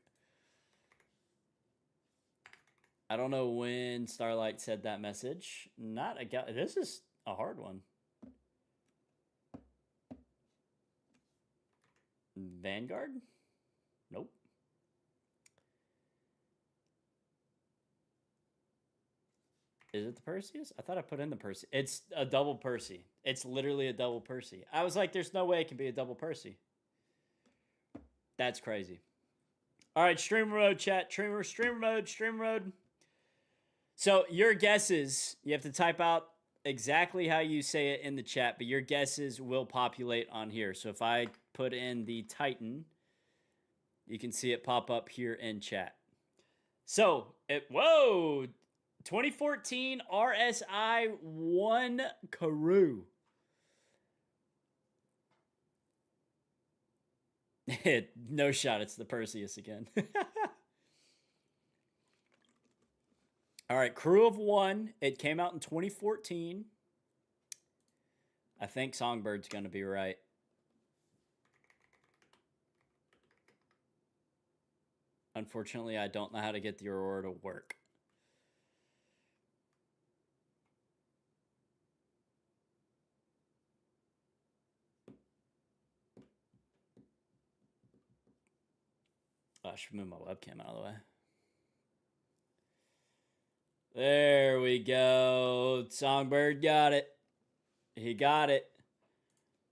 I don't know when Starlight said that message. Not a guy. This is a hard one. Vanguard? Nope. Is it the Perseus? I thought I put in the Percy. It's a double Percy. It's literally a double Percy. I was like, there's no way it can be a double Percy. That's crazy. All right, streamer mode, chat. Streamer mode. So your guesses, you have to type out exactly how you say it in the chat, but your guesses will populate on here. So if I put in the Titan, You can see it pop up here in chat. So, whoa! 2014 RSI 1 Karoo. No shot, it's the Perseus again. All right, Crew of One. It came out in 2014. I think Songbird's going to be right. Unfortunately, I don't know how to get the Aurora to work. Oh, I should move my webcam out of the way. There we go. Songbird got it. He got it.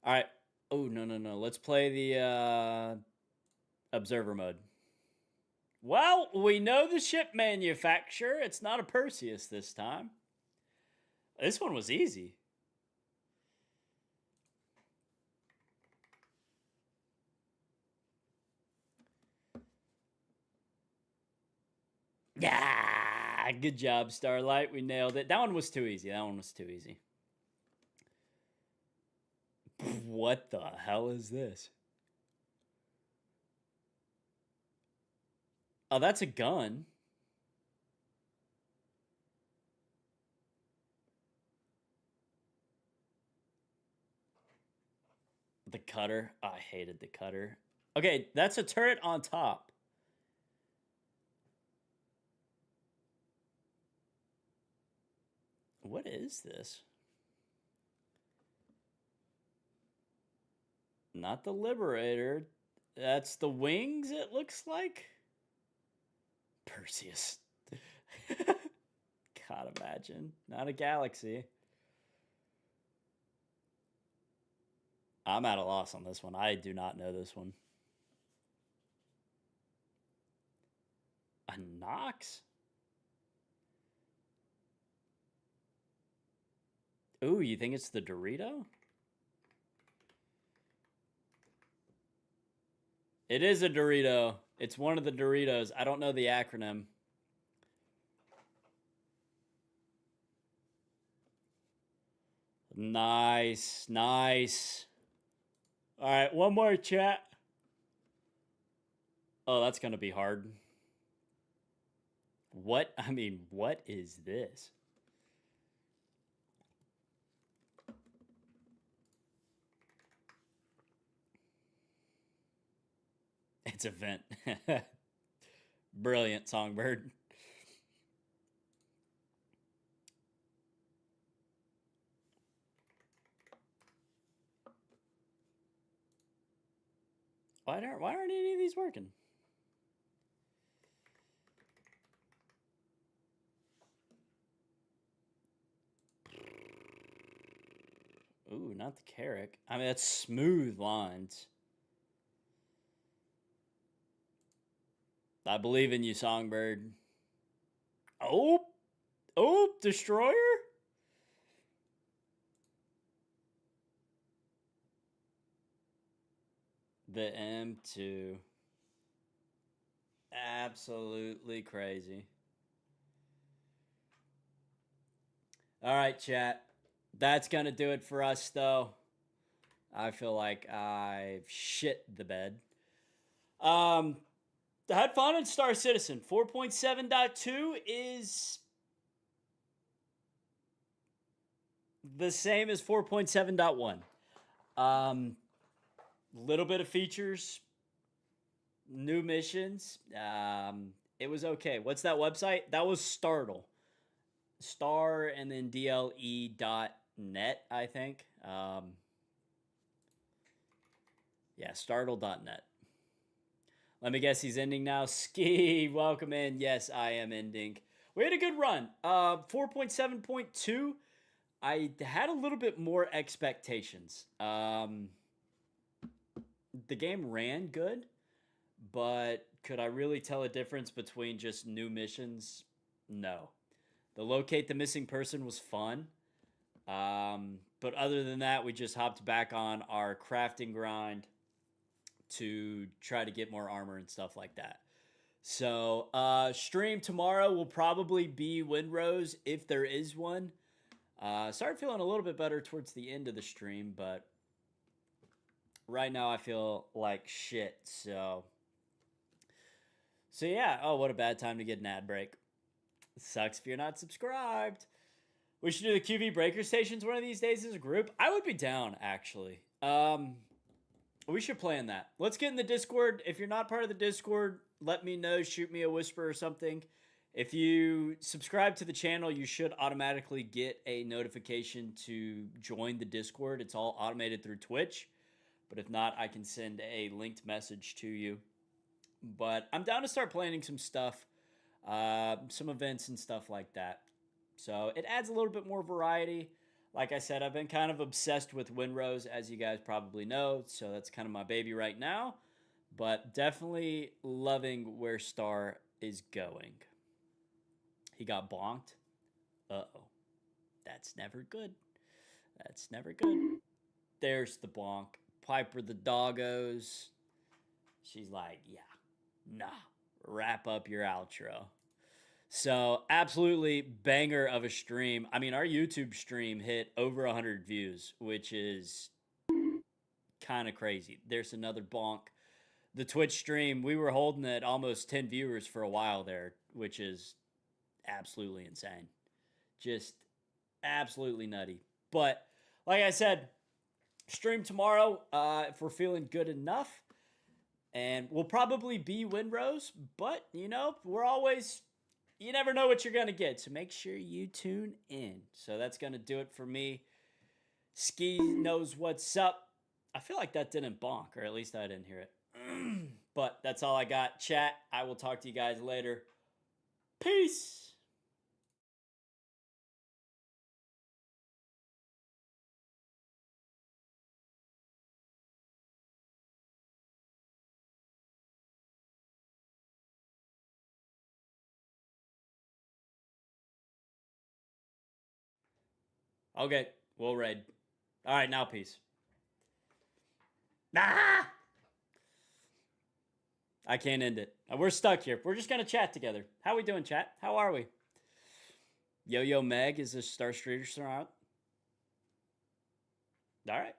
All right. Oh, no. Let's play the observer mode. Well, we know the ship manufacturer. It's not a Perseus this time. This one was easy. Yeah, good job, Starlight. We nailed it. That one was too easy. What the hell is this? Oh, that's a gun. The cutter. Oh, I hated the cutter. Okay, that's a turret on top. What is this? Not the Liberator. That's the wings, it looks like. Perseus. God, imagine. Not a galaxy. I'm at a loss on this one. I do not know this one. A Nox? Ooh, you think it's the Dorito? It is a Dorito. It's one of the Doritos. I don't know the acronym. Nice. All right, one more, chat. Oh, that's going to be hard. What is this? It's a vent. Brilliant, Songbird. Why aren't any of these working? Ooh, not the Carrack. I mean, that's smooth lines. I believe in you, Songbird. Oh, Destroyer? The M2. Absolutely crazy. All right, chat. That's going to do it for us, though. I feel like I've shit the bed. Had fun in Star Citizen. 4.7.2 is the same as 4.7.1. Little bit of features, new missions. It was okay. What's that website? That was Startle. Star and then DLE.net, I think. Yeah, startle.net. Let me guess he's ending now. Ski, welcome in. Yes, I am ending. We had a good run. 4.7.2, I had a little bit more expectations. The game ran good, but could I really tell a difference between just new missions? No. The locate the missing person was fun. But other than that, we just hopped back on our crafting grind. to try to get more armor and stuff like that. So, stream tomorrow will probably be Windrose if there is one. Started feeling a little bit better towards the end of the stream, but right now I feel like shit. So yeah. Oh, what a bad time to get an ad break. Sucks if you're not subscribed. We should do the QV breaker stations one of these days as a group. I would be down, actually. We should plan that. Let's get in the Discord. If you're not part of the Discord, let me know. Shoot me a whisper or something. If you subscribe to the channel, you should automatically get a notification to join the Discord. It's all automated through Twitch. But if not, I can send a linked message to you. But I'm down to start planning some stuff, some events and stuff like that. So it adds a little bit more variety. Like I said, I've been kind of obsessed with Windrose, as you guys probably know. So that's kind of my baby right now. But definitely loving where Star is going. He got bonked. Uh-oh. That's never good. That's never good. There's the bonk. Piper the doggos. She's like, yeah, nah. Wrap up your outro. So, absolutely banger of a stream. I mean, our YouTube stream hit over 100 views, which is kind of crazy. There's another bonk. The Twitch stream, we were holding at almost 10 viewers for a while there, which is absolutely insane. Just absolutely nutty. But, like I said, stream tomorrow if we're feeling good enough. And we'll probably be Windrose, but, you know, we're always... You never know what you're going to get, so make sure you tune in. So that's going to do it for me. Ski knows what's up. I feel like that didn't bonk, or at least I didn't hear it. But that's all I got. Chat, I will talk to you guys later. Peace. Okay, we'll raid. All right, now peace. Ah! I can't end it. We're stuck here. We're just going to chat together. How we doing, chat? How are we? Yo-Yo Meg is a Star Streeter out. All right.